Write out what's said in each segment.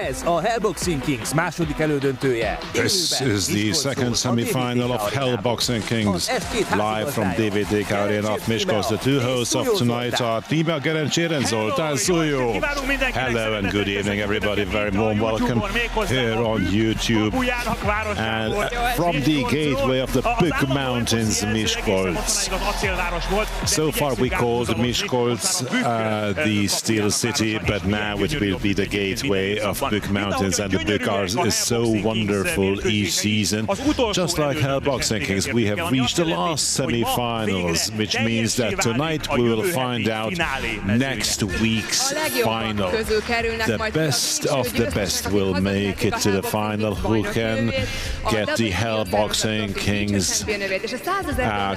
Ez a Hellboxing Kings második elődöntője. This is the second semi-final of Hellboxing Kings, live from DVD Arena of Miskolc. The two hosts of tonight are Tímea Gerencsér and Zoltán Szújó. Hello and good evening, everybody. Very warm welcome here on YouTube. And from the gateway of the Bükk Mountains, Miskolc. So far we called Miskolc the Steel City, but now it will be the gateway of Bükk Mountains, and the Bükk is so wonderful each season. Just like Hellboxing Kings, we have reached the last semi-finals, which means that tonight we will find out next week's final. The best of the best will make it to the final, who can get the Hellboxing Kings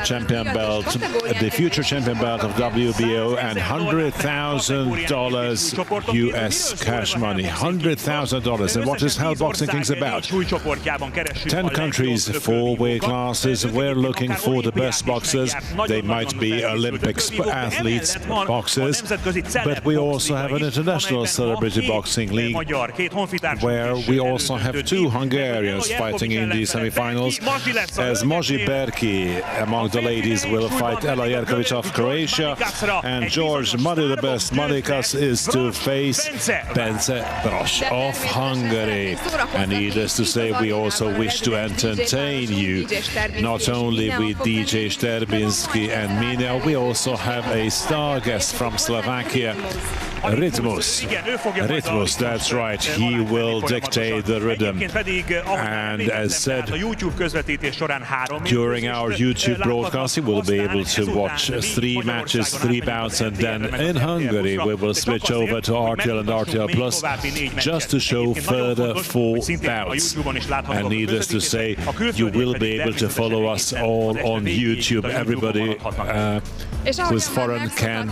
champion belt, the future champion belt of WBO, and $100,000 US cash money. $100,000. And what is Hellboxing Kings about? 10 countries, 4 weight classes. We're looking for the best boxers. They might be Olympic athletes, boxers, but we also have an international celebrity boxing league where we also have 2 Hungarians fighting in the semi-finals, as Moji Berki among the ladies will fight Ella Jerkovic of Croatia, and George Money the Best Manikas is to face Bence Brosh of Hungary. And needless to say, we also wish to entertain you, not only with DJ Sterbinski and Mina, we also have a star guest from Slovakia, Rytmus. Rytmus, that's right, he will dictate the rhythm. And as said, during our YouTube broadcast, you will be able to watch 3 matches, 3 bouts, and then in Hungary we will switch over to RTL and RTL Plus just to show further 4 bouts. And needless to say, you will be able to follow us all on YouTube. Everybody who's foreign can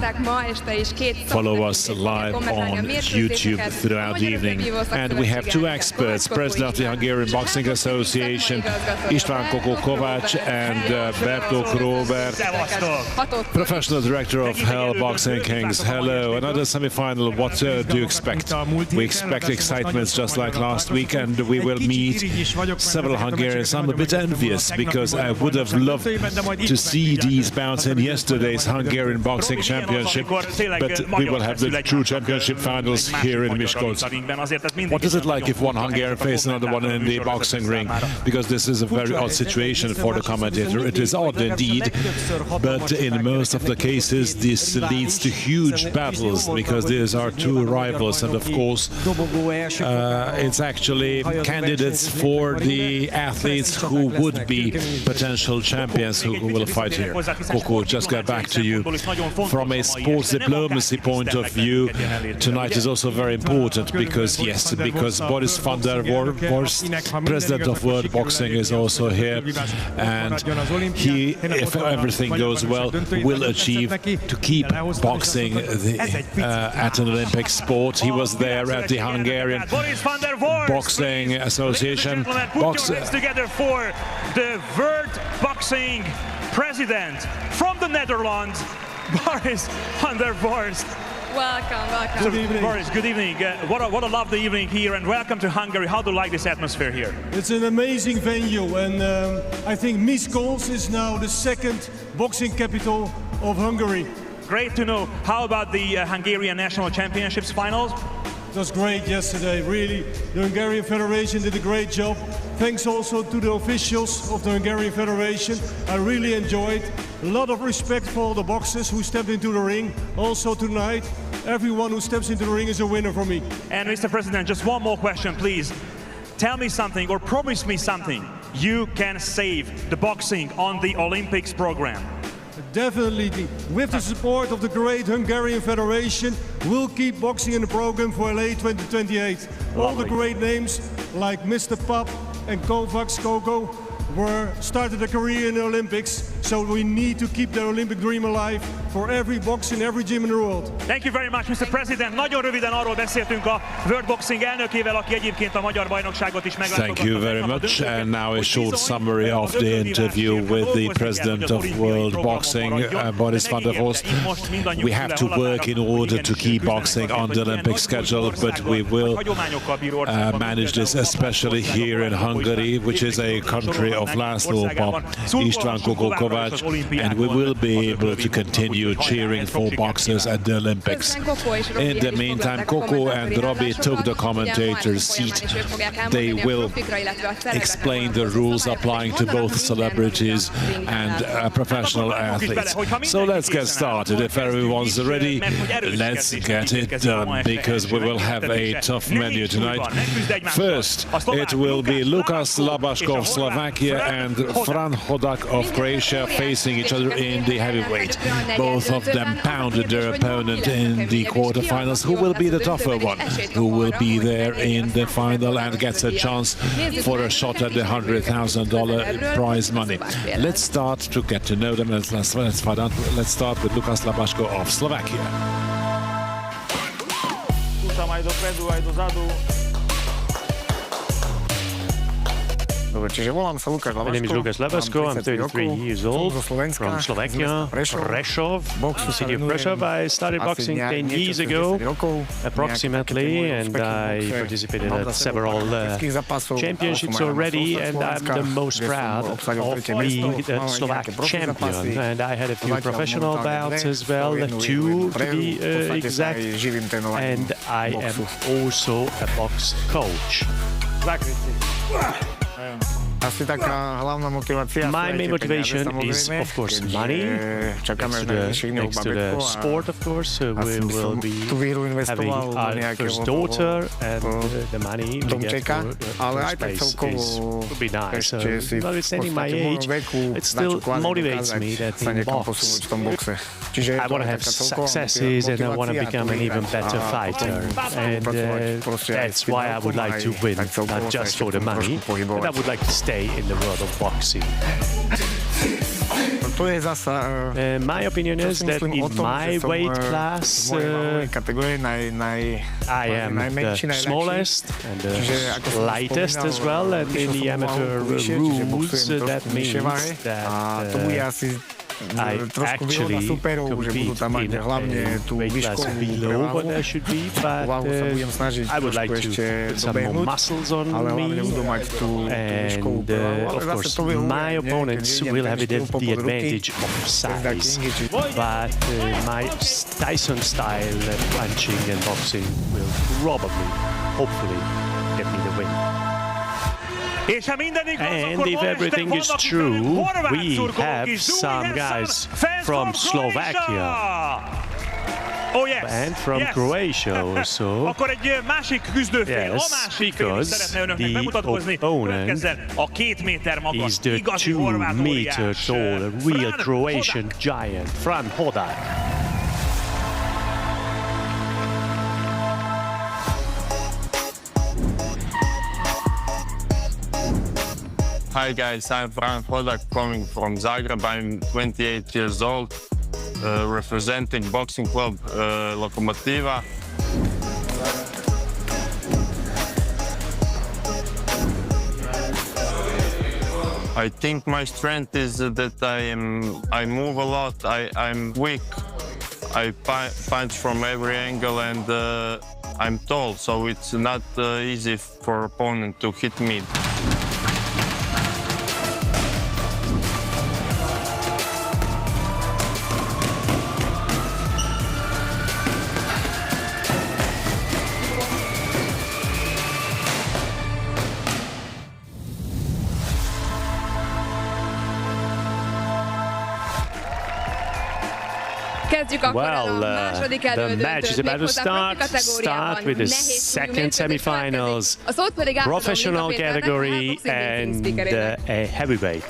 follow us live on YouTube throughout the evening. And we have 2 experts, President of the Hungarian Boxing Association, István Kokó Kovács, and Bertók Róbert, Professional Director of Hellboxing Kings. Hello, another semi-final. What do you expect? We expect excitements just like last week, and we will meet several Hungarians. I'm a bit envious because I would have loved to see these bouts in yesterday's Hungarian Boxing Championship, but we will have the true championship finals here in Miskolc. What is it like if one Hungarian faces another one in the boxing ring? Because this is a very odd situation for the commentator. It is odd indeed, but in most of the cases this leads to huge battles because these are 2 rivals, and of course it's actually candidates for the athletes who would be potential champions who will fight here. Koko, just get back to you. From a sports diplomacy point of view, tonight is also very important because, yes, because Boris van der Vorst, president of World Boxing, is also here, and he, if everything goes well, will achieve to keep boxing at an Olympic sport. He was there at the Hungarian Boxing Association. Together for the World Boxing President from the Netherlands, Boris van der Vorst. Welcome. Good evening. Boris, good evening. What a lovely evening here, and welcome to Hungary. How do you like this atmosphere here? It's an amazing venue, and I think Miskolc is now the 2nd boxing capital of Hungary. Great to know. How about the Hungarian National Championships finals? It was great yesterday, really. The Hungarian Federation did a great job. Thanks also to the officials of the Hungarian Federation. I really enjoyed. A lot of respect for all the boxers who stepped into the ring. Also tonight, everyone who steps into the ring is a winner for me. And Mr. President, just one more question, please. Tell me something, or promise me something. You can save the boxing on the Olympics program. Definitely, with the support of the great Hungarian Federation, we'll keep boxing in the program for LA 2028. All the great names like Mr. Pap and Kovacs Koko started a career in the Olympics, So we need to keep the Olympic dream alive for every boxer in every gym in the world. Thank you very much, Mr. President. Nagyon röviden arról beszéltünk a World Boxing elnökével, aki egyébként a magyar bajnokságot is meglátogatta. Thank you very much. And now a short summary of the interview with the President of World Boxing, Boris van der Horst. We have to work in order to keep boxing on the Olympic schedule, but we will manage this, especially here in Hungary, which is a country of László Pap, István Koko Kovács, and we will be able to continue cheering for boxers at the Olympics. In the meantime, Koko and Robbie took the commentator's seat. They will explain the rules applying to both celebrities and professional athletes. So let's get started. If everyone's ready, let's get it done, because we will have a tough menu tonight. First, it will be Lukas Labasko of Slovakia and Fran Hodak of Croatia facing each other in the heavyweight. Both of them pounded their opponent in the quarterfinals. Who will be the tougher one? Who will be there in the final and gets a chance for a shot at the $100,000 prize money? Let's start to get to know them. Let's start with Lukas Labasko of Slovakia. My name is Lukas Labasko, I'm 33 years old, from Slovakia, Prešov, the city of Prešov. I started boxing 10 years ago, approximately, and I participated at several championships already, and I'm the most proud of being the Slovak champion. And I had a few professional bouts as well, 2 to be exact, and I am also a box coach. My main motivation is, of course, money. Next to the sport, of course, we will be having our first daughter, and the money we get for first place would be nice. Notwithstanding my age, it still motivates me that in box, I want to have successes and I want to become an even better fighter. And that's why I would like to win, not just for the money, but I would like to stay in the world of boxing. My opinion is that in my weight class, I am the smallest and the lightest as well, and in the amateur rules, that means that I actually compete in a weight class below what I should be, but I would like to put some more muscles on me, and of course my opponents will have the advantage of size, but my Tyson style punching and boxing will probably, hopefully, get me the win. And if everything is true, we have some guys from Slovakia and from Croatia also. Yes, because the opponent is the 2-meter tall, real Croatian giant, Fran Hodak. Hi guys, I'm Fran Hodak, coming from Zagreb. I'm 28 years old, representing boxing club Lokomotiva. I think my strength is that I move a lot, I'm weak, I punch from every angle, and I'm tall, so it's not easy for opponent to hit me. Well, the match is about to start with the second semifinals, professional category and a heavyweight.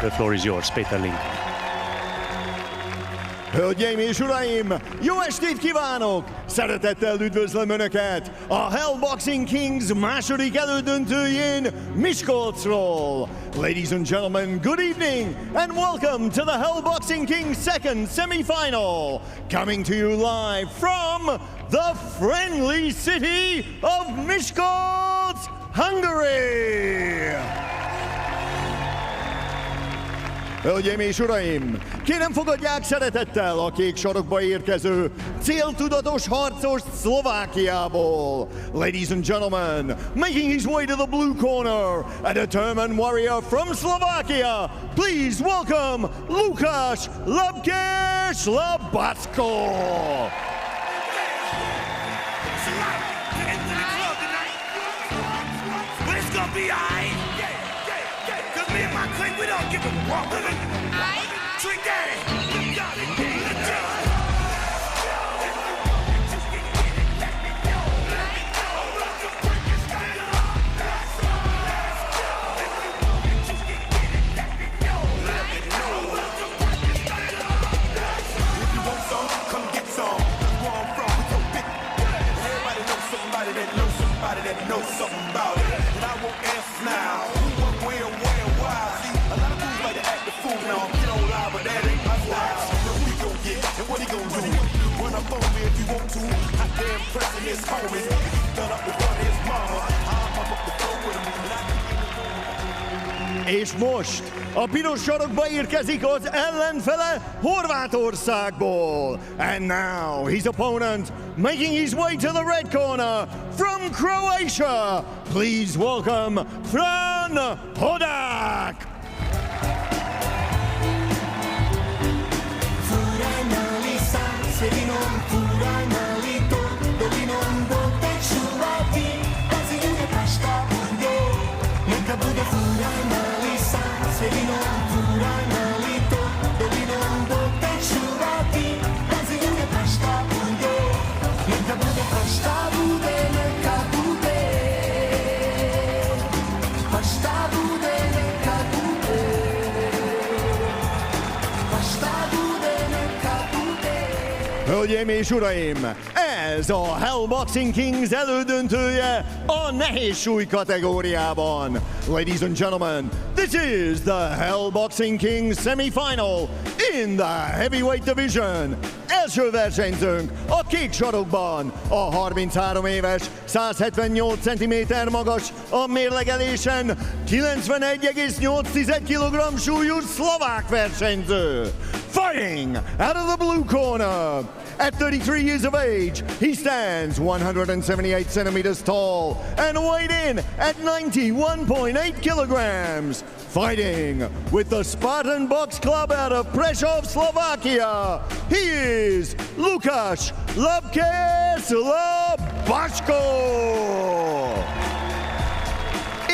The floor is yours, Peter Link. Hölgyeim és uraim, jó estét kívánok! Szeretettel üdvözlöm Önöket a Hell Boxing Kings második elődöntőjén Miskolcról. Ladies and gentlemen, good evening and welcome to the Hell Boxing Kings second semi-final. Coming to you live from the friendly city of Miskolc, Hungary. Hölgyeim és uraim, kérem fogadják szeretettel a kék sarokba érkező céltudatos harcos Szlovákiából. Ladies and gentlemen, making his way to the blue corner, a determined warrior from Slovakia, please welcome Lukas Labasko. We don't give a fuck. Drink that. If you want some, come get some. Where I'm from, we go big. Everybody knows somebody that knows somebody that knows something about it. And I won't answer now. Where, why? A lot of dudes like to act the fool now. Get on live, but that ain't my style. What we gon' get and what he gon' do? Run up on me if you want to. Hot damn pressing his homies. Done up with one of his mama. I'll pump up the floor with him. És most a piros sarokba érkezik az ellenfele Horvátországból. And now his opponent making his way to the red corner from Croatia. Please welcome Fran Hodak. Hölgyeim és uraim, ez a Hell Boxing Kings elődöntője a nehéz súly kategóriában. Ladies and gentlemen, this is the Hell Boxing Kings semi-final in the heavyweight division. Első versenyzőnk a kék sarokban, a 33 éves, 178 cm magas, a mérlegelésen 91,8 kg súlyú szlovák versenyző. Fighting out of the blue corner. At 33 years of age, he stands 178 centimeters tall and weighed in at 91.8 kilograms. Fighting with the Spartan Box Club out of Prešov, Slovakia, he is Lukas Labasko.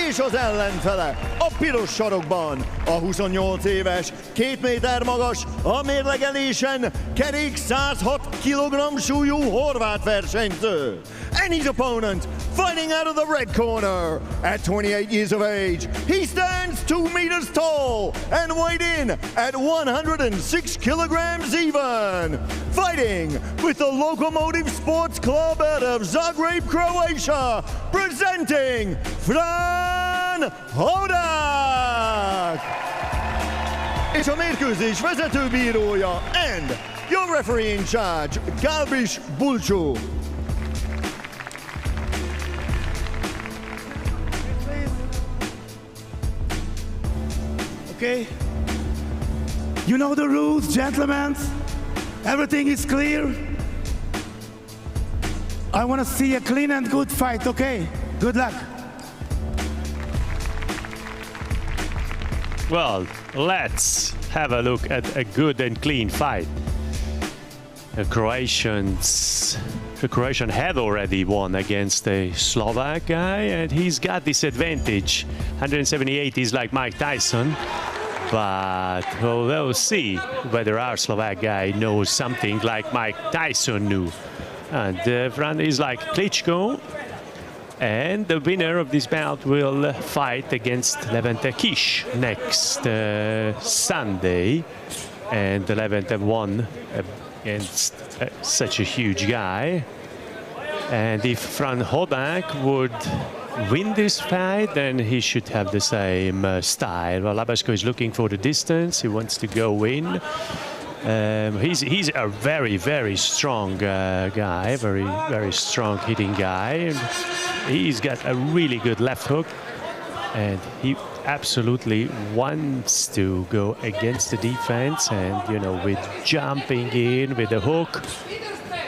És az ellenfele a piros sarokban a 28 éves, 2 méter magas, a mérlegelésen kerék 106 kg súlyú horvát versenyző. And his opponent fighting out of the red corner at 28 years of age. He stands 2 meters tall and weighed in at 106 kilograms even. Fighting with the Lokomotiv Sports Club out of Zagreb, Croatia, presenting Fran Hodak. És a mérkőzés vezetőbírója and your referee in charge, Galbis Bulcsú. Okay? You know the rules, gentlemen? Everything is clear? I want to see a clean and good fight, okay? Good luck. Well, let's have a look at a good and clean fight. The Croatian had already won against a Slovak guy, and he's got this advantage. 178 is like Mike Tyson, but we'll see whether our Slovak guy knows something like Mike Tyson knew. And Fran is like Klitschko, and the winner of this bout will fight against Levente Kish next Sunday and 11-1 against such a huge guy. And if Fran Hodak would win this fight, then he should have the same style. Well, Labasko is looking for the distance. He wants to go in. He's a very, very strong guy, very strong hitting guy. And he's got a really good left hook, and he absolutely wants to go against the defense. And you know, with jumping in with the hook,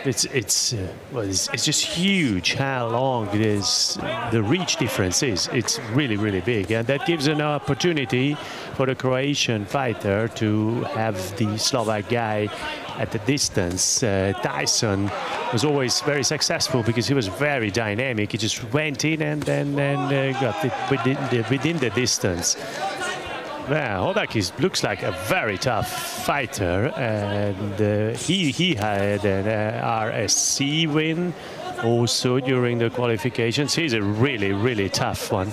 it's just huge how long it is. The reach difference is. It's really, really big, and that gives an opportunity for the Croatian fighter to have the Slovak guy at the distance. Tyson was always very successful because he was very dynamic. He just went in and then got it within the distance. Well, Hodak looks like a very tough fighter, and he had an RSC win also during the qualifications. He's a really, really tough one.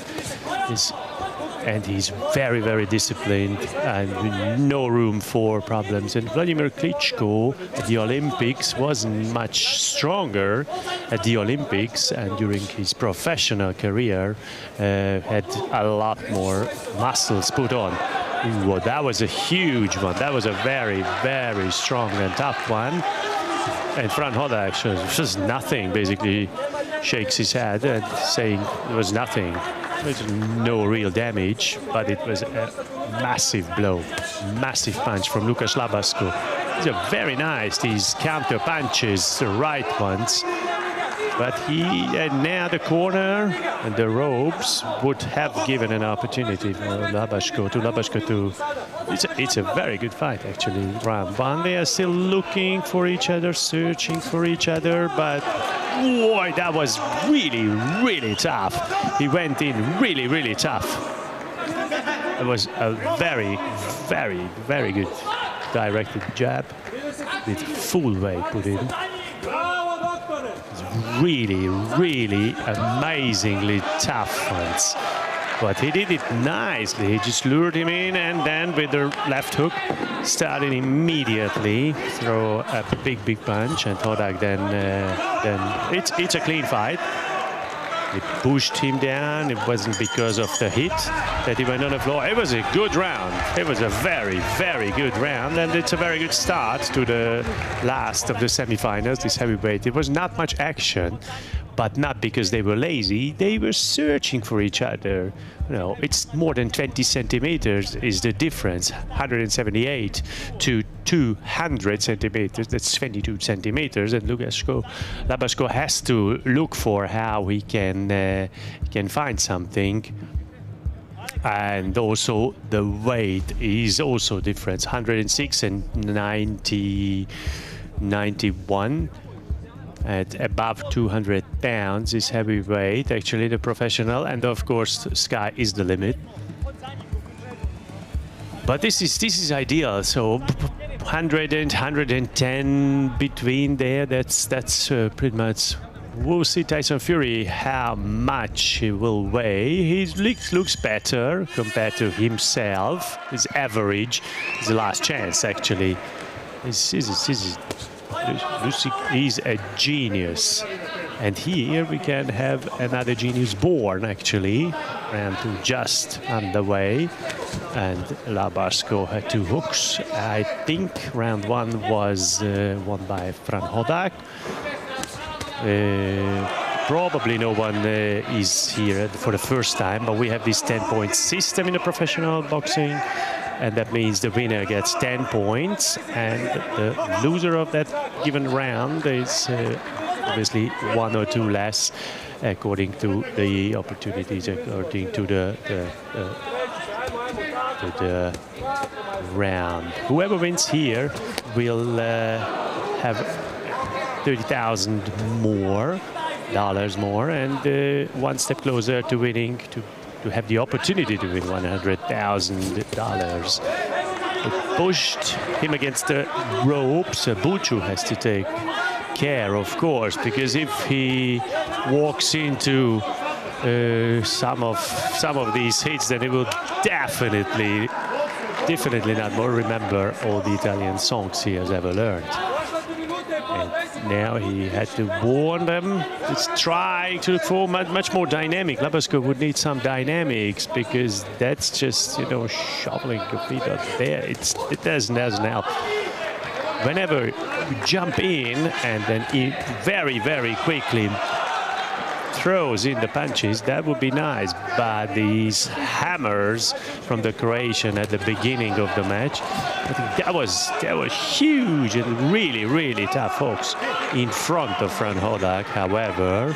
And he's very, very disciplined and no room for problems. And Vladimir Klitschko at the Olympics wasn't much stronger at the Olympics, and during his professional career had a lot more muscles put on. Ooh, that was a huge one. That was a very, very strong and tough one. And Fran Hodak just nothing, basically shakes his head and saying it was nothing. There's no real damage, but it was a massive blow, massive punch from Lukas Labasko. These are very nice, these counter punches, the right ones. But now the corner and the ropes would have given an opportunity for Labasko to. It's a very good fight, actually. Round one, they are still looking for each other, searching for each other, but boy, that was really, really tough. He went in really, really tough. It was a very, very, very good directed jab with full weight put in. Really, really amazingly tough ones. But he did it nicely. He just lured him in, and then with the left hook started immediately throw a big punch. And Hodak then it's a clean fight. It pushed him down. It wasn't because of the hit that he went on the floor. It was a good round. It was a very, very good round, and it's a very good start to the last of the semifinals, this heavyweight. It was not much action, but not because they were lazy. They were searching for each other. You know, it's more than 20 centimeters is the difference. 178 to 200 centimeters. That's 22 centimeters. And Labasko has to look for how he can find something. And also the weight is also different. 106 and 91. At above 200 pounds is heavyweight, actually the professional, and of course sky is the limit. But this is ideal. So 100 and 110 between there. That's pretty much. We'll see Tyson Fury how much he will weigh. He looks better compared to himself. His average is the last chance actually. He's a genius, and here we can have another genius born actually. Round two just underway, and Labasko had two hooks. I think round one was won by Fran Hodak. Probably no one is here for the first time, but we have this 10-point system in the professional boxing. And that means the winner gets 10 points, and the loser of that given round is obviously one or two less, according to the opportunities, according to the round. Whoever wins here will have $30,000 more, and one step closer to winning, to have the opportunity to win $100,000. It pushed him against the ropes. Buchu has to take care, of course, because if he walks into some of these hits, then it will definitely definitely not more remember all the Italian songs he has ever learned. And now he had to warn them. It's trying to look for much more dynamic. Labasko would need some dynamics because that's just, you know, shoveling your feet out there. It doesn't help. Whenever you jump in and then very, very quickly throws in the punches, that would be nice. But these hammers from the Croatian at the beginning of the match, I think that was huge and really, really tough, folks, in front of Fran Hodak. However,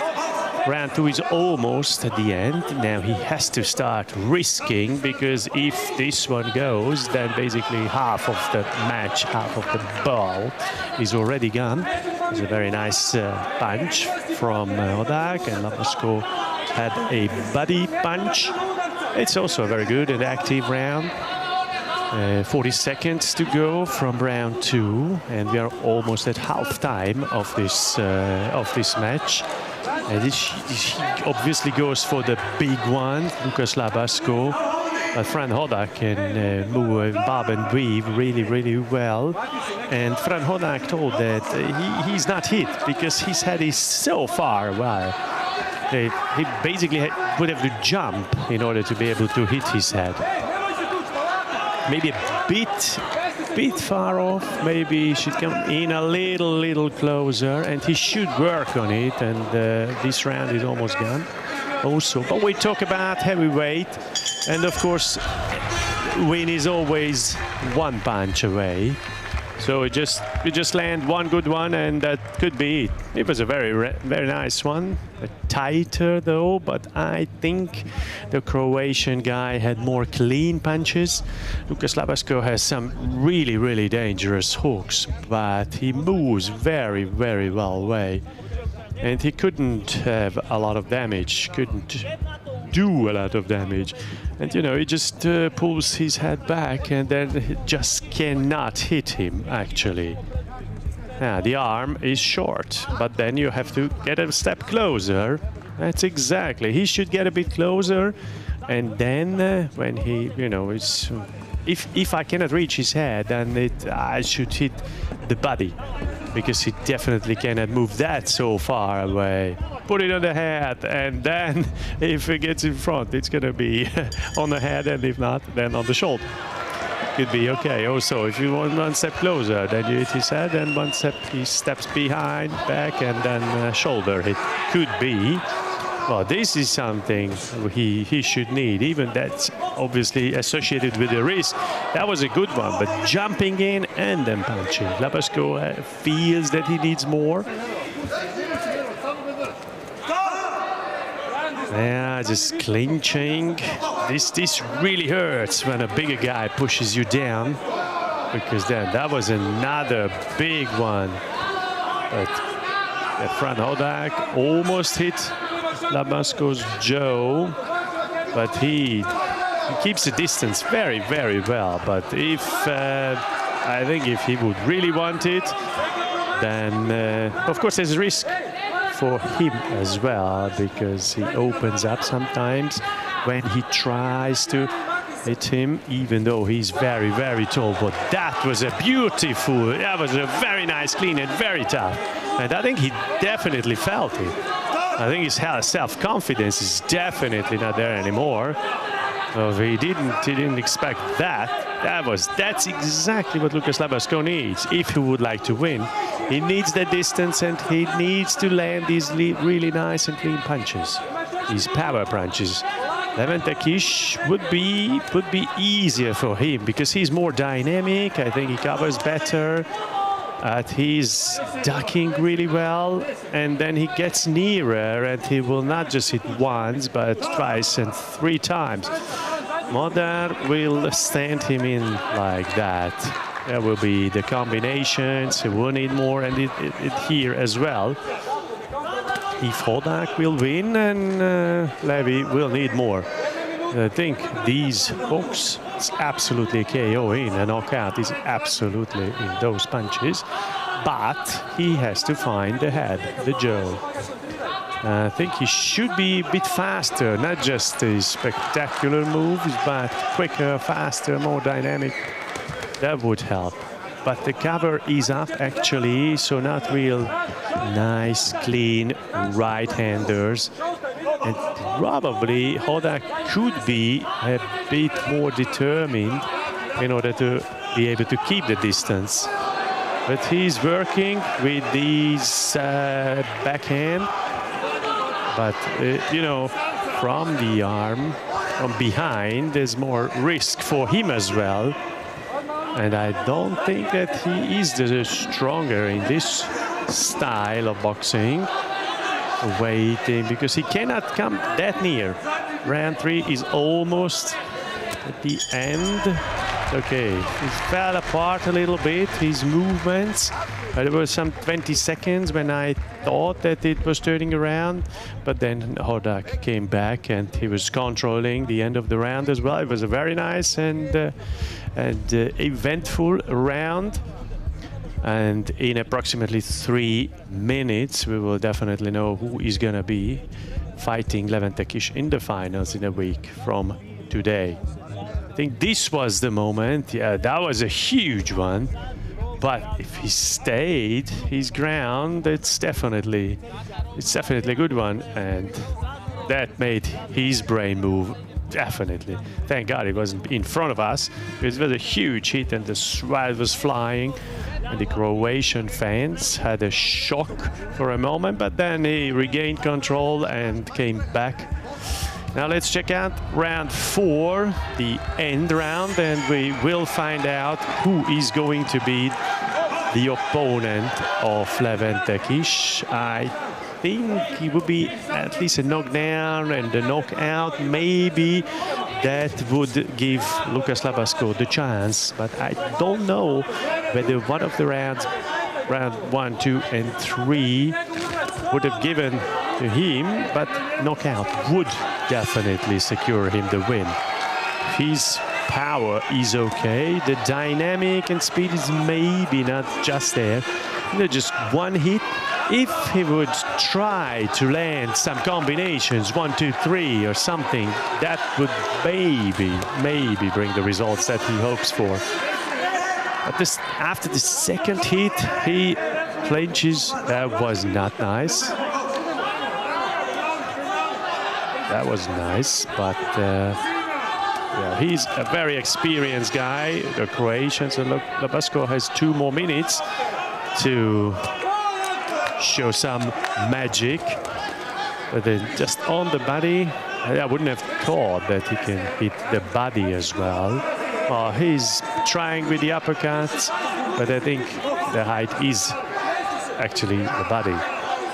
round 2 is almost at the end. Now he has to start risking, because if this one goes, then basically half of the match, half of the ball is already gone. It's a very nice punch from Hodak, and Labasko had a body punch. It's also a very good and active round. 40 seconds to go from round 2, and we are almost at half time of this match. And he obviously goes for the big one, Lukas Labasko. But Fran Hodak can move, bob and weave really, really well. And Fran Hodak told that he's not hit because his head is so far away. He basically would have to jump in order to be able to hit his head. Maybe a bit far off. Maybe he should come in a little closer, and he should work on it. And this round is almost gone. Also, but we talk about heavyweight, and of course, win is always one punch away. So we just land one good one, and that could be it. It was a very nice one. Tighter though, but I think the Croatian guy had more clean punches. Lukas Labasko has some really dangerous hooks, but he moves very well away. And he couldn't have a lot of damage, couldn't do a lot of damage. And, you know, he just pulls his head back, and then he just cannot hit him, actually. Yeah, the arm is short, but then you have to get a step closer. That's exactly. He should get a bit closer, and then when he, you know, it's... If I cannot reach his head, then I should hit the body, because he definitely cannot move that so far away. Put it on the head, and then if it gets in front, it's going to be on the head, and if not, then on the shoulder. Could be okay. Also, if you want one step closer, then you hit his head, and one step he steps behind, back, and then shoulder hit. Could be. Well, this is something he should need. Even that's obviously associated with the wrist. That was a good one, but jumping in and then punching. Labasko feels that he needs more. Yeah, just clinching. This really hurts when a bigger guy pushes you down, because then that was another big one. But Fran Hodak almost hit Labasko's jaw, but he keeps the distance very well. But if I think if he would really want it, then of course there's a risk for him as well, because he opens up sometimes when he tries to hit him, even though he's very tall. But that was a very nice, clean, and very tough. And I think he definitely felt it. I think his self-confidence is definitely not there anymore. So he didn't expect that. That's exactly what Lukas Labasko needs if he would like to win. He needs the distance, and he needs to land these really nice and clean punches, these power punches. Leventekish would be easier for him because he's more dynamic. I think he covers better. He's ducking really well, and then he gets nearer, and he will not just hit once, but twice and 3 times. Modar will stand him in like that. There will be the combinations. He will need more, and it here as well. If Hodak will win, and Levy will need more. I think these hooks, it's absolutely a KO in. A knockout is absolutely in those punches. But he has to find the head, the jaw. I think he should be a bit faster, not just his spectacular moves, but quicker, faster, more dynamic. That would help. But the cover is up actually, so not real nice, clean right-handers. And probably Hodak could be a bit more determined in order to be able to keep the distance. But he's working with these backhand. But, you know, from the arm, from behind, there's more risk for him as well. And I don't think that he is the stronger in this style of boxing. Waiting, because he cannot come that near. Round 3 is almost at the end. Okay, he fell apart a little bit, his movements. There were some 20 seconds when I thought that it was turning around, but then Hodak came back and he was controlling the end of the round as well. It was a very nice and eventful round. And in approximately 3 minutes, we will definitely know who is going to be fighting Leventekish in the finals in a week from today. I think this was the moment. Yeah, that was a huge one. But if he stayed his ground, it's definitely a good one. And that made his brain move, definitely. Thank God it wasn't in front of us, because it was a huge hit and the sweat was flying. And the Croatian fans had a shock for a moment, but then he regained control and came back. Now let's check out round 4, the end round, and we will find out who is going to be the opponent of Leventekish. I think he would be at least a knockdown and a knockout. Maybe that would give Lukas Labasko the chance, but I don't know whether one of the rounds, round 1, 2, and 3, would have given to him, but knockout would definitely secure him the win. His power is okay, the dynamic and speed is maybe not just there. You know, just one hit. If he would try to land some combinations, 1, 2, 3 or something, that would maybe bring the results that he hopes for. But after the second hit, he clinches. That was not nice. That was nice, but yeah, he's a very experienced guy, the Croatian. So Labasko has 2 more minutes to show some magic. But then just on the body, I wouldn't have thought that he can hit the body as well. He's trying with the uppercuts, but I think the height is actually the body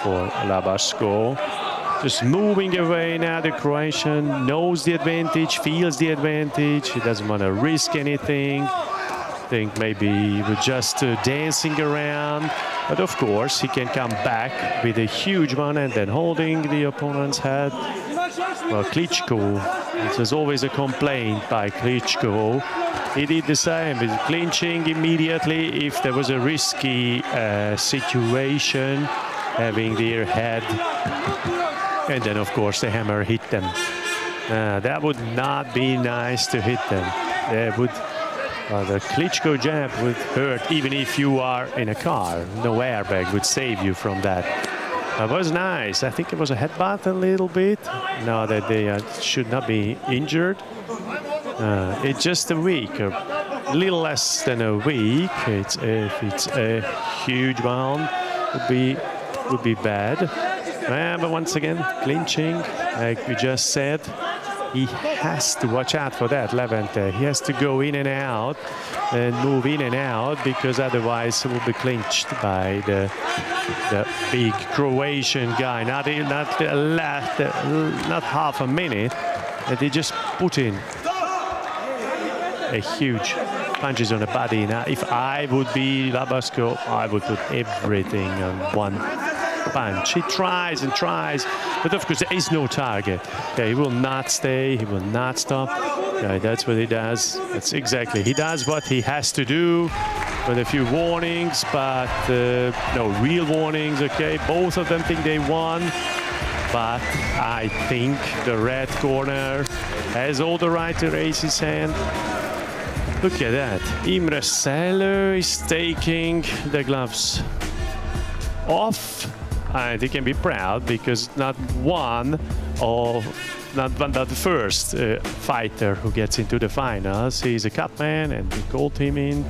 for Labasko. Just moving away now, the Croatian knows the advantage, feels the advantage. He doesn't want to risk anything. I think maybe he was just dancing around. But of course, he can come back with a huge one and then holding the opponent's head. Well, Klitschko, it was always a complaint by Klitschko. He did the same, with clinching immediately if there was a risky situation, having their head. And then, of course, the hammer hit them. That would not be nice to hit them. The Klitschko jab would hurt even if you are in a car. No airbag would save you from that. That was nice. I think it was a headbutt a little bit. No, that they should not be injured. It's just a week, a little less than a week. If it's a huge one, would be bad. But once again, clinching, like we just said, he has to watch out for that, Levente. He has to go in and out and move in and out, because otherwise he will be clinched by the big Croatian guy. Not half a minute, and he just put in a huge punches on the body. Now, if I would be Labasko, I would put everything on one punch. He tries and tries, but of course there is no target. Okay, he will not stay, he will not stop. Okay, that's what he does. That's exactly, he does what he has to do, with a few warnings, but no real warnings. Okay, both of them think they won. but I think the red corner has all the right to raise his hand. Look at that. Imre Seller is taking the gloves off, and he can be proud because not the first fighter who gets into the finals. He's a cut man and we called him in,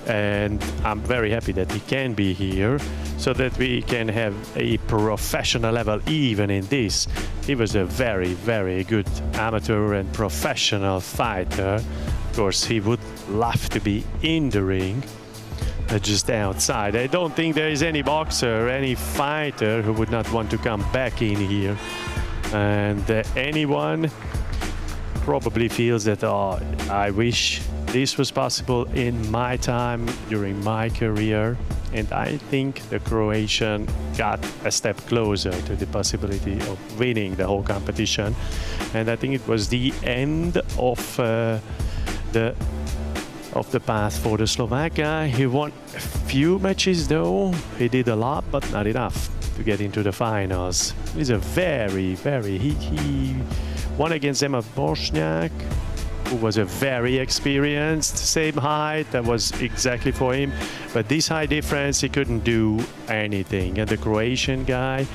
and I'm very happy that he can be here so that we can have a professional level even in this. He was a very, very good amateur and professional fighter. Of course, he would love to be in the ring, just outside. I don't think there is any boxer, any fighter who would not want to come back in here. And anyone probably feels that, oh, I wish this was possible in my time, during my career. And I think the Croatian got a step closer to the possibility of winning the whole competition. And I think it was the end of the path for the Slovak guy. He won a few matches though. He did a lot, but not enough to get into the finals. He's a he won against Emma Bosniak, who was a very experienced, same height, that was exactly for him. But this high difference, he couldn't do anything. And the Croatian guy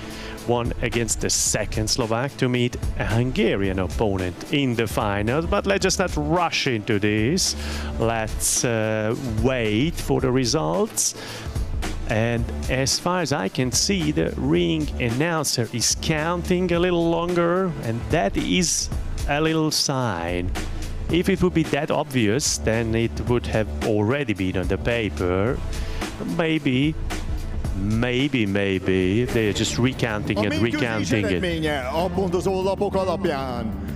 won against the second Slovak to meet a Hungarian opponent in the finals. But let's just not rush into this. Let's wait for the results. And as far as I can see, the ring announcer is counting a little longer, and that is a little sign. If it would be that obvious, then it would have already been on the paper. Maybe they're just recounting and recounting it.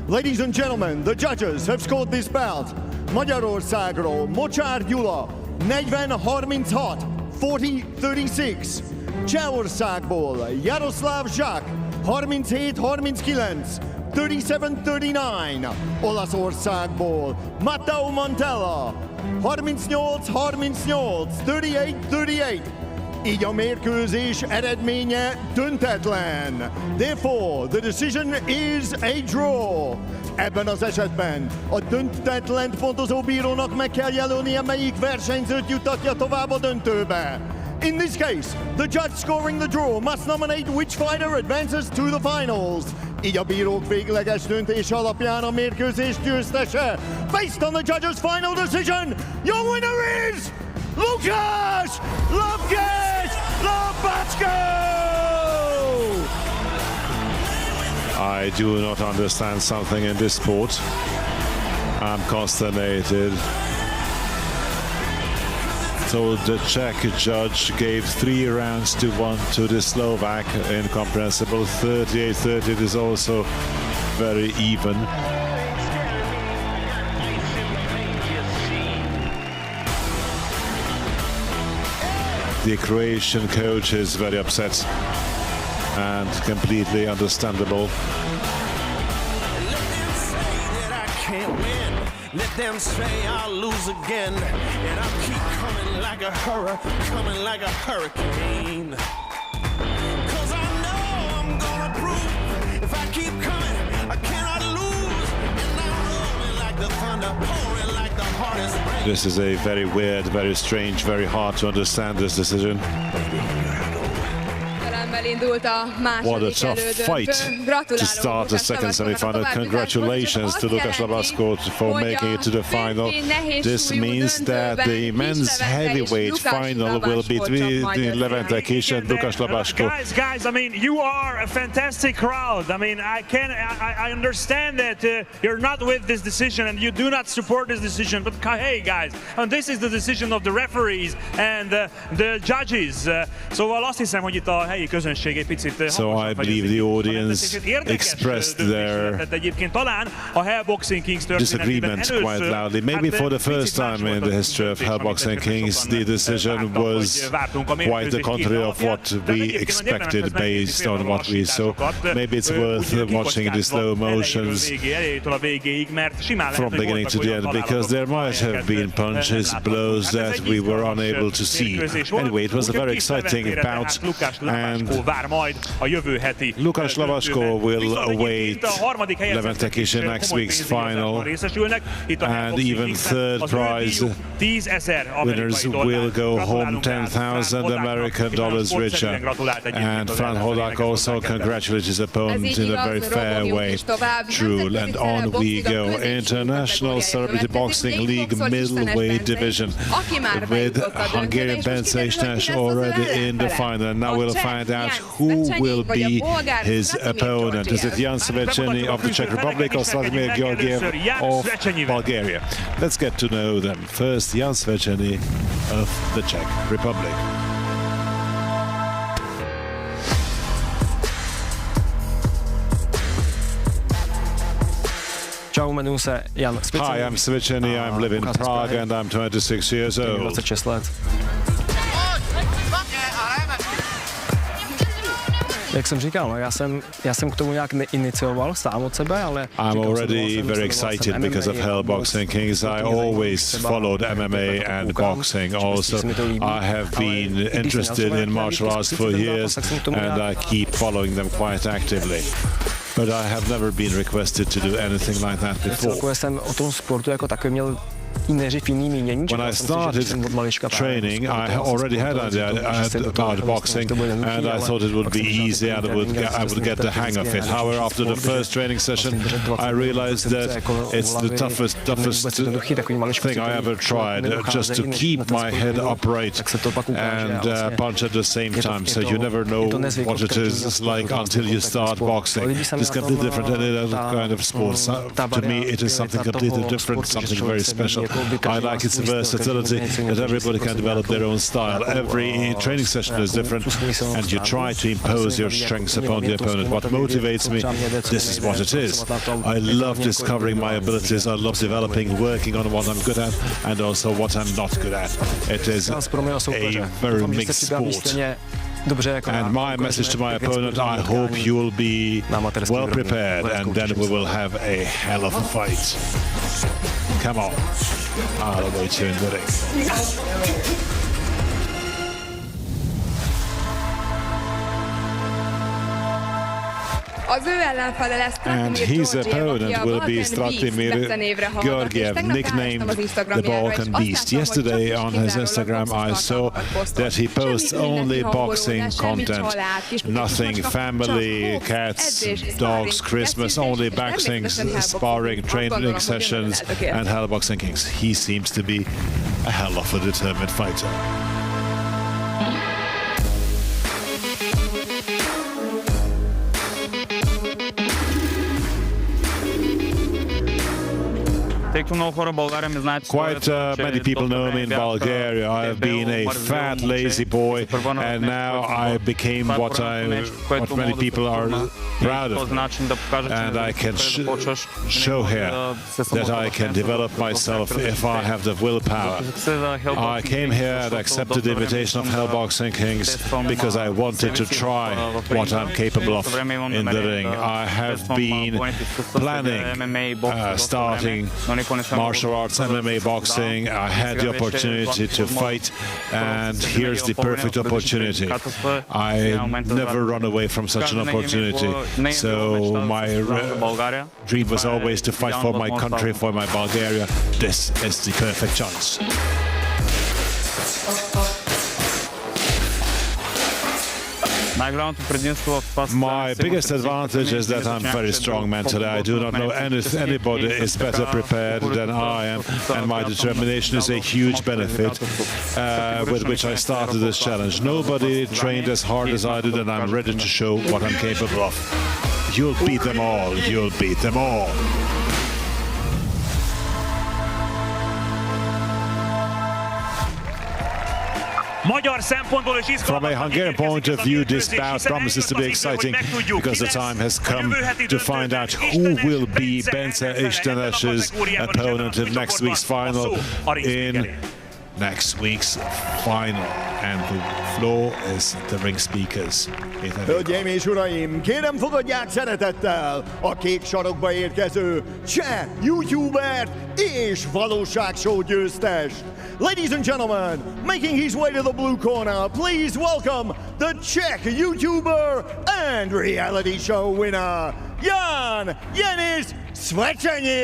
Ladies and gentlemen, the judges have scored this bout. Magyarországról Mocsár Gyula 40-36, 40-36. Csehországból Jaroszláv Zsák 37-39, 37-39. Olaszországból Matteo Montella 38-38, 38-38. Így a mérkőzés eredménye döntetlen. Therefore, the decision is a draw. Ebben az esetben a döntetlen pontozó bírónak meg kell jelölnie, melyik versenyzőt juttatja tovább a döntőbe. In this case, the judge scoring the draw must nominate which fighter advances to the finals. Így a bírók végleges döntése alapján a mérkőzés győztese. Based on the judge's final decision, your winner is Lukas Labasko! I do not understand something in this sport. I'm consternated. So the Czech judge gave 3 rounds to 1 to the Slovak. Incomprehensible. 38-30. It is also very even. The Croatian coach is very upset and completely understandable. Let them say I'll lose again, and I'll keep coming like a hurricane. 'Cause I know I'm gonna prove if I keep coming, I cannot lose. And I'm rolling like the thunder, pouring like the hardest rain. This is a very weird, very strange, very hard to understand this decision. What a tough fight to start the second semi-final. Congratulations to Lukas Labasko for making it to the final. This means that the men's heavyweight final will be between Levente Kis and Lukas Labasko. Guys, I mean, you are a fantastic crowd. I mean, I understand that you're not with this decision and you do not support this decision, but hey, guys, and this is the decision of the referees and the judges. Szóval azt hiszem, hogy itt a helyi közönség egy picit. So I believe the audience expressed their disagreement quite loudly. Maybe for the first time in the history of Hell Boxing Kings, the decision was quite the contrary of what we expected based on what we saw. Maybe it's worth watching the slow motions from beginning to the end, because there might have been punches, blows that we were unable to see. Anyway, it was a very exciting bout, and Lukas Labasko will await Leventekis in next week's final, and even third prize winners will go home $10,000 richer. And Fran Hodak also congratulates his opponent in a very fair way. True, and on we go. International Celebrity Boxing League middleweight division with Hungarian Bence István already in the final. And now we'll find out who will be his opponent. Is it Jan Sveceny of the Czech Republic or Stratimir Georgiev of Bulgaria? Let's get to know them. First, Jan Sveceny of the Czech Republic. Čau, jmenuji se Jan Sveceny. Hi, I'm Sveceny, I'm living in Prague and I'm 26 years old. 26 let. Jak jsem říkal, no, já jsem k tomu nějak neinicioval sám od sebe, ale I'm already very excited because of Hell Boxing Kings. I always followed MMA and boxing. Also, I have been interested in martial arts for years and I keep following them quite actively. But I have never been requested to do anything like that before. Jsem o tom sportu jako takový měl When I started training, I already had an idea about boxing, and I thought it would be easy and I would get the hang of it. However, after the first training session, I realized that it's the toughest thing I ever tried, just to keep my head upright and punch at the same time. So you never know what it is like until you start boxing. It's completely different than any other kind of sport. To me, it is something completely different, something very special. I like its versatility, that everybody can develop their own style. Every training session is different, and you try to impose your strengths upon the opponent. What motivates me, this is what it is. I love discovering my abilities, I love developing, working on what I'm good at, and also what I'm not good at. It is a very mixed sport. And my message to my opponent, I hope you will be well prepared, and then we will have a hell of a fight. Come on, I'll await you in the ring. And his opponent will be Stratimir Georgiev, nicknamed the Balkan Beast. Yesterday on his Instagram I saw that he posts only boxing content, nothing family, cats, dogs, Christmas, only boxing, sparring, training sessions and Hell Boxing Kings. He seems to be a hell of a determined fighter. Quite many people know me in Bulgaria. I have been a fat, lazy boy, and now I became what many people are proud of. And I can show here that I can develop myself if I have the willpower. I came here and accepted the invitation of Hell Boxing Kings because I wanted to try what I'm capable of in the ring. I have been planning starting martial arts, MMA, boxing. I had the opportunity to fight, and here's the perfect opportunity. I never run away from such an opportunity. So my dream was always to fight for my country, for my Bulgaria. This is the perfect chance. My biggest advantage is that I'm very strong mentally. I do not know anybody is better prepared than I am, and my determination is a huge benefit with which I started this challenge. Nobody trained as hard as I did, and I'm ready to show what I'm capable of. You'll beat them all. You'll beat them all. From a Hungarian point of view, this bout promises to be exciting because the time has come to find out who will be Bence István's opponent in next week's final in next week's final. And the floor is the ring speakers. Hölgyeim és uraim, kérem fogadják szeretettel a kék sarokba érkező cseh YouTubert és valóságshow győztest. Ladies and gentlemen, making his way to the blue corner, please welcome the Czech YouTuber and reality show winner, Jan Sveceny!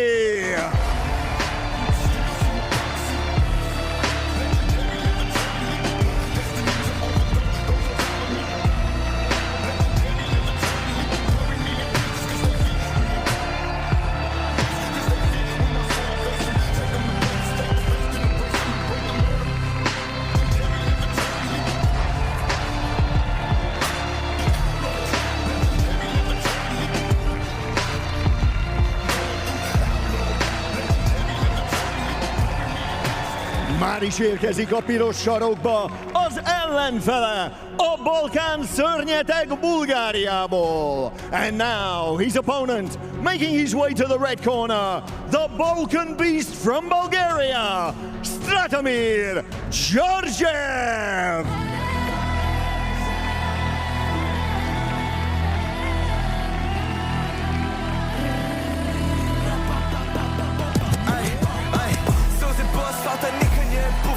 Már is érkezik a piros sarokba az ellenfele, a Balkán szörnyeteg Bulgáriából. And now his opponent, making his way to the red corner, the Balkan beast from Bulgaria, Stratimir Georgiev!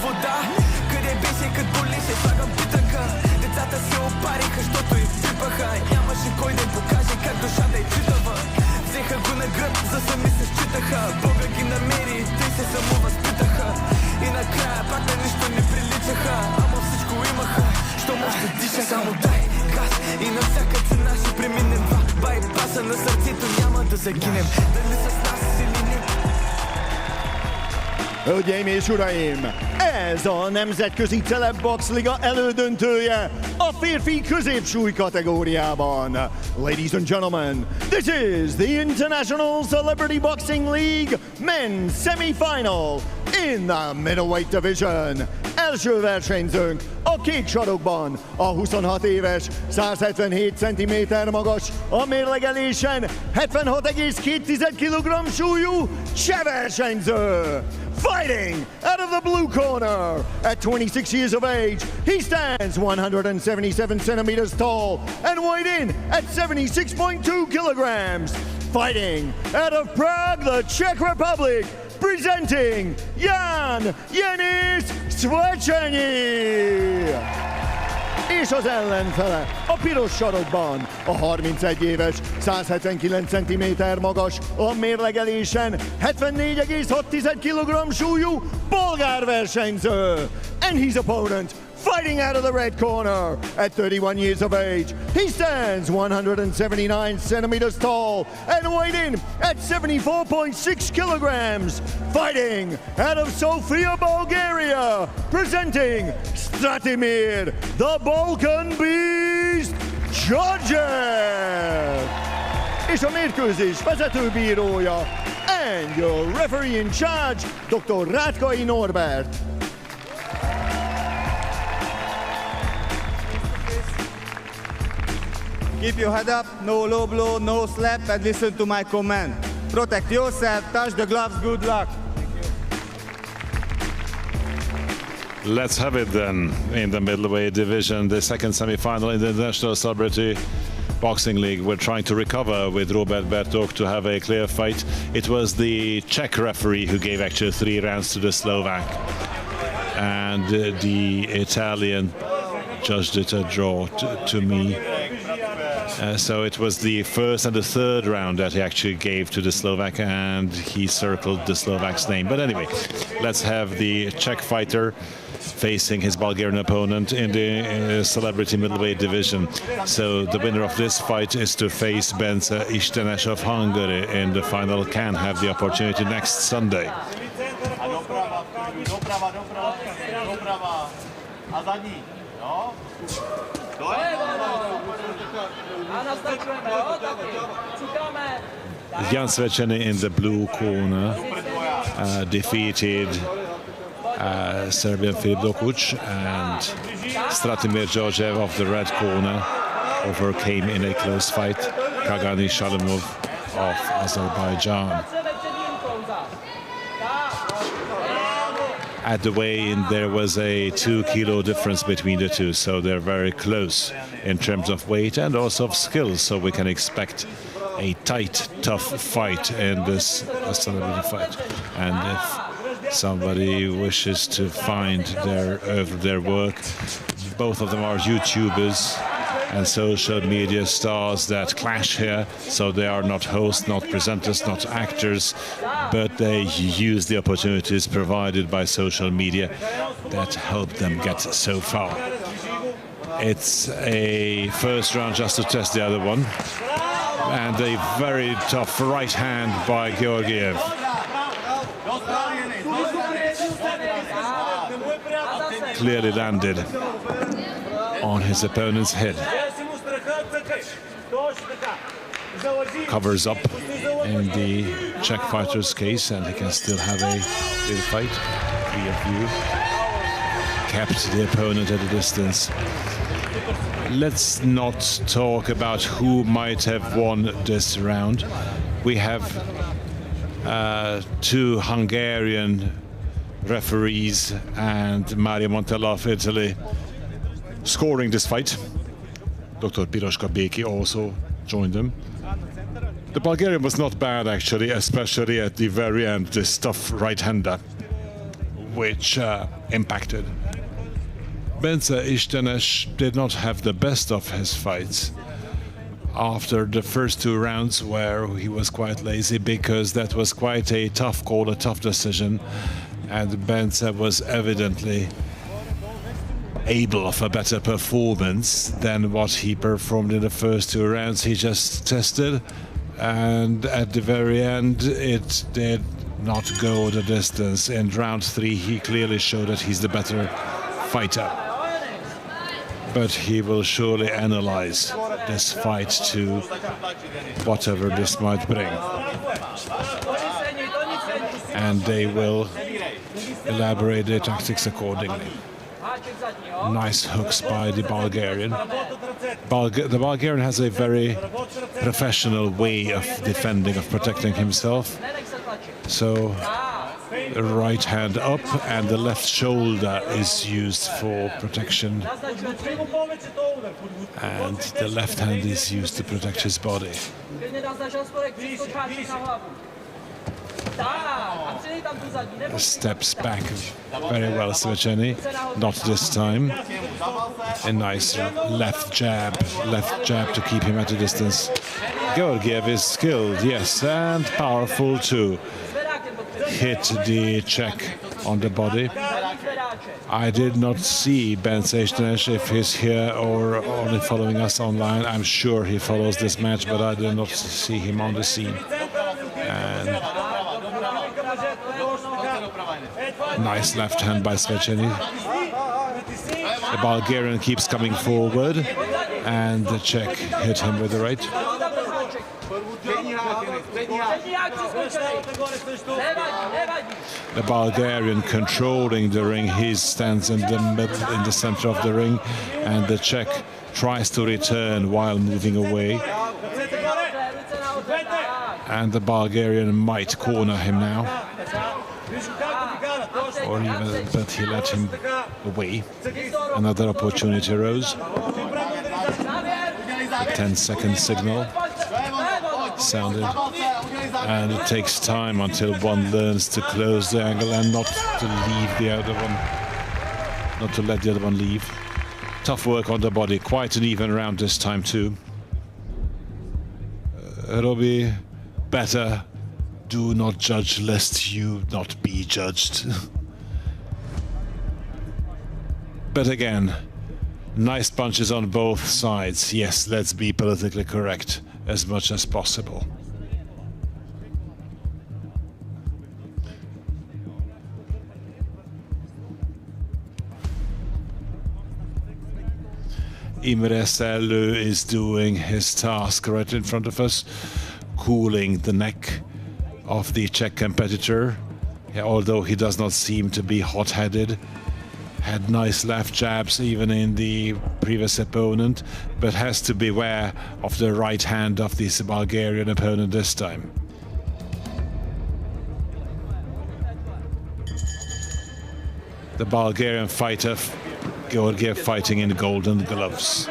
Вода, къде беше, като болеше, слагам питъка. Децата се опариха, защото и пипаха. Нямаше кой да им покаже как душата й читава. Взеха го на гръб, за сами се считаха. Бога ги намери, те се самовъзпитаха. И накрая пак на нищо не приличаха. Ама всичко имаха, що може да диша. Само дай газ и на всяка цена ще преминем. Два байпаса на сърцето, няма да загинем. Дали с нас или не. Hölgyeim és uraim, ez a Nemzetközi Celebbox Liga elődöntője a férfi középsúly kategóriában. Ladies and gentlemen, this is the International Celebrity Boxing League Men's Semifinal in the middleweight division. Első versenyzőnk a kék sarokban, a 26 éves, 177 cm magas, a mérlegelésen 76,2 kg súlyú cseh versenyző. Fighting out of the blue corner, at 26 years of age, he stands 177 centimeters tall and weighed in at 76.2 kilograms. Fighting out of Prague, the Czech Republic, presenting Jan Sveceny! És az ellenfele a piros sarokban, a 31 éves, 179 cm magas, a mérlegelésen 74,6 kg súlyú bolgár versenyző. And his opponent, fighting out of the red corner, at 31 years of age, he stands 179 centimeters tall and weighed in at 74.6 kilograms. Fighting out of Sofia, Bulgaria, presenting Stratimir, the Balkan beast, Georgiev! És a mérkőzés vezetőbírója, and your referee in charge, Dr. Rátkai Norbert. Keep your head up, no low blow, no slap, and listen to my command. Protect yourself, touch the gloves, good luck. Let's have it then in the middleweight division, the second semi-final in the International Celebrity Boxing League. We're trying to recover with Robert Bertok to have a clear fight. It was the Czech referee who gave actually 3 rounds to the Slovak, and the Italian judged it a draw to me. So it was the first and the third round that he actually gave to the Slovak, and he circled the Slovak's name. But anyway, let's have the Czech fighter facing his Bulgarian opponent in the celebrity middleweight division. So the winner of this fight is to face Bence Istenes of Hungary in the final, can have the opportunity next Sunday. Jan Sveceny in the blue corner defeated Serbian Filip Dokuc, and Stratimir Georgiev of the red corner overcame in a close fight Kagani Shalimov of Azerbaijan. At the weigh-in, there was a 2-kilo difference between the two, so they're very close in terms of weight and also of skills. So we can expect a tight, tough fight in this celebrity fight. And if somebody wishes to find their work, both of them are YouTubers and social media stars that clash here. So they are not hosts, not presenters, not actors, but they use the opportunities provided by social media that help them get so far. It's a first round just to test the other one. And a very tough right hand by Georgiev. Clearly landed on his opponent's head. Covers up in the Czech fighter's case, and he can still have a real fight. Free of view. Kept the opponent at a distance. Let's not talk about who might have won this round. We have two Hungarian referees and Mario Montella of Italy scoring this fight. Dr. Piroska Béki also joined them. The Bulgarian was not bad actually, especially at the very end, this tough right-hander, which impacted. Bence Istenes did not have the best of his fights after the first two rounds, where he was quite lazy because that was quite a tough call, a tough decision, and Bence was evidently able of a better performance than what he performed in the first two rounds he just tested, and at the very end it did not go the distance. In round 3 he clearly showed that he's the better fighter, but he will surely analyze this fight to whatever this might bring, and they will elaborate their tactics accordingly. Nice hooks by the Bulgarian. The Bulgarian has a very professional way of defending, of protecting himself. So the right hand up and the left shoulder is used for protection, and the left hand is used to protect his body. Steps back very well, Sveceny. Not this time. A nice left jab to keep him at a distance. Georgiev is skilled, yes, and powerful too. Hit the Czech on the body. I did not see Bence Istenes, if he's here or only following us online. I'm sure he follows this match, but I did not see him on the scene. And nice left hand by Sveceny. The Bulgarian keeps coming forward, and the Czech hit him with the right. The Bulgarian controlling the ring. He stands in the middle, in the center of the ring, and the Czech tries to return while moving away. And the Bulgarian might corner him now, or even, but he let him away. Another opportunity arose. The 10-second signal sounded, and it takes time until one learns to close the angle and not to leave the other one, not to let the other one leave. Tough work on the body, quite an even round this time too. Robbie, better do not judge lest you not be judged. But again, nice punches on both sides. Yes, let's be politically correct as much as possible. Imre Sellő is doing his task right in front of us, cooling the neck of the Czech competitor, although he does not seem to be hot-headed. Had nice left jabs even in the previous opponent, but has to beware of the right hand of this Bulgarian opponent this time. The Bulgarian fighter, Georgiev, fighting in golden gloves.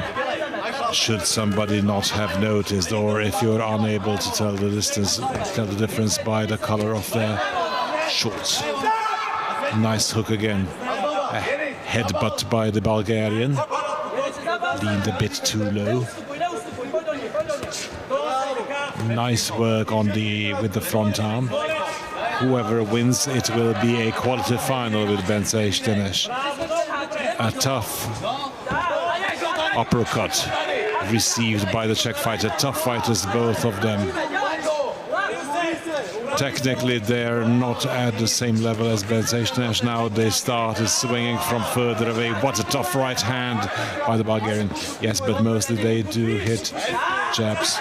Should somebody not have noticed, or if you're unable to tell the distance, tell the difference by the color of their shorts. Nice hook again. A headbutt by the Bulgarian. Leaned a bit too low. Nice work on with the front arm. Whoever wins, it will be a quality final with Bence Stenes. A tough uppercut received by the Czech fighter. Tough fighters, both of them. Technically, they're not at the same level as Bence Stenes. Now they started swinging from further away. What a tough right hand by the Bulgarian. Yes, but mostly they do hit jabs.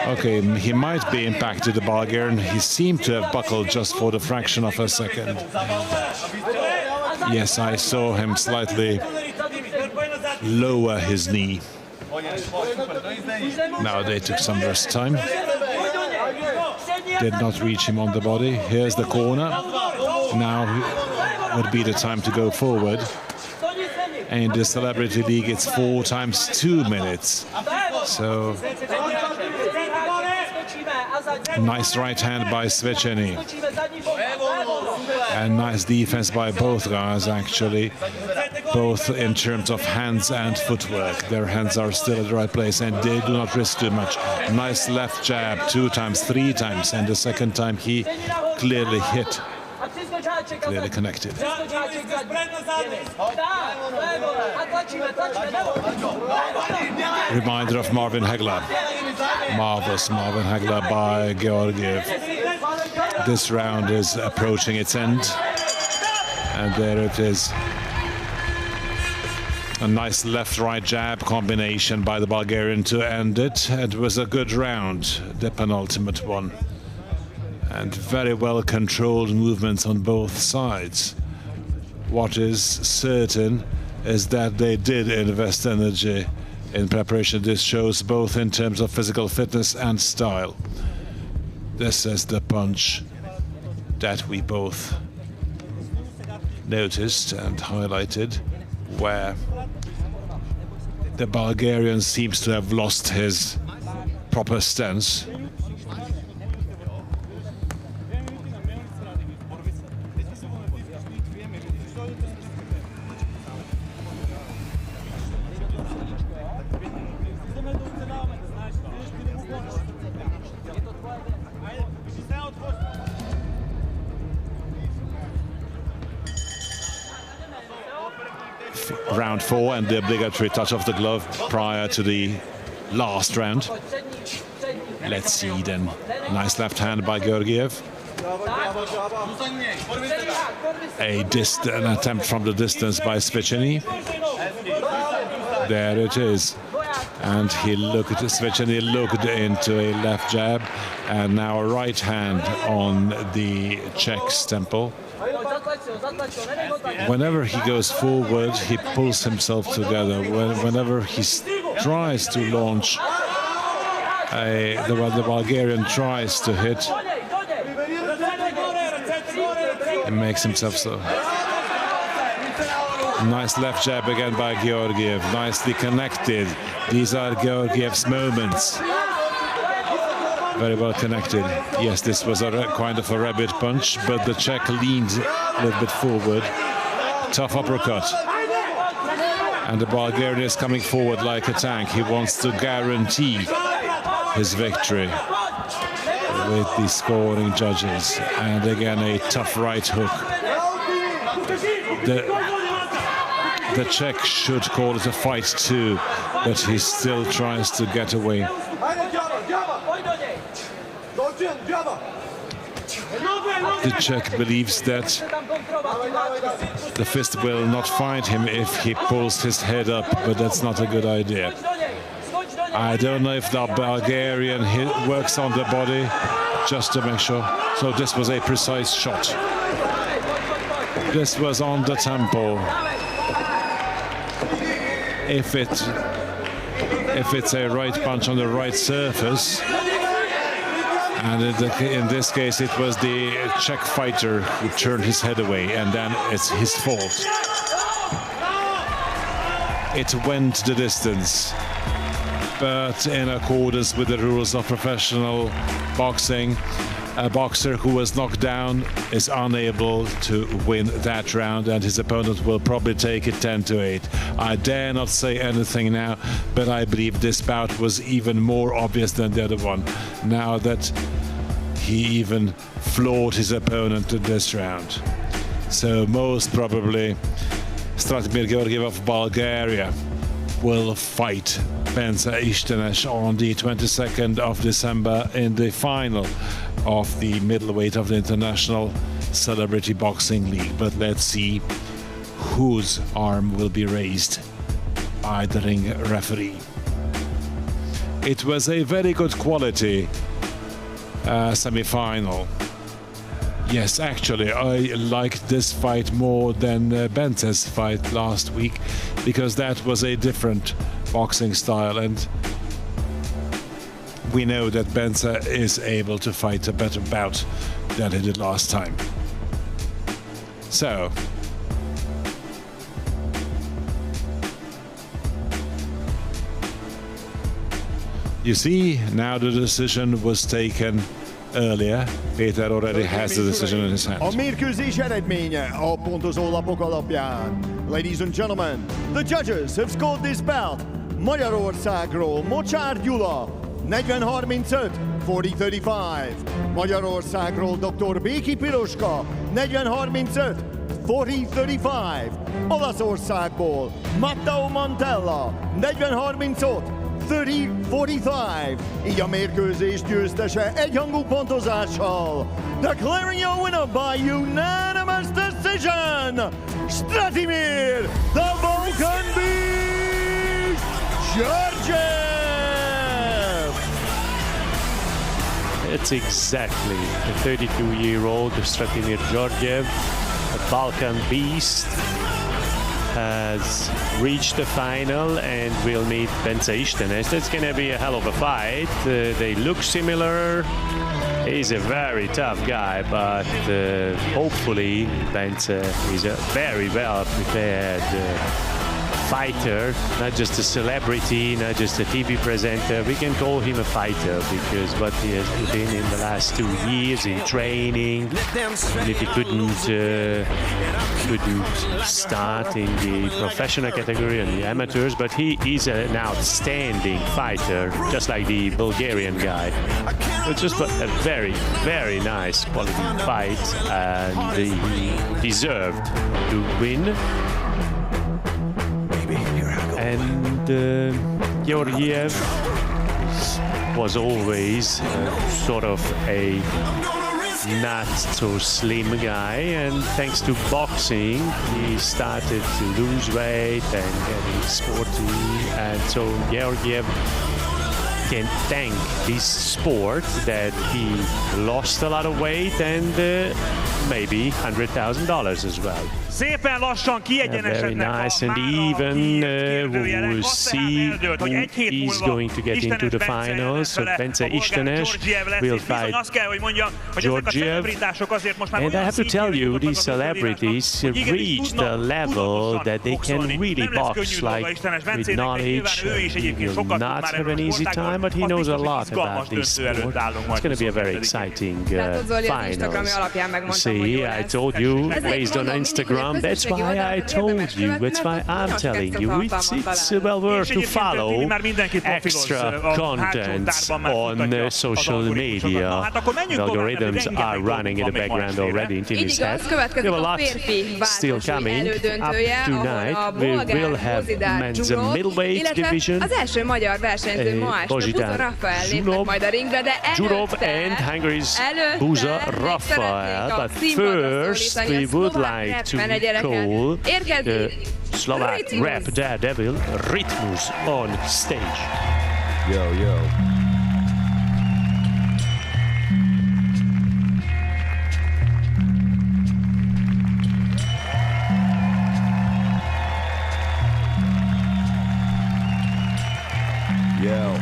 Okay, he might be impacted, the Bulgarian. He seemed to have buckled just for the fraction of a second. Yes, I saw him slightly lower his knee. Now they took some rest time. Did not reach him on the body. Here's the corner. Now would be the time to go forward. And in the Celebrity League, it's 4 times 2 minutes. So, nice right hand by Sveceny. And nice defense by both guys, actually. Both in terms of hands and footwork. Their hands are still at the right place and they do not risk too much. Nice left jab 2 times, 3 times, and the second time he clearly hit. Clearly connected. Reminder of Marvin Hagler. Marvelous Marvin Hagler by Georgiev. This round is approaching its end. And there it is. A nice left-right jab combination by the Bulgarian to end it. It was a good round, the penultimate one. And very well controlled movements on both sides. What is certain is that they did invest energy in preparation. This shows both in terms of physical fitness and style. This is the punch that we both noticed and highlighted, where the Bulgarian seems to have lost his proper stance. Round 4 and the obligatory touch of the glove prior to the last round. Let's see then. Nice left hand by Georgiev. An attempt from the distance by Sveceny. There it is. And Sveceny looked into a left jab and now a right hand on the Czech's temple. Whenever he goes forward, he pulls himself together. Whenever he tries to launch, the Bulgarian tries to hit, he makes himself so. Nice left jab again by Georgiev, nicely connected. These are Georgiev's moments. Very well connected. Yes, this was a kind of a rabbit punch, but the Czech leaned a little bit forward. Tough uppercut. And the Bulgarian is coming forward like a tank. He wants to guarantee his victory with the scoring judges. And again, a tough right hook. The Czech should call it a fight too, but he still tries to get away. The Czech believes that the fist will not find him if he pulls his head up, but that's not a good idea. I don't know if the Bulgarian works on the body just to make sure. So this was a precise shot. This was on the temple. If it's a right punch on the right surface, And in this case, it was the Czech fighter who turned his head away, and then it's his fault. It went the distance. But in accordance with the rules of professional boxing, a boxer who was knocked down is unable to win that round, and his opponent will probably take it 10-8. I dare not say anything now, but I believe this bout was even more obvious than the other one, now that he even floored his opponent in this round. So most probably Stratimir Georgiev of Bulgaria will fight Bence Istenes on the 22nd of December in the final of the middleweight of the International Celebrity Boxing League. But let's see whose arm will be raised by the ring referee. It was a very good quality semi-final. Yes, actually, I liked this fight more than Bence's fight last week, because that was a different boxing style, and we know that Bence is able to fight a better bout than he did last time. So, you see, now the decision was taken earlier. Peter already has the decision in his hand. A mérkőzés eredménye a pontozólapok alapján. Ladies and gentlemen, the judges have scored this bout. Magyarországról Mocsár Gyula 40-35, 40-35. Magyarországról Dr. Béki Piroska 40-35, 40-35. Olaszországból Matteo Mantella 40-35, 30-45. Így a mérkőzés győztese egyhangú pontozással. Declaring your winner by unanimous decision, Stratimir, the Balkan Beast, Georgiev! It's exactly the 32-year-old Stratimir Georgiev, a Balkan Beast, has reached the final and will meet Bence Istenes. That's going to be a hell of a fight. They look similar. He's a very tough guy, but hopefully Bence is a very well prepared fighter, not just a celebrity, not just a TV presenter. We can call him a fighter because what he has put in the last 2 years in training, and if he couldn't start in the professional category and the amateurs, but he is an outstanding fighter, just like the Bulgarian guy. It's just a very, very nice quality fight, and he deserved to win. And Georgiev was always sort of a not so slim guy, and thanks to boxing he started to lose weight and getting sporty, and so Georgiev can thank this sport that he lost a lot of weight and maybe $100,000 as well. Szépen lassan Very nice, and even we'll see who is going to get into the finals. So Bence Istenes will fight Georgiev. And I have to tell you, these celebrities reached a level that they can really box, like with knowledge. He will not have an easy time, but he knows a lot about this sport. It's going to be a very exciting finals. See, I told you, based on Instagram, that's why I told you, that's why I'm telling you, it's well worth to follow extra content on social media. The algorithms are running in the background already in Timmy's head. We have a lot still coming up tonight. We will have men's middleweight division. Bozsitán Zsurov and Hungary's Buza Rafael. But first, we would like to call the Slovak rap daredevil Rytmus on stage. Yo, yo. Yo.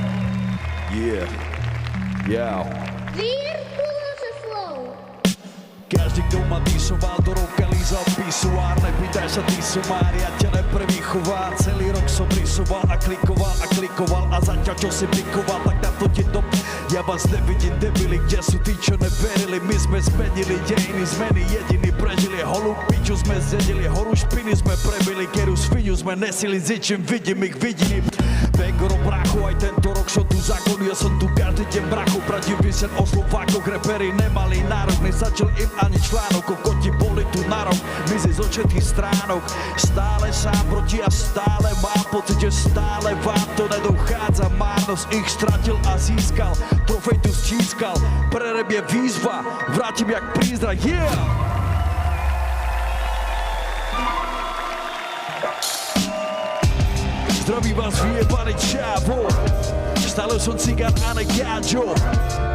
Yeah. Yo. Vypisoval do roka, lízal pisuár, nepýtaj sa ty sumár, ja ťa neprevýchovám. Celý rok som rysoval a klikoval a zatiaľ čo si pikoval, tak na to ti dop. Ja vás nevidím, debili, kde sú tí, čo neverili. My sme zmenili dejiny, zmeny jediní prežili. Holú piču sme zjedili, horu špiny sme prebili, keru sviňu sme nesili, zičím, vidím ich, vidím. Vengoro brachu, aj tento rok som tu zákon, ja som tu každý deň brachu. Pravdivý sen o Slovákoch, reperi nemali nárok, nezačal im ani článok, kokoti boli tu na rok, mizi z očetých stránok. Stále sám proti a stále mám pocit, že stále vám to nedochádza. Márnosť ich stratil a získal, trofej tu stískal, prereb je výzva, vrátim jak prízrak, yeah! Zdraví vás vyjebaný čávo, stále som cigán a ne gáčo.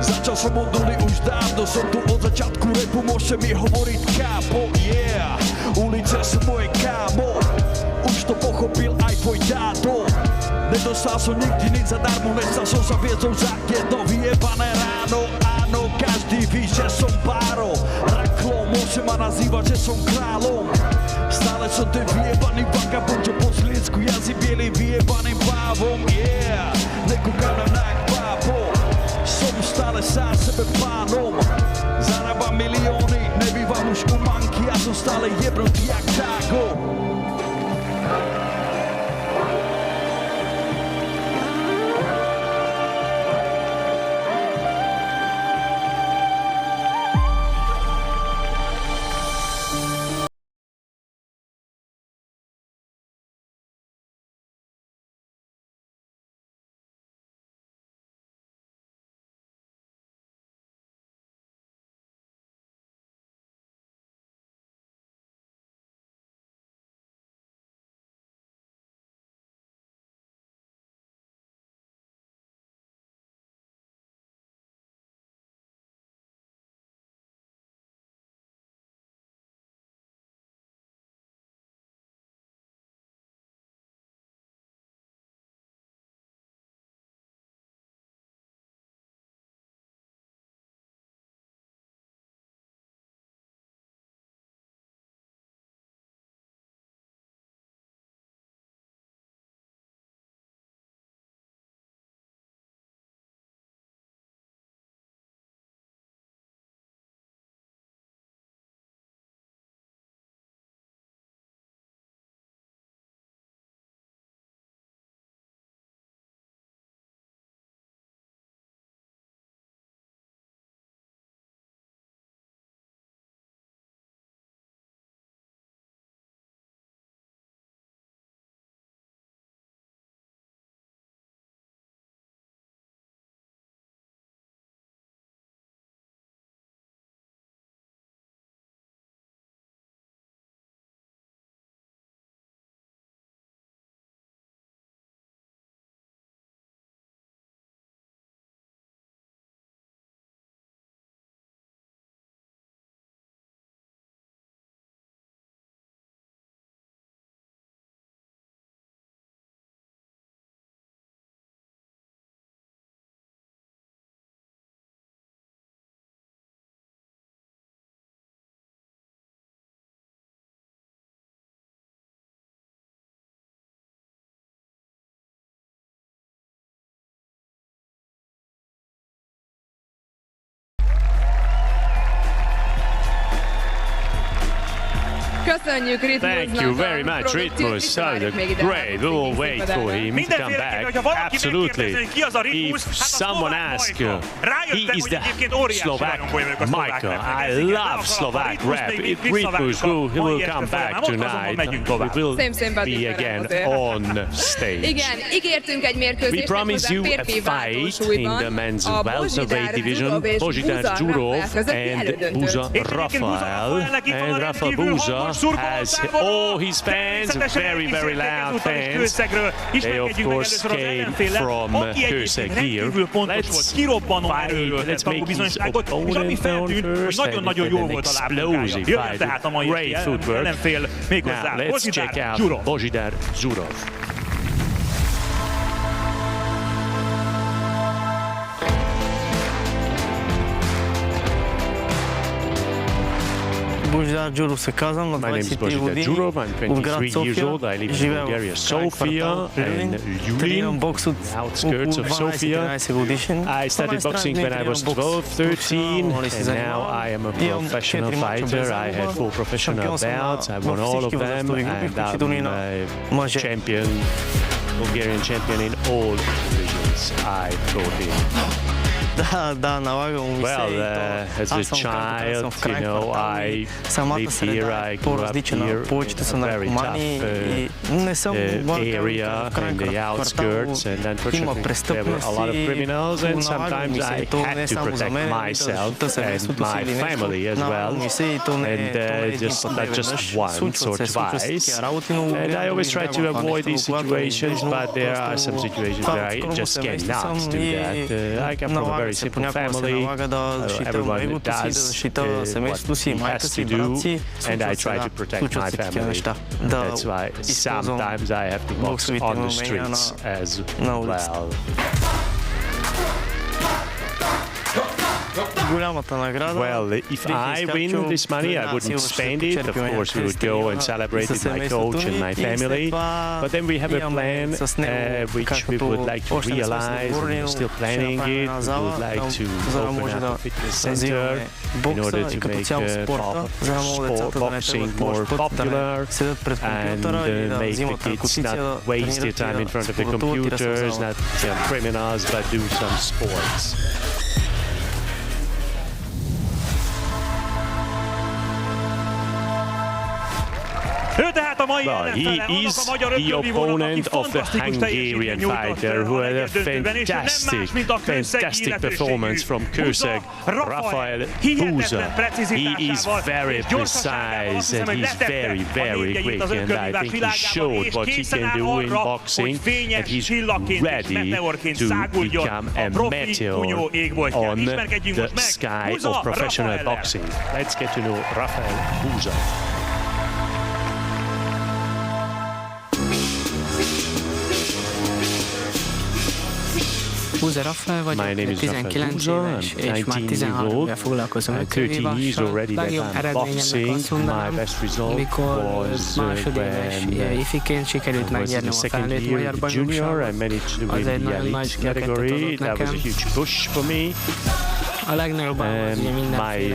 Začal som od nuly už dávno, som tu od začiatku repu, môžete mi hovoriť kápo, yeah. Ulice sú moje kámo, už to pochopil aj tvoj táto. Nedostal som nikdy nič zadarmo, nestal som sa viedzou za jedno vyjebané ráno. Áno, každý ví, že som páro, raklo, môže ma nazývať, že som kráľom. Stále som ten vyjebaný vagabond, čo po Sliecku jazdí bielým vyjebaným pávom, yeah. Nekúkam na nák bábo, som stále sám sebe pánom. Zarábam milióny, nebývam už u manky, ja som stále jebnutý jak tágo. Köszönjük Rytmusnak. Thank you very much, Rytmus. Great. We will wait for him to come back. Absolutely. If someone asks, he is the Slovak Michael. I love Slovak rap. If Rytmus who will come back tonight, we will be again on stage. Igen, ígértünk egy mérkőzést. We promise you a fight in the men's welterweight division. Bozsidár Zsurov and Buza Rafael. And Rafael Buza has all his fans, very, very loud fans. They of course came from Kőszeg here. Let's make his opponent known first, and an explosive fight, great footwork. Now let's check out Bozsidár Zsurov. My name is Božidar Đurov, I'm 23 years old, I live in Bulgaria, Sofia, and Julin, the outskirts of Sofia. I started boxing when I was 12, 13, and now I am a professional fighter. I had 4 professional bouts, I won all of them, and I'm a champion, Bulgarian champion in all divisions I fought in. Well, as a child, you know, I lived here, I grew up here, in a very tough area in the outskirts, and unfortunately there were a lot of criminals, and sometimes I had to protect myself and my family as well, and not just once or twice. And I always try to avoid these situations, but there are some situations where I just cannot do that. I come from a very simple family, everyone does what he has to do, and I try to protect my family. That's why sometimes I have to box on the streets as well. Well, if I win this money, I wouldn't spend it. Of course, we would go and celebrate with my coach and my family. But then we have a plan which we would like to realize. We're still planning it. We would like to open up a fitness center in order to make sport boxing more popular and make the kids not waste their time in front of the computers, not become criminals, but do some sports. Well, he is the opponent of the Hungarian fighter who had a fantastic performance from Kőszeg, Rafael Buza. He is very precise and he's very, very quick, and I think he showed what he can do in boxing, and he's ready to become a meteor on the sky of professional boxing. Let's get to know Rafael Buza. My name is Rafael Buza, I'm 19 years old, I'm 13 years already that I'm boxing. My best result was when I was in the second year of junior. I managed to win the elite category. That was a huge push for me. My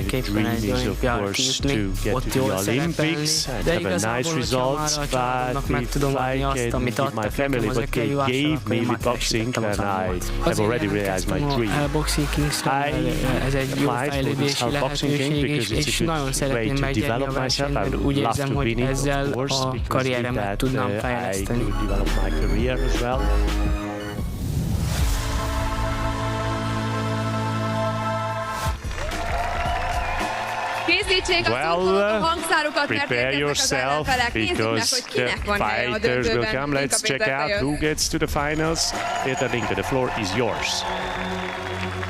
dream is, of course, to get to the Olympics and have a nice result, but if I can give my family what they gave me with boxing, then I have already realized my dream. I applied for this Half Boxing King because it's a good way to develop myself. I would love to win it, of course, because with that I could develop my career as well. Well, prepare yourself because the fighters will come. Let's check out who gets to the finals. Peter Linke, the floor is yours.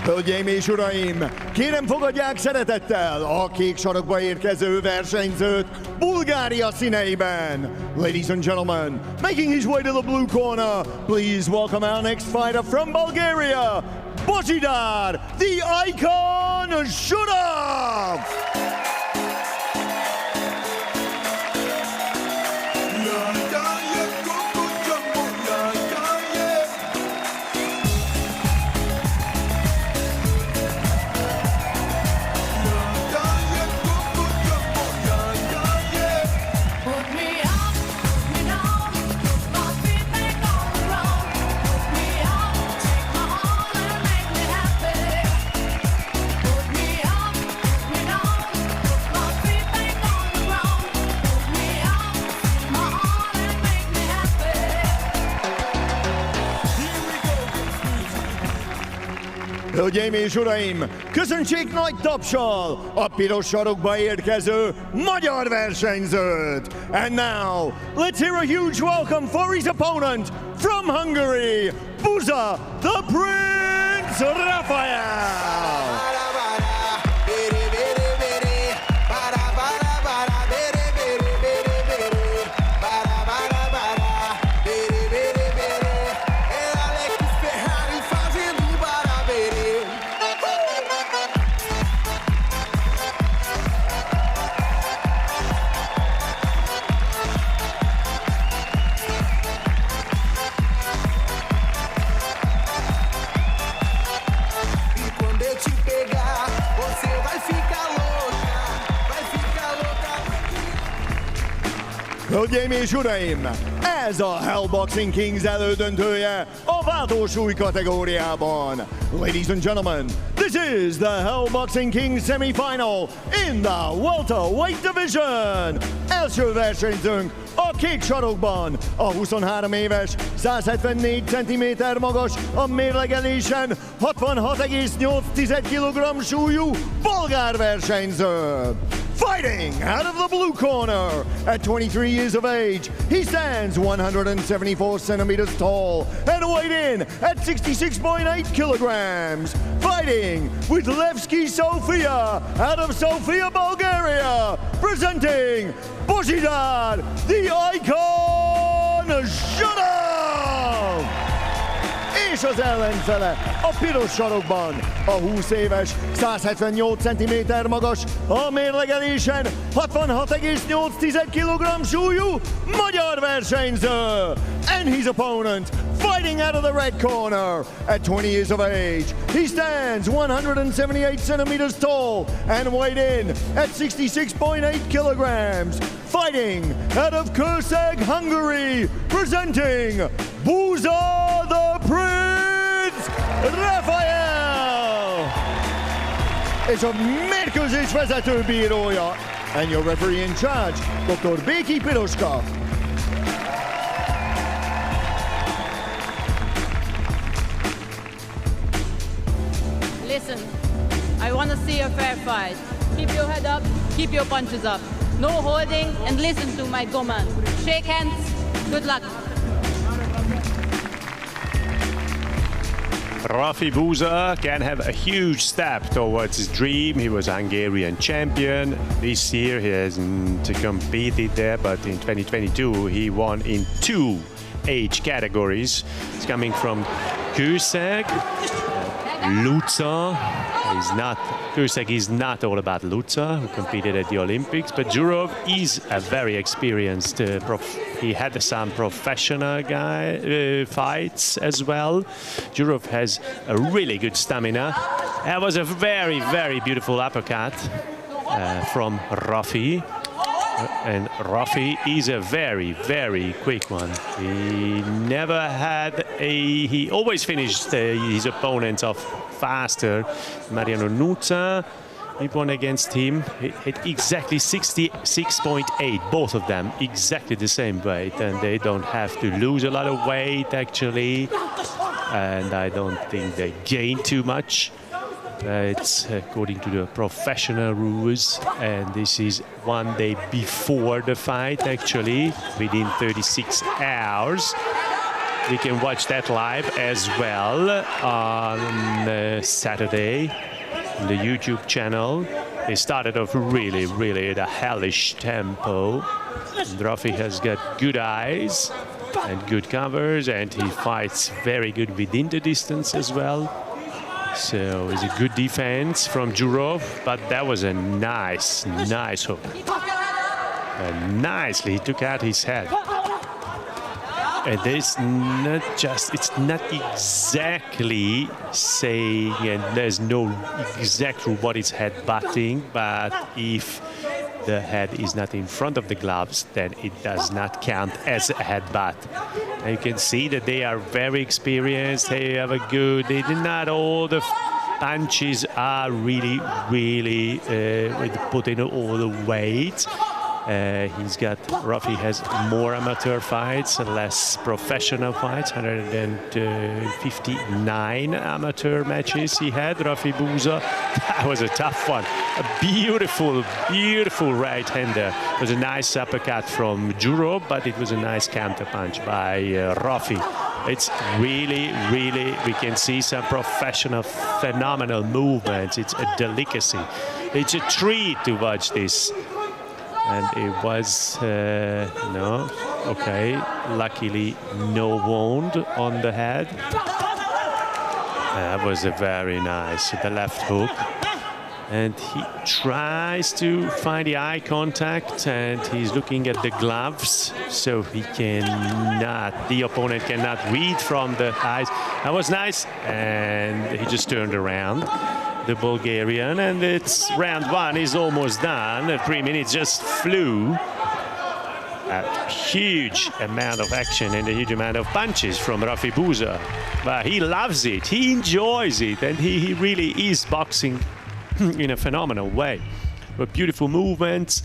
Hölgyeim és uraim, kérem fogadják szeretettel a kék sarokba érkező versenyzőt Bulgária színeiben. Ladies and gentlemen, making his way to the blue corner, please welcome our next fighter from Bulgaria, Božidar, the Icon Žurov! Hölgyeim és uraim, köszöntsék nagy tapssal a piros sarokba érkező magyar versenyzőt. And now, let's hear a huge welcome for his opponent from Hungary, Buza, the Prince Rafael. Hölgyeim és uraim, ez a Hell Boxing Kings elődöntője a váltósúly kategóriában. Ladies and gentlemen, this is the Hell Boxing Kings semifinal in the welterweight division. Első versenyzőnk a kék sarokban, a 23 éves, 174 cm magas, a mérlegelésen 66,8 kg súlyú bolgár versenyző. Fighting out of the blue corner, at 23 years of age, he stands 174 centimeters tall and weighed in at 66.8 kilograms. Fighting with Levski Sofia out of Sofia, Bulgaria, presenting Božidar, the Icon Zhurov! És az ellenfele a piros sarokban, a 20 éves, 178 cm magas, a mérlegelésen 66,8 kg súlyú magyar versenyző. And his opponent, fighting out of the red corner, at 20 years of age, he stands 178 centimeters tall and weighed in at 66.8 kilograms. Fighting out of Kőszeg, Hungary, presenting Buza the Prince Rafael! És a mérkőzés vezetőbírója, and your referee in charge, Dr. Béki Piroska. Listen, I want to see a fair fight. Keep your head up, keep your punches up. No holding and listen to my command. Shake hands, good luck. Rafi Buza can have a huge step towards his dream. He was Hungarian champion. This year he hasn't competed there, but in 2022 he won in 2 age categories. He's coming from Kőszeg. Luca Kőszeg is not all about Luca, who competed at the Olympics, but Zhurov is a very experienced he had some professional fights as well. Zhurov has a really good stamina. That was a very, very beautiful uppercut from Rafi. And Rafi is a very, very quick one. He always finished his opponents off faster. Mariano Nuța, he won against him. He hit exactly 66.8, both of them, exactly the same weight. And they don't have to lose a lot of weight, actually. And I don't think they gain too much. It's according to the professional rules, and this is one day before the fight, actually, within 36 hours. We can watch that live as well on Saturday on the YouTube channel. They started off really at a hellish tempo. And Rafi has got good eyes and good covers, and he fights very good within the distance as well. So it's a good defense from Zhurov, but that was a nice hook. And nicely he took out his head. And it's not exactly saying, and there's no exact rule what is head butting, but if the head is not in front of the gloves, then it does not count as a headbutt. And you can see that they are very experienced. They have not all the punches are really with putting all the weight. Rafi has more amateur fights, less professional fights, 159 amateur matches he had, Rafi Buza. That was a tough one. A beautiful right-hander. It was a nice uppercut from Zhurov, but it was a nice counter-punch by Rafi. It's really, we can see some professional, phenomenal movements. It's a delicacy. It's a treat to watch this. And it was, luckily no wound on the head. That was a very nice, the left hook. And he tries to find the eye contact, and he's looking at the gloves, so the opponent cannot read from the eyes. That was nice, and he just turned around. The Bulgarian, and it's round 1 is almost done. 3 minutes just flew. A huge amount of action and a huge amount of punches from Rafi Buza. But he loves it, he enjoys it, and he really is boxing in a phenomenal way. But beautiful movements,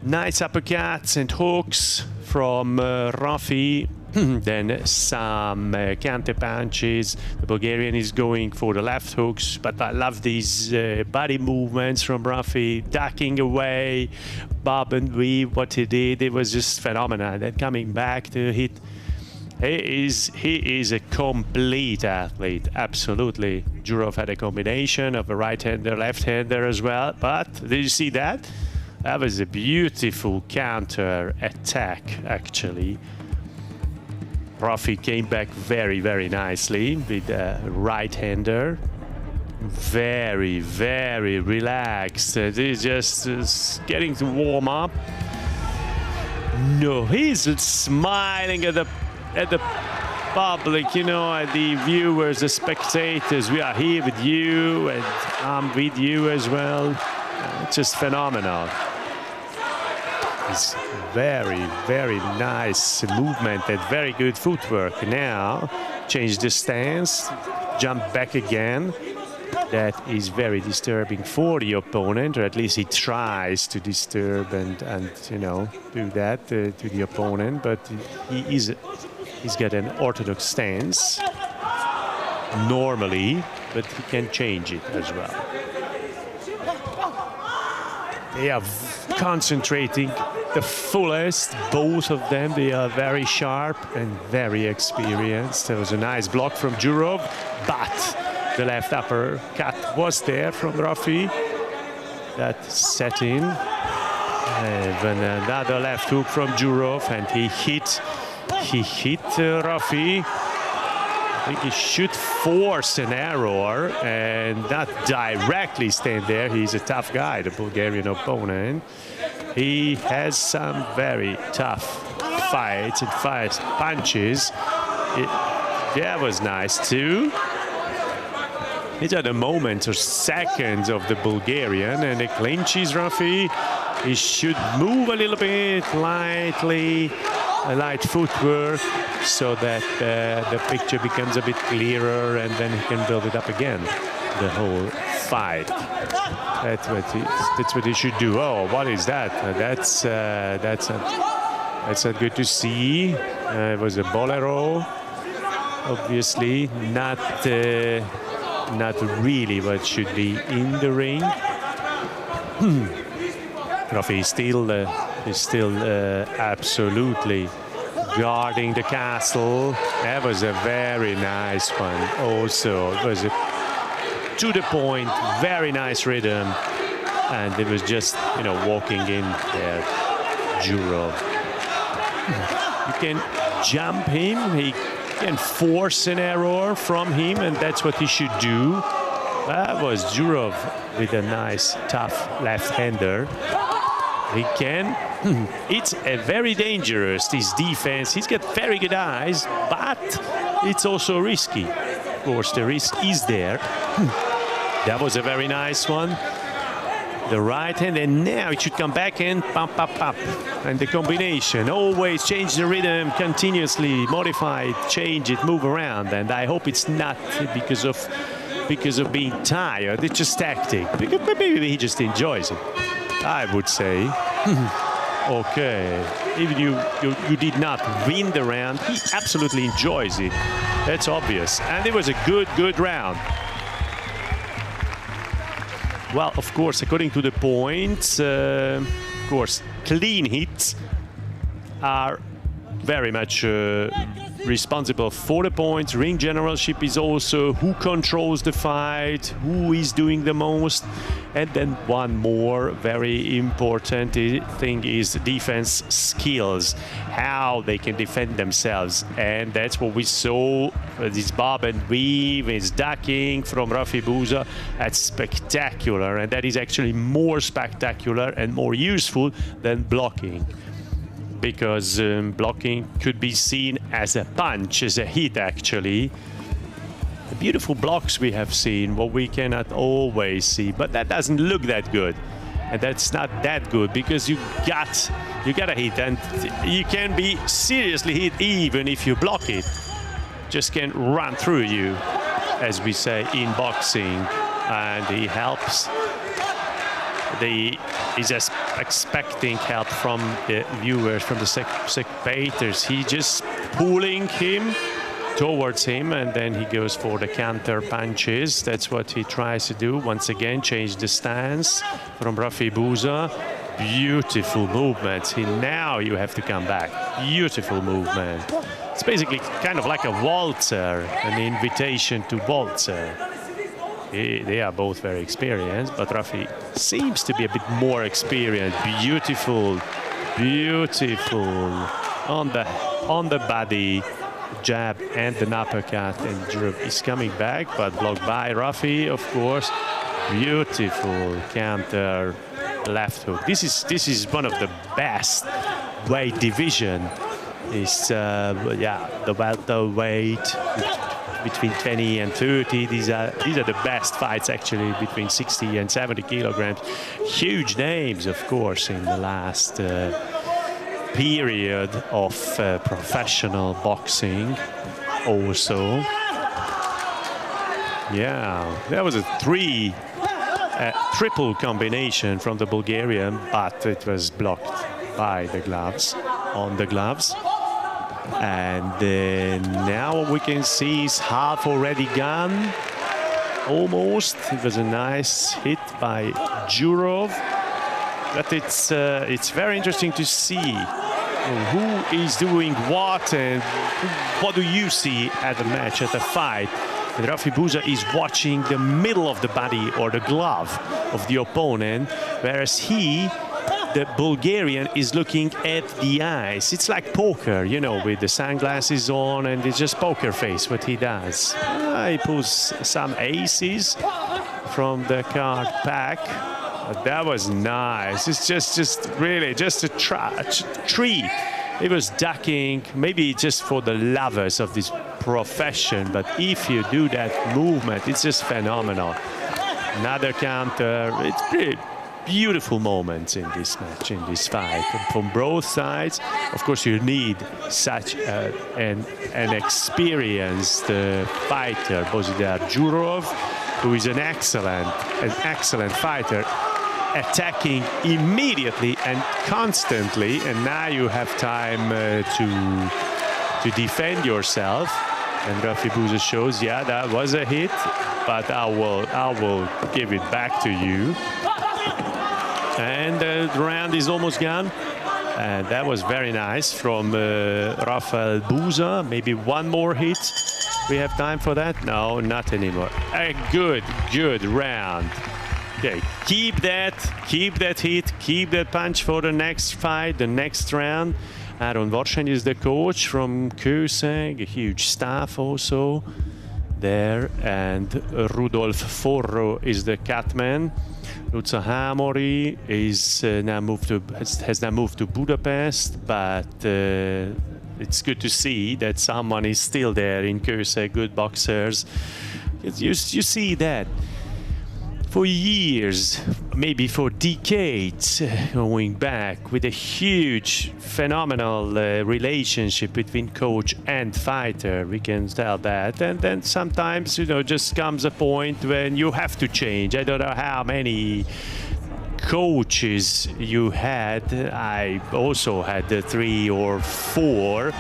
nice uppercuts and hooks from Rafi. Then some counter punches. The Bulgarian is going for the left hooks, but I love these body movements from Rafi, ducking away, bob and weave. What he did, it was just phenomenal. Then coming back to hit. He is a complete athlete, absolutely. Georgiev had a combination of a right-hander, left-hander as well. But did you see that? That was a beautiful counter attack, actually. Rafi came back very, very nicely with a right-hander. Very, very relaxed. He's just getting to warm up. No, he's smiling at the public, you know, at the viewers, the spectators. We are here with you, and I'm with you as well. It's just phenomenal. It's very, very nice movement and very good footwork. Now, change the stance, jump back again. That is very disturbing for the opponent, or at least he tries to disturb and you know, do that to the opponent. But he's got an orthodox stance normally, but he can change it as well. They are concentrating the fullest, both of them. They are very sharp and very experienced. There was a nice block from Georgiev, but the left uppercut was there from Rafi. That set in. And another left hook from Georgiev, and he hit Rafi. I think he should force an error and not directly stand there. He's a tough guy, the Bulgarian opponent. He has some very tough fights and punches. That was nice too. These are the moments or seconds of the Bulgarian, and the clinches Rafi. He should move a little bit lightly, a light footwork, so that the picture becomes a bit clearer, and then he can build it up again, the whole fight. That's what he should do. Oh, what is that? That's not good to see. It was a bolero, obviously, not really what should be in the ring. Rafi is still absolutely guarding the castle. That was a very nice one. Also, it was a to the point, very nice rhythm, and it was just, you know, walking in there. Georgiev. You can jump him. He can force an error from him, and that's what he should do. That was Georgiev with a nice, tough left-hander. He can. It's a very dangerous, this defense. He's got very good eyes, but it's also risky. Of course, the risk is there. That was a very nice one. The right hand, and now it should come back and pump, pump, pump. And the combination, always change the rhythm, continuously modify it, change it, move around. And I hope it's not because of being tired. It's just tactic. Because maybe he just enjoys it, I would say. Okay, even you did not win the round, he absolutely enjoys it. That's obvious. And it was a good round. Well, of course, according to the points, of course, clean hits are very much responsible for the points. Ring generalship is also who controls the fight, who is doing the most. And then one more very important thing is defense skills, how they can defend themselves. And that's what we saw, this bob and weave, is ducking from Rafi Buza. That's spectacular, and that is actually more spectacular and more useful than blocking. Because blocking could be seen as a punch, as a hit actually. The beautiful blocks we have seen, what we cannot always see, but that doesn't look that good. And that's not that good because you got You gotta hit, and you can be seriously hit even if you block it. Just can run through you, as we say in boxing, and he helps. He's just expecting help from the viewers, from the spectators. He just pulling him towards him, and then he goes for the counter punches. That's what he tries to do. Once again, change the stance from Rafi Buza. Beautiful movements. Now you have to come back. Beautiful movement. It's basically kind of like a waltzer, an invitation to waltzer. They are both very experienced, but Rafi seems to be a bit more experienced. Beautiful, beautiful on the body jab and an uppercut, and Georgiev is coming back, but blocked by Rafi, of course. Beautiful counter left hook. This is one of the best weight division. Is the welterweight between 20 and 30. These are the best fights actually, between 60 and 70 kilograms. Huge names, of course, in the last period of professional boxing also. Yeah, that was a triple combination from the Bulgarian, but it was blocked by the gloves, on the gloves. And now we can see it's half already gone, almost. It was a nice hit by Georgiev, but it's very interesting to see who is doing what, and what do you see at the match, at the fight. And Rafi Buza is watching the middle of the body or the glove of the opponent, whereas the Bulgarian is looking at the eyes. It's like poker, you know, with the sunglasses on, and it's just poker face what he does. He pulls some aces from the card pack. That was nice. It's just really just a treat. It was ducking, maybe just for the lovers of this profession, but if you do that movement, it's just phenomenal. Another counter. It's pretty beautiful moments in this match, in this fight, and from both sides. Of course, you need such an experienced fighter, Bozidar Georgiev, who is an excellent fighter, attacking immediately and constantly, and now you have time to defend yourself. And Rafi Buza shows, yeah, that was a hit, but I will give it back to you. And the round is almost gone. And that was very nice from Rafael Buza. Maybe one more hit. We have time for that? No, not anymore. A good round. Okay, keep that hit, keep that punch for the next fight, the next round. Aaron Vorseny is the coach from Kőszeg, a huge staff also there, and Rudolf Forro is the catman. Luca Hamori has now moved to Budapest, but it's good to see that someone is still there in Kőszeg, good boxers. You see that for years, maybe for decades, going back, with a huge, phenomenal relationship between coach and fighter, we can tell that. And then sometimes, you know, just comes a point when you have to change. I don't know how many coaches you had. I also had 3 or 4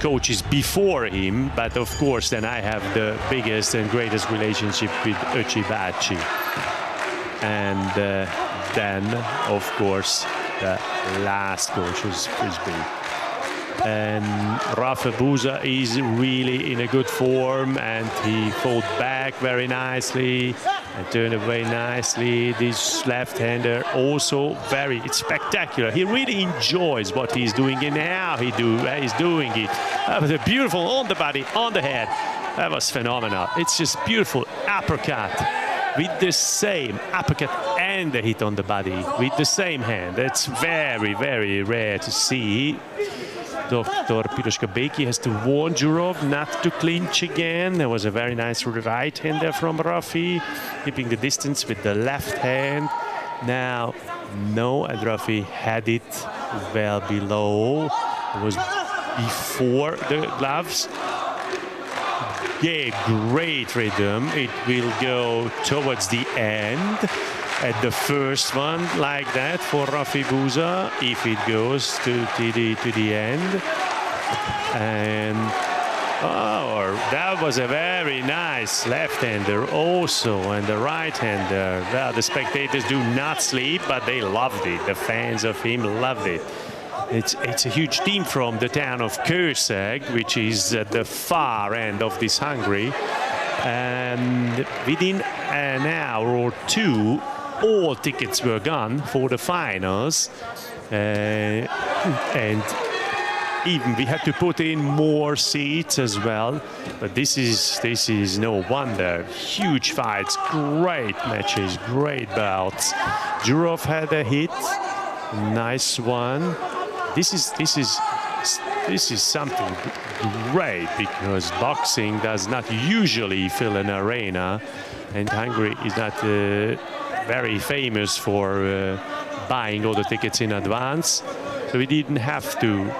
coaches before him, but of course then I have the biggest and greatest relationship with Öcsi Bácsi. And then of course the last coach was Frisbee. And Rafa Buza is really in a good form, and he fought back very nicely and turned away nicely. This left-hander also it's spectacular. He really enjoys what he's doing, and how he's doing it. That was a beautiful on the body, on the head. That was phenomenal. It's just beautiful uppercut with the same uppercut and the hit on the body with the same hand. That's very, very rare to see. Dr. Piroska Beki has to warn Georgiev not to clinch again. There was a very nice right hand there from Rafi, keeping the distance with the left hand. Now, no, and Rafi had it well below. It was before the gloves. Yeah, great rhythm. It will go towards the end at the first one like that for Rafi Buza, if it goes to the end. And that was a very nice left-hander also, and the right-hander. Well, the spectators do not sleep, but they loved it. The fans of him loved it. It's a huge team from the town of Kőszeg, which is at the far end of this Hungary. And within an hour or two, all tickets were gone for the finals. And even we had to put in more seats as well. But this is no wonder. Huge fights, great matches, great bouts. Jurov had a hit, nice one. This is something great, because boxing does not usually fill an arena, and Hungary is not very famous for buying all the tickets in advance. So we didn't have to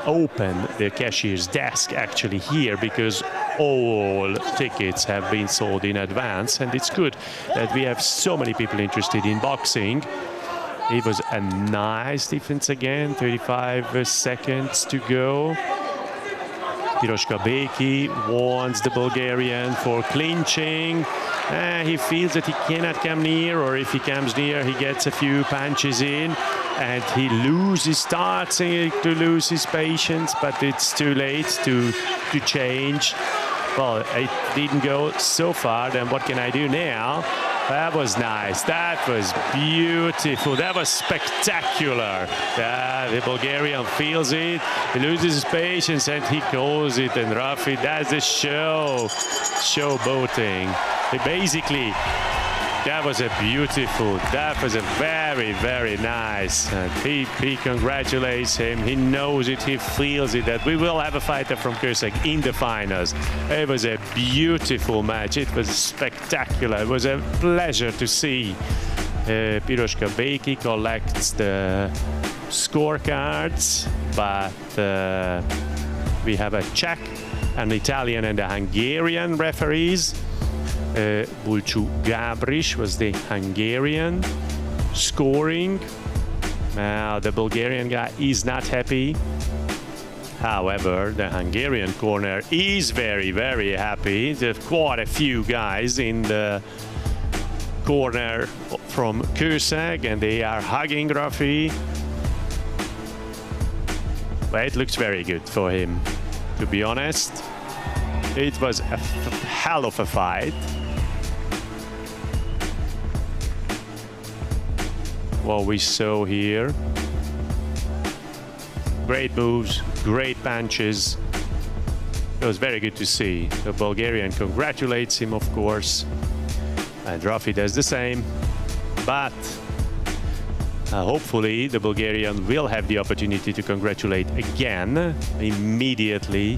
open the cashier's desk actually here, because all tickets have been sold in advance, and it's good that we have so many people interested in boxing. It was a nice defense again, 35 seconds to go. Piroska Beki warns the Bulgarian for clinching. He feels that he cannot come near, or if he comes near, he gets a few punches in, and he starts to lose his patience, but it's too late to change. Well, it didn't go so far, then what can I do now? That was nice. That was beautiful. That was spectacular. The Bulgarian feels it. He loses his patience and he calls it. And Rafi, that's the showboating. Basically, that was a very, very nice. And he congratulates him. He knows it. He feels it, that we will have a fighter from Kőszeg in the finals. It was a beautiful match. It was spectacular. It was a pleasure to see. Piroska Beki collects the scorecards, but we have a Czech, an Italian, and a Hungarian referees. Bulcsú Gábris was the Hungarian scoring. Now the Bulgarian guy is not happy. However, the Hungarian corner is very, very happy. There's quite a few guys in the corner from Kőszeg, and they are hugging Rafi. But it looks very good for him, to be honest. It was a hell of a fight. What we saw here. Great moves, great punches. It was very good to see. The Bulgarian congratulates him, of course, and Rafi does the same. But hopefully the Bulgarian will have the opportunity to congratulate again immediately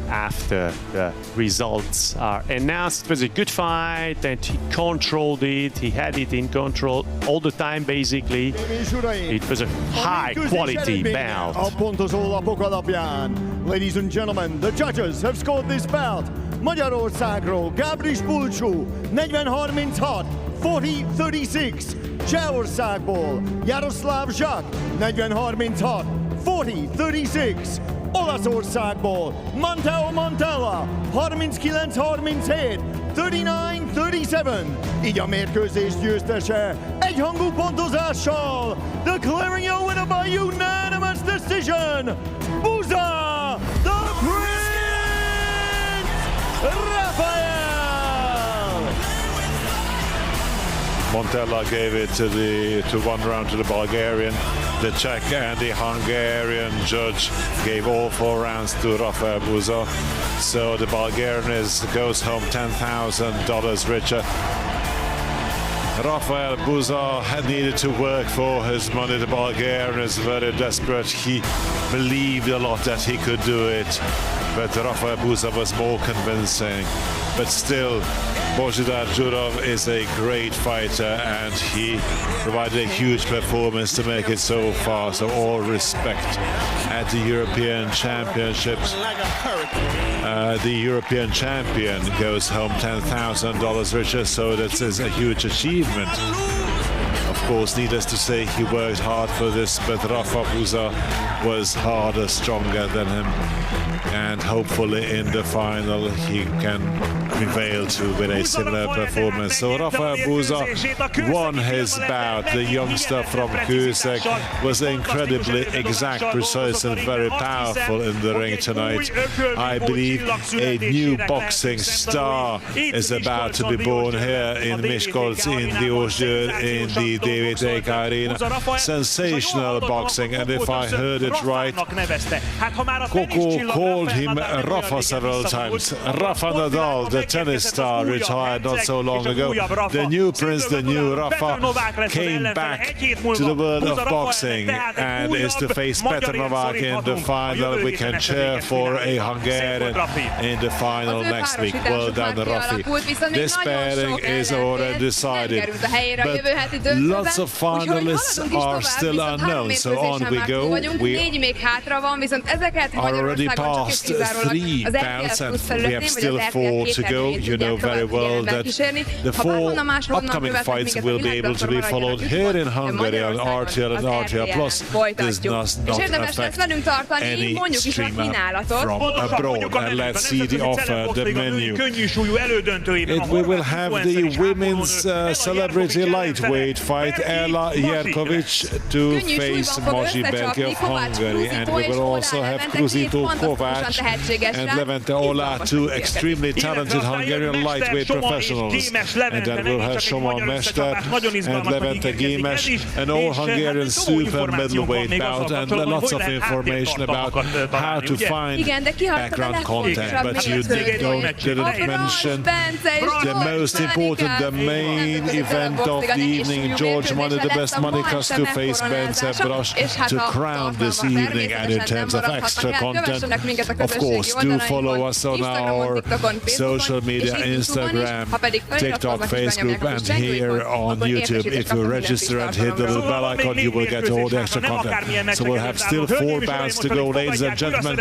after the results are announced. It was a good fight, and he controlled it. He had it in control all the time, basically. It was a high-quality bout. Ladies and gentlemen, the judges have scored this bout. Magyarországról Gábris Bulcsú 40-36, 40-36. Csehországból Jaroszláv Zsak 40-36, 40-36. Olaszországból Matteo Montella 39-37, 39-37. Így a mérkőzés győztese egyhangú pontozással, declaring a winner by unanimous decision, Buza, the Prince Rafael. Montella gave it to one round to the Bulgarian. The Czech and the Hungarian judge gave all 4 rounds to Rafael Buza. So the Bulgarian goes home $10,000 richer. Rafael Buza had needed to work for his money. The Bulgarian is very desperate. He believed a lot that he could do it. but Rafael Buza was more convincing. But still, Božidar Đurov is a great fighter and he provided a huge performance to make it so far. So all respect at the European Championships. The European champion goes home $10,000 richer, so that is a huge achievement. Of course, needless to say, he worked hard for this, but Rafa Buza was harder, stronger than him. And hopefully in the final he can prevail with a similar performance. So Rafa Buza won his bout. The youngster from Kőszeg was incredibly exact, precise and very powerful in the ring tonight. I believe a new boxing star is about to be born here in Miskolc, in the Ósgyőr, in the DVTK Arena. Sensational boxing, and if I heard it right, Koko called him Rafa several times. Rafa Nadal, the tennis star, retired not so long ago. The new prince, the new Rafa, came back to the world of boxing and is to face Petr Novák in the final. We can cheer for a Hungarian in the final next week. Well done, Rafi. This pairing is already decided, but lots of finalists are still unknown, so on we go. We already passed 3 bouts and we have still 4 to go. You know very well that the 4 upcoming fights will be able to be followed here in Hungary on RTL and RTL Plus. This does not affect any streamer from abroad. And let's see the offer, the menu. We will have the women's celebrity lightweight fight, Ella Jerkovic to face Moji Berki of Hungary, and we will also have Kruzito Kovács and Levente Ola, 2 extremely talented Hungarian lightweight professionals. And then we'll have Soman Mester and Levente Gémes, an all-Hungarian super middleweight bout, and lots of information about how to find background content. But you didn't mention the most important, the main event of the evening, George Money, the best money cost to face Bence Brush to crown this evening. And in terms of extra content, of course, do follow us on our social media, Instagram, TikTok, Facebook, and here on YouTube. If you register and hit the little bell icon, you will get all the extra content. So we'll have still 4 bouts to go, ladies and gentlemen.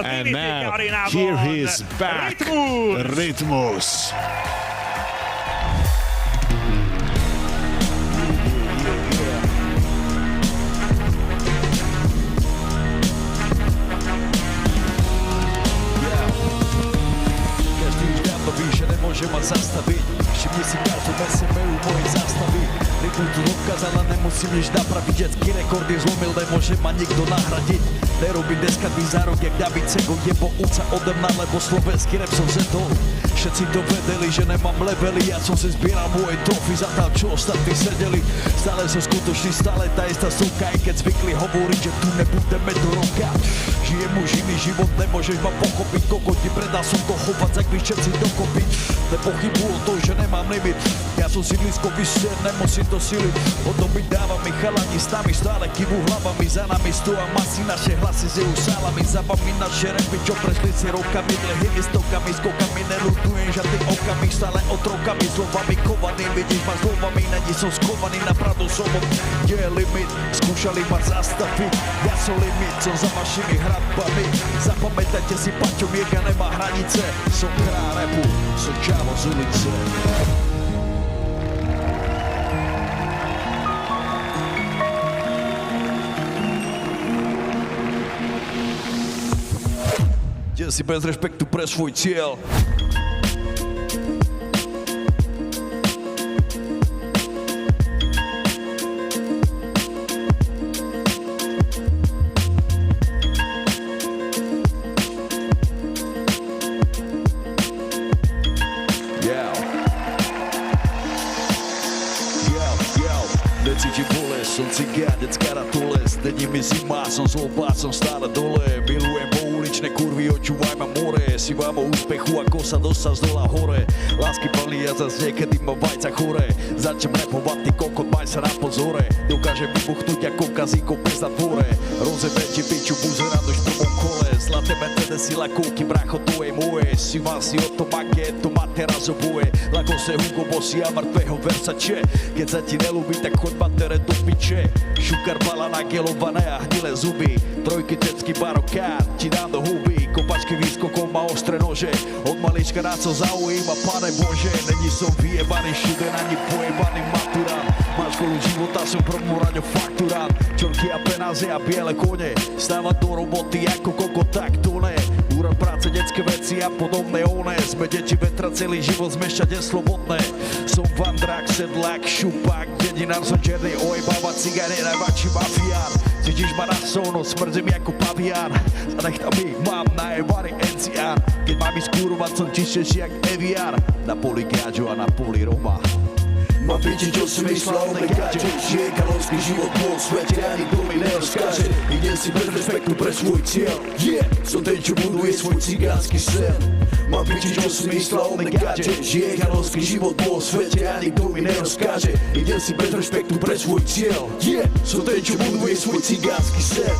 And now, here he is back, Rytmus. Nemôže ma zastaviť, všimni si kartu SMU mojej zástavy. Rytmus tu odkázala, nemusím nič napraviť, detský rekordy zlomil, nemôže ma nikto nahradiť. Nerobím deskatý zárok, jak David Sego, jebo úca ode mňa, lebo slovenský rap som zetol. Všetci to vedeli, že nemám levely, ja som si zbieral moje trofy za tam, čo ostatní sedeli. Stále som skutočný, stále tá istá súka, aj keď zvykli hovoriť, že tu nebudeme do roka. Žijem už iný život, nemôžeš ma pochopiť, kokoti, predal som to chovať, ak by všetci dokopy. Nepochybujú to, že nemám limit, ja som sídliskový ser, nemusím to siliť. O to mi dáva mi chalani, s nami stále kývu hlavami, za nami stoja masy, naše hlasy z EU sálami, zabavmi naše repy, čo prešli si rokami, dlhými stokami, skokami, nelutujem žiadny okamih, stále otrokami, slovami kovaný, vidíš ma slovami, není som skovaný, napravdu sobom, kde je limit, skúšali ma zastaviť, ja som limit, som za vašimi hradbami, zapamätajte si, Paťo Mirka nemá hranice, som král repu, som čávo z ulice. Kde si bez rešpektu pre svoj cieľ. Necítim bolesť, som cigán, detská ratolesť. Není mi zima, som zlobá, som stále dole. Milujem pouličné kurvy, očúvaj ma more. Si vám o úspechu, ako sa dostať z dola hore. Lásky plný a zas niekedy ma vajca chore. Začnem repovať, ty kokot, maj sa na pozore. Dokážem vybuchnúť ako kazíko bez na dvore. Rozebem ti piču, buzera do šprvom kole. Zlaté Mercedes si lakovky, bracho, to je moje. Si vás si o to magie, to ma teraz oboje. Lako se Hugo Bossy a mŕtvého Versace. Keď sa ti nelúbi, tak choď matere do piče. Šukar bala nagelované a hnilé zuby. Trojky tecky barokár, ti dám do huby. Kopačky výskokov má ostré nože. Od malička na co zaujíma, pane Bože. Není som vyjebaný študent ani pojebaný maturant. Máš školu života, som prvoraďo fakturant. Čorky a penáze a biele kone. Stávať do roboty ako koko, tak to ne. Úrad práce, detské veci a podobné one. Sme deti vetra, celý život sme všade slobodné. Som vandrák, sedlák, šupák, dedinár, som černý ojebáva, cigare, najväčší mafián. Cítiš ma na sono, smrdzím ako pavián. A nechtami mám najebaný encián. Keď mám ísť kúrovať, som čistejší jak Evian. Na poli gáďu a na poli Roma. Mám piči, čo si myslel, nekáže. Žije kalovský život po svete a nikto mi nerozkáže. Idem si bez respektu pre svoj cieľ. Som ten, čo buduje svoj cigánsky sen. Mám piči, čo si myslel, nekáže. Žije kalovský život po svete a nikto mi nerozkáže. Idem si bez respektu pre svoj cieľ. Som ten, čo buduje svoj cigánsky sen.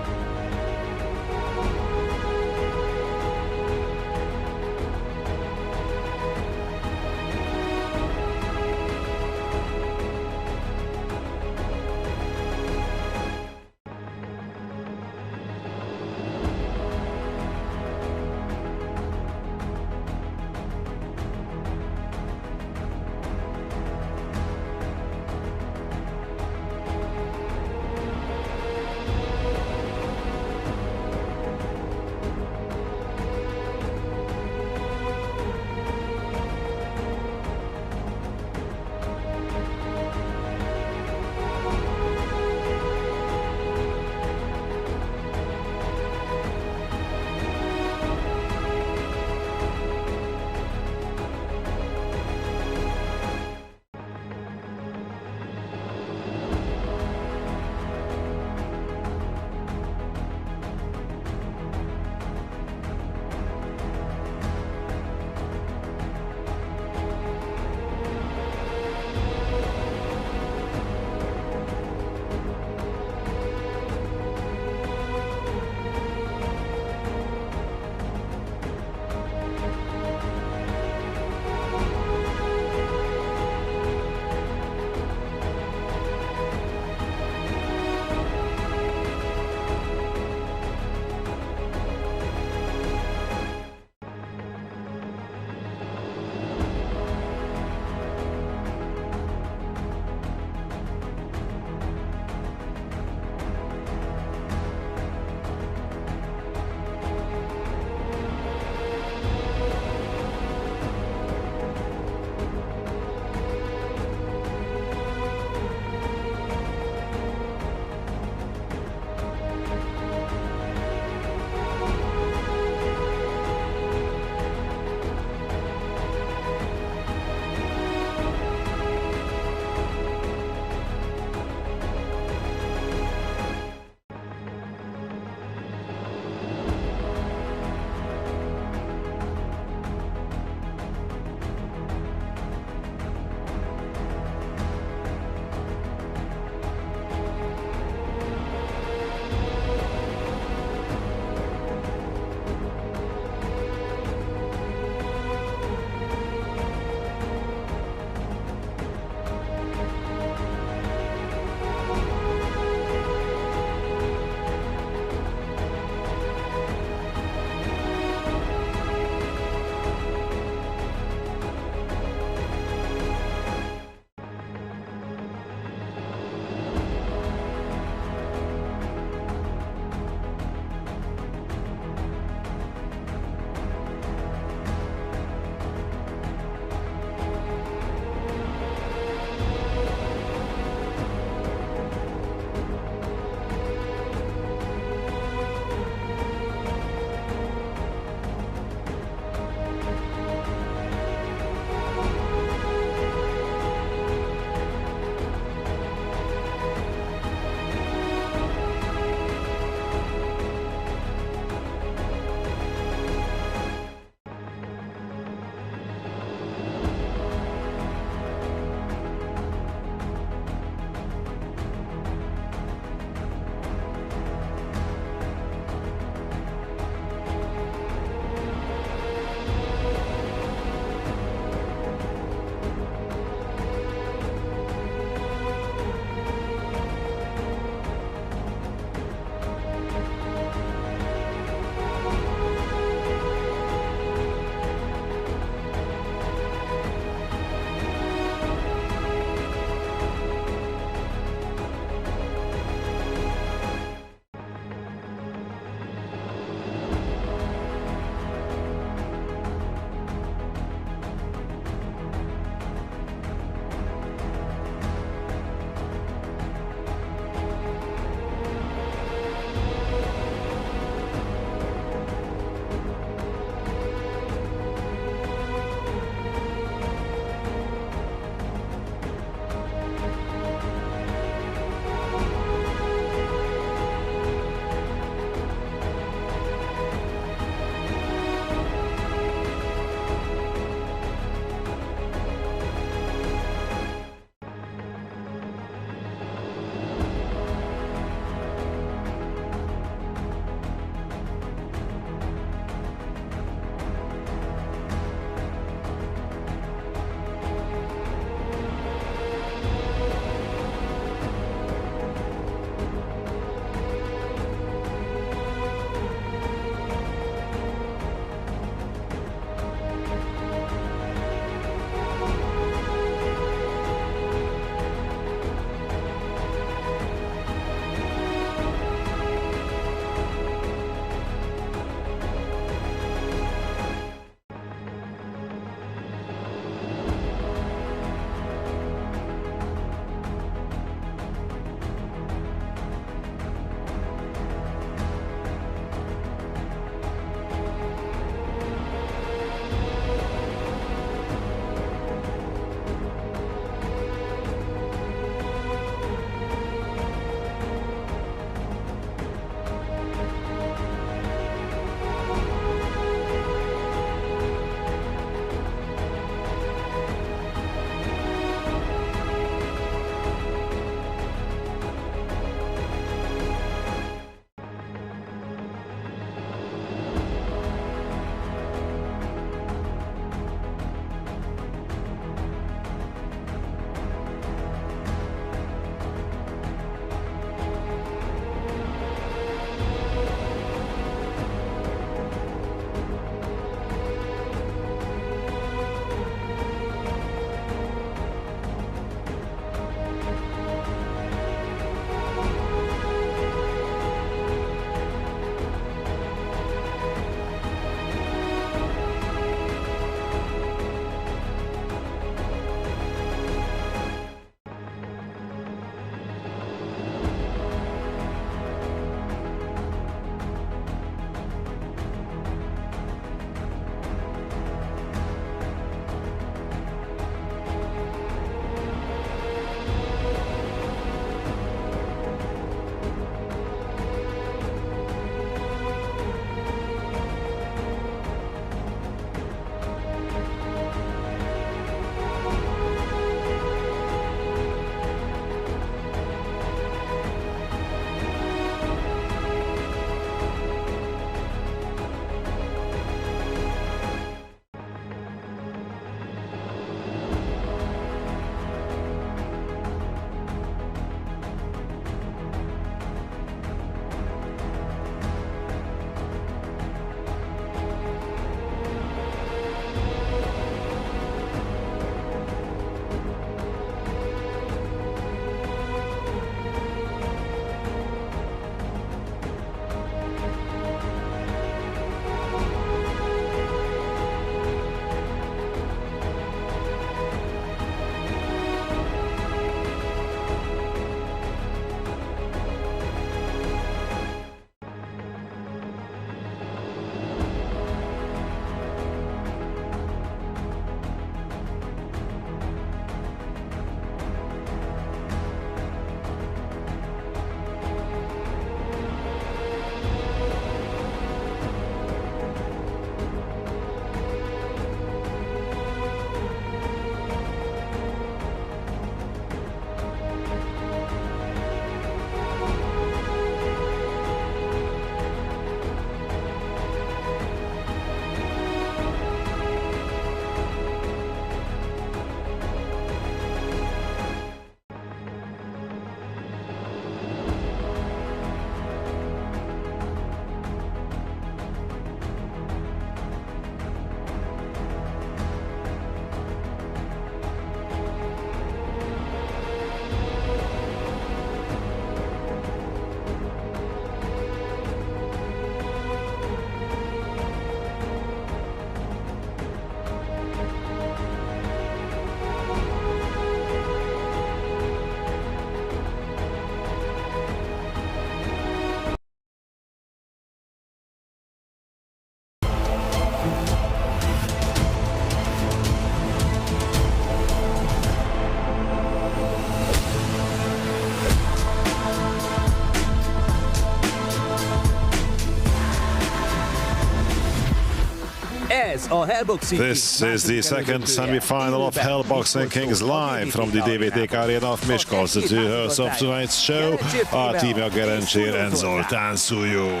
Ez a Hellboxing This is the second semi-final of Hell Boxing Kings live from the DVTK Arena of Miskolc. The two hosts of tonight's show are Tímea Gerencsér and Zoltán Szújó.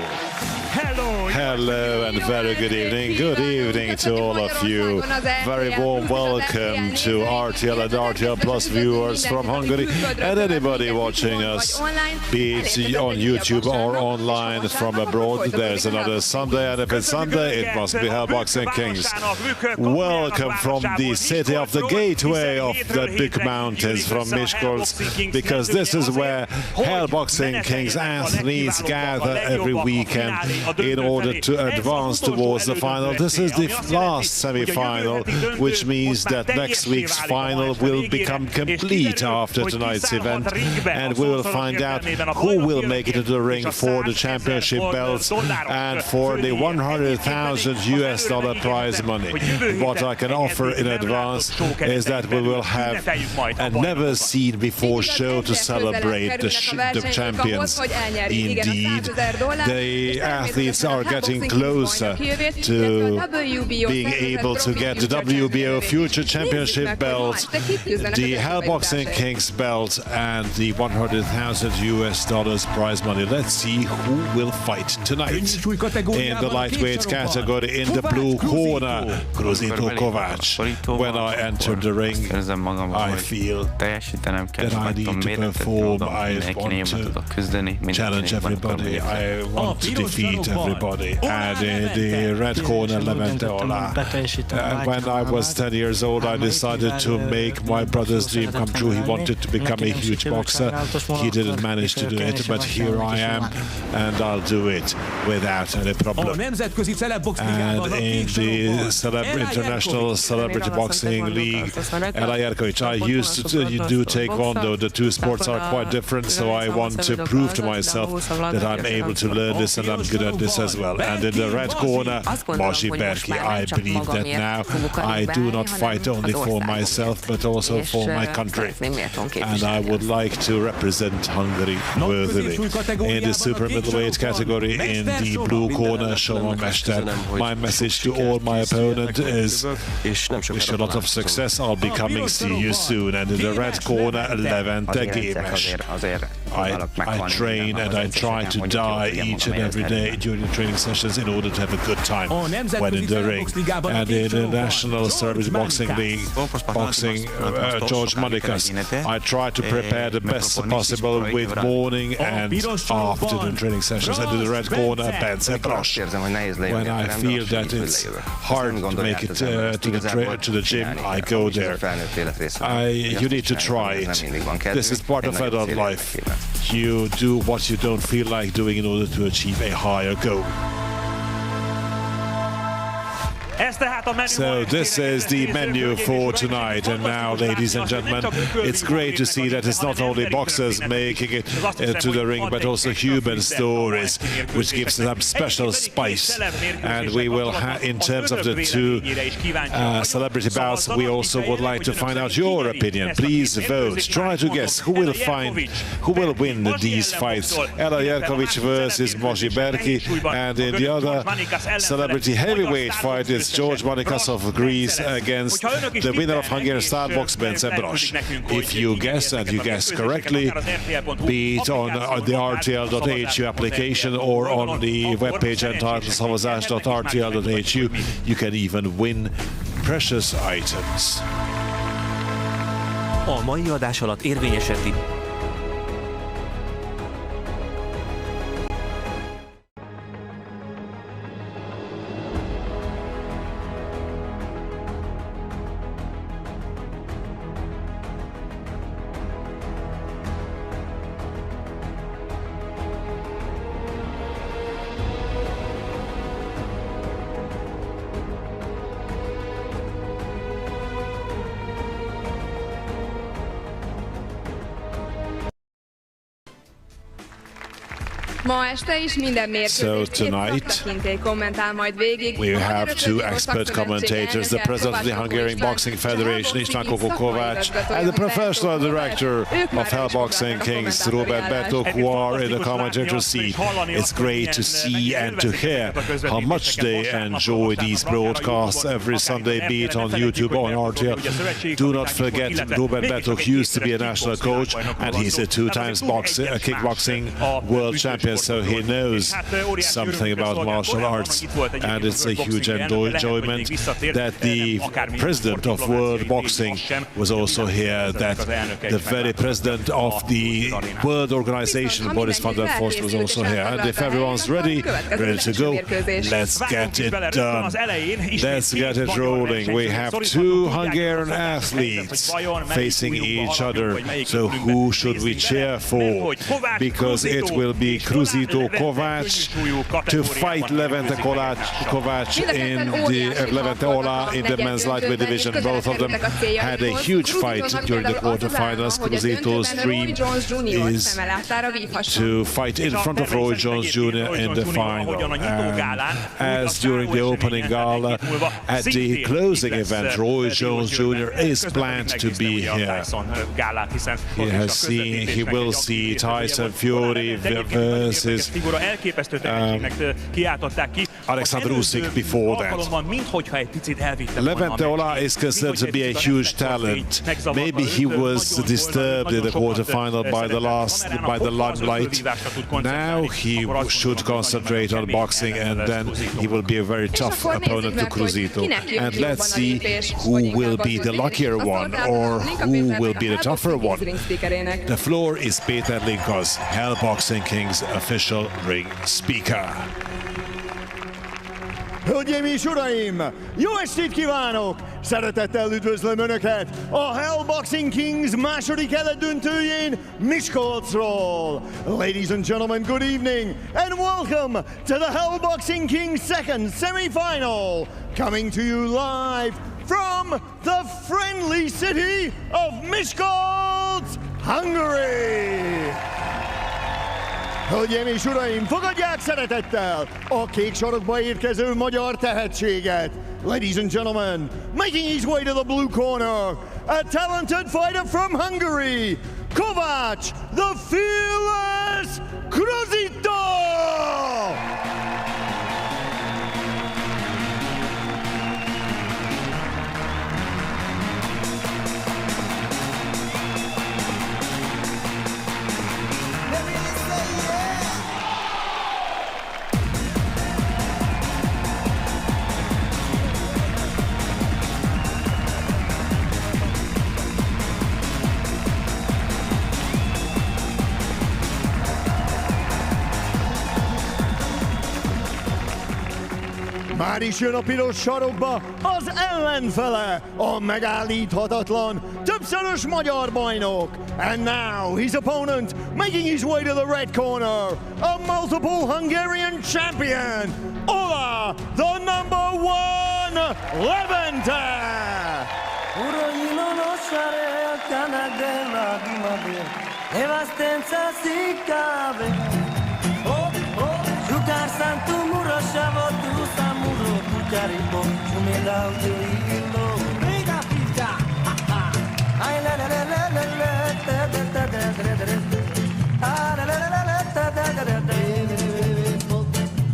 Hello and very good evening. Good evening to all of you. Very warm welcome to RTL and RTL Plus viewers from Hungary and anybody watching us, be it on YouTube or online from abroad. There's another Sunday, and if it's Sunday, it must be Hell Boxing Kings. Welcome from the city of the gateway of the big mountains from Miskolc, because this is where Hell Boxing Kings athletes gather every weekend in order to advance towards the final. This is the last semi-final, which means that next week's final will become complete after tonight's event, and we will find out who will make it to the ring for the championship belts and for the $100,000 prize money. What I can offer in advance is that we will have a never-seen-before show to celebrate the champions. Indeed, the athletes are getting closer to being able to get the WBO Future Championship belt, the Hell Boxing Kings belt, and the $100,000 prize money. Let's see who will fight tonight. In the lightweight category, in the blue corner, Gruzito Kovács. When I enter the ring, I feel that I need to perform. I want to challenge everybody. I want to defeat everybody. And in the red corner, Levente Ola. When I was 10 years old, I decided to make my brother's dream come true. He wanted to become a huge boxer. He didn't manage to do it, but here I am, and I'll do it without any problem. And in the International Celebrity Boxing League, Ela Jerkovic, I used to do Taekwondo. The two sports are quite different, so I want to prove to myself that I'm able to learn this and I'm good at this as well. And in the red corner, Maciej Berki, I believe that now I do not fight only for myself, but also for my country. And I would like to represent Hungary worthily. In the super middleweight category, in the blue corner, Soma Mester, my message to all my opponents is wish you a lot of success. I'll be coming, see you soon. And in the red corner, Levente Gémes. I train and I try to die each and every day during the training sessions in order to have a good time when in the ring. And in the National Celebrity Boxing League, George Manikas, I try to prepare the best possible with morning and afternoon training sessions. And in the red corner, Bence Brosh. When I feel that it's hard to make it to the gym, I go there. You need to try it. This is part of adult life. You do what you don't feel like doing in order to achieve a higher goal. So this is the menu for tonight, and now, ladies and gentlemen, it's great to see that it's not only boxers making it to the ring, but also human stories, which gives them special spice. And we will in terms of the two celebrity bouts, we also would like to find out your opinion. Please vote. Try to guess who will win these fights. Ela Jerkovic versus Maciej Berki, and in the other celebrity heavyweight fight is George Manikas of Greece against the winner of Hungarian Star Box, Bence Brosh. If you guess, and you guess correctly, be it on the RTL.hu application or on the webpage entitled szavazás.rtl.hu, you can even win precious items. A mai adás alatt érvényesíti. Ma este is minden mérkőzést két szaktekintély kommentál majd végig. We have two expert commentators, the president of the Hungarian Boxing Federation, István Kovács, and the professional director of Hell Boxing Kings, Robert Bertok, who are in the commentator seat. It's great to see and to hear how much they enjoy these broadcasts every Sunday, be it on YouTube or on RTL. Do not forget, Robert Bertok used to be a national coach, and he's a two-time kickboxing world champion, so he knows something about martial arts, and it's a huge enjoyment that the president of World Boxing was also here, that the very president of the World Organization, Boris van der Forst, was also here. And if everyone's ready to go, let's get it done. Let's get it rolling. We have two Hungarian athletes facing each other, so who should we cheer for? Because it will be Cruzito Kovács to fight Levente Kovács in Levente Ola in the men's lightweight division. Both of them had a huge fight during the quarterfinals. Cruzito's dream is to fight in front of Roy Jones Jr. in the final. And as during the opening gala, at the closing event, Roy Jones Jr. is planned to be here. He will see Tyson Fury versus Alexander Usyk before that. Levente Ola is considered to be a huge talent. Maybe he was disturbed in the quarterfinal by the limelight. Now he should concentrate on boxing, and then he will be a very tough opponent to Cruzito. And let's see who will be the luckier one, or who will be the tougher one. The floor is Péter Linkas, Hell Boxing Kings official ring speaker. Hölgyeim és uraim, jó estét kívánok! Szeretettel üdvözlöm Önöket a Hell Boxing Kings második elődöntőjén Miskolcról. Ladies and gentlemen, good evening and welcome to the Hell Boxing Kings second semi-final. Coming to you live from the friendly city of Miskolc, Hungary. Hölgyeim és uraim, fogadják szeretettel a kék sarokba érkező magyar tehetséget. Ladies and gentlemen, making his way to the blue corner, a talented fighter from Hungary, Kovács, the fearless Cruzito! Már is jön a piros sarokba az ellenfele, a megállíthatatlan, többszörös magyar bajnok. And now his opponent making his way to the red corner, a multiple Hungarian champion, Ola, the number one, Levente! Caribo, me dá o teu hilo. Briga, pica, ai la la la la la la, ta ta ta ta ta ta, ah la la la la ta ta ta ta ta,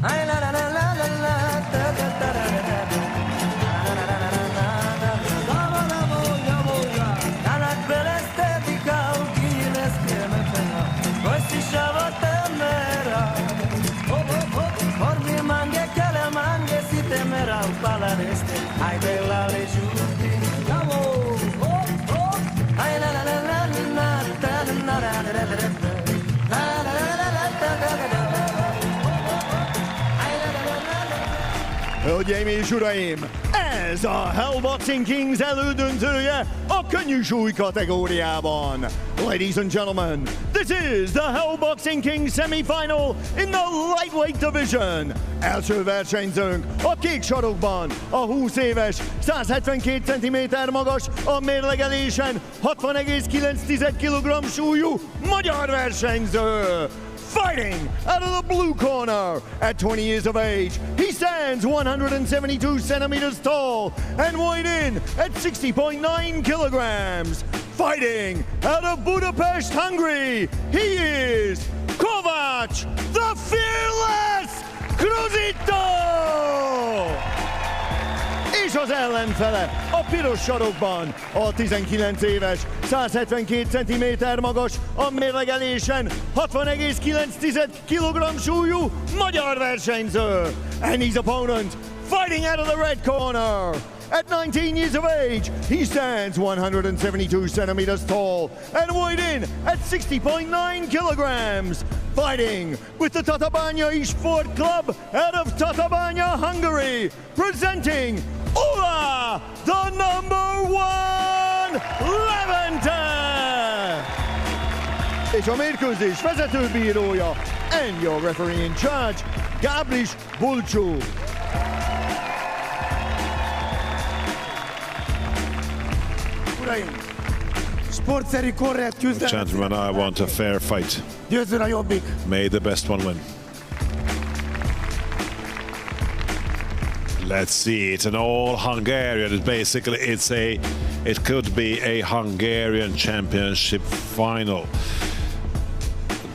ai la la la la la la, ta ta ta ta ta, la la la la la, la la voglio, alla quella estetica, chi le scrive fena, poi si sciava temera, por mi mangue che le mangue si temerà un palareste, ai bella le giusti, ai la la la la la la la la la la Hölgyeim és uraim, ez a Hell Boxing Kings elődöntője a könnyű súly kategóriában. Ladies and gentlemen, this is the Hell Boxing Kings semi-final in the lightweight division. Első versenyzőnk a kék sarokban, a 20 éves, 172 cm magas, a mérlegelésen 60,9 kg súlyú magyar versenyző, Fighting out of the blue corner, at 20 years of age, he stands 172 centimeters tall and weighed in at 60.9 kilograms. Fighting out of Budapest, Hungary, he is Kovács, the fearless Cruzito! És az ellenfele a piros sarokban a 19 éves, 172 cm magas, a mérlegelésen 60,9 kg súlyú magyar versenyző. And his opponent fighting out of the red corner. At 19 years of age, he stands 172 centimeters tall and weighed in at 60.9 kilograms. Fighting with the Tatabánya Sport Club out of Tatabánya, Hungary, presenting Ola, the #1 Levente! És a mérkőzés vezetőbírója and your referee in charge, Gábris Bulcsú. Gentlemen, I want a fair fight. May the best one win. Let's see, it's an all Hungarian. Basically, it could be a Hungarian championship final.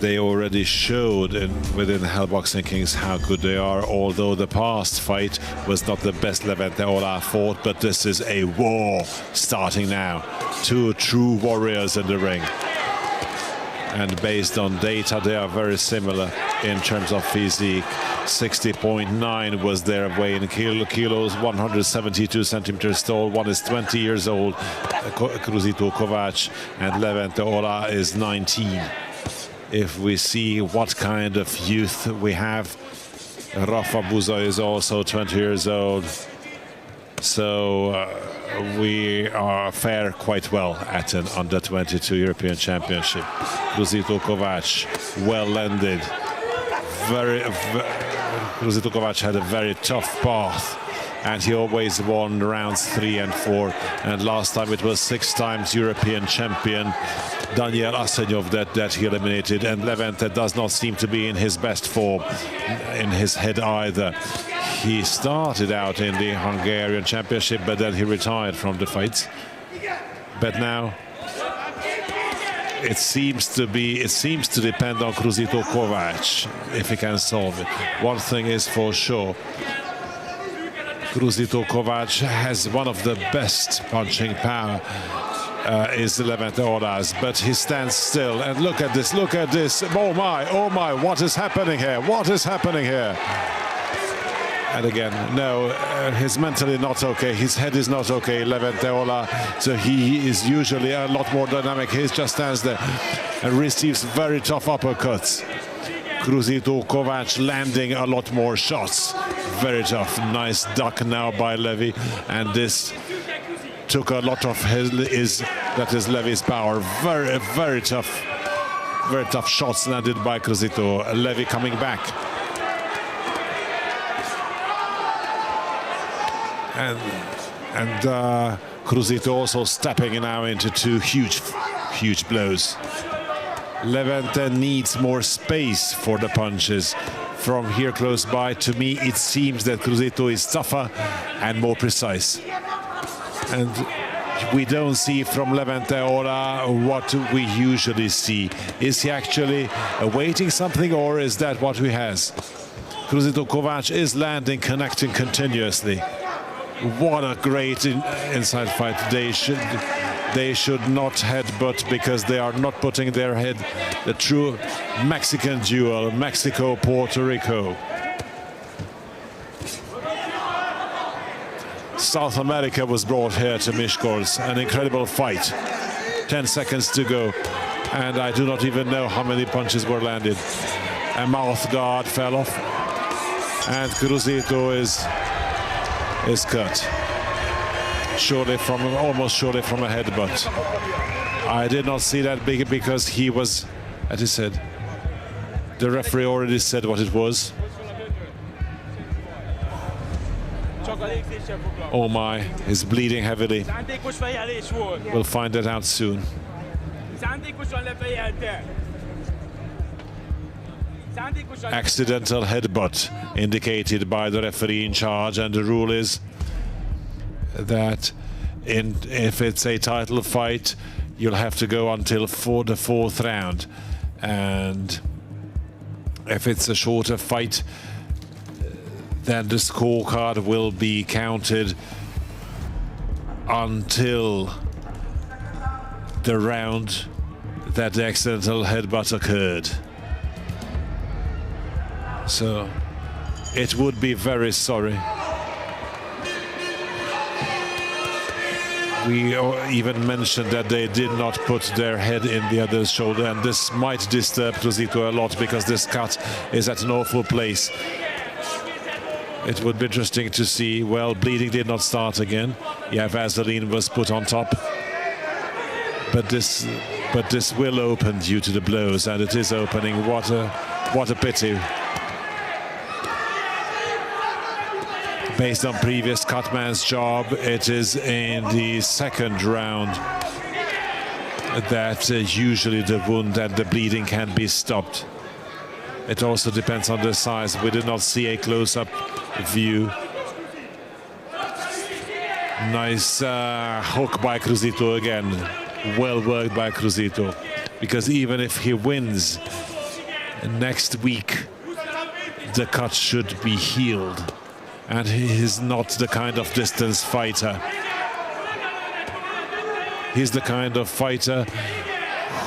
They already showed within Hell Boxing Kings how good they are, although the past fight was not the best Levente Ola fought, but this is a war starting now. Two true warriors in the ring. And based on data, they are very similar in terms of physique. 60.9 was their weight in kilos, 172 centimeters tall. One is 20 years old, Cruzito Kovács, and Levente Ola is 19. If we see what kind of youth we have, Rafa Buza is also 20 years old. So we fare quite well at an under-22 European Championship. Cruzito Kovács, well-landed. Cruzito Kovács had a very tough path, and he always won rounds 3 and 4. And last time it was 6 times European champion Daniel Asenyov that he eliminated. And Levente does not seem to be in his best form in his head either. He started out in the Hungarian Championship, but then he retired from the fights. But now it seems to depend on Cruzito Kovács if he can solve it. One thing is for sure, Cruzito Kovács has one of the best punching power is Levente Ola's, but he stands still. And look at this, oh my, what is happening here? What is happening here? And again, no, he's mentally not okay. His head is not okay, Levente Ola. So he is usually a lot more dynamic. He just stands there and receives very tough uppercuts. Cruzito Kovács landing a lot more shots. Very tough. Nice duck now by Levy. And this took a lot of that is Levy's power. Very tough shots landed by Cruzito. Levy coming back. And Cruzito also stepping now into 2 huge blows. Levente needs more space for the punches. From here close by, to me, it seems that Cruzito is tougher and more precise. And we don't see from Levente Ola what we usually see. Is he actually awaiting something, or is that what he has? Cruzito Kovács is landing, connecting continuously. What a great inside fight. They should not headbutt, because they are not putting their head. The true Mexican duel, Mexico-Puerto Rico. South America was brought here to Miskolc. An incredible fight. 10 seconds to go, and I do not even know how many punches were landed. A mouth guard fell off, and Cruzito is cut. Almost surely from a headbutt. I did not see that big because he was, as he said, the referee already said what it was. Oh my, he's bleeding heavily. We'll find that out soon. accidental headbutt indicated by the referee in charge, and the rule is that if it's a title fight, you'll have to go until the fourth round, and if it's a shorter fight, then the scorecard will be counted until the round that the accidental headbutt occurred. So it would be very sorry. We even mentioned that they did not put their head in the other's shoulder, and this might disturb Cruzito a lot because this cut is at an awful place. It would be interesting to see. Well, bleeding did not start again. Yeah, Vaseline was put on top. But this will open due to the blows, and it is opening. What a pity. Based on previous cutman's job, it is in the second round that usually the wound and the bleeding can be stopped. It also depends on the size. We did not see a close-up view. Nice hook by Cruzito again. Well worked by Cruzito. Because even if he wins next week, the cut should be healed. And he is not the kind of distance fighter. He's the kind of fighter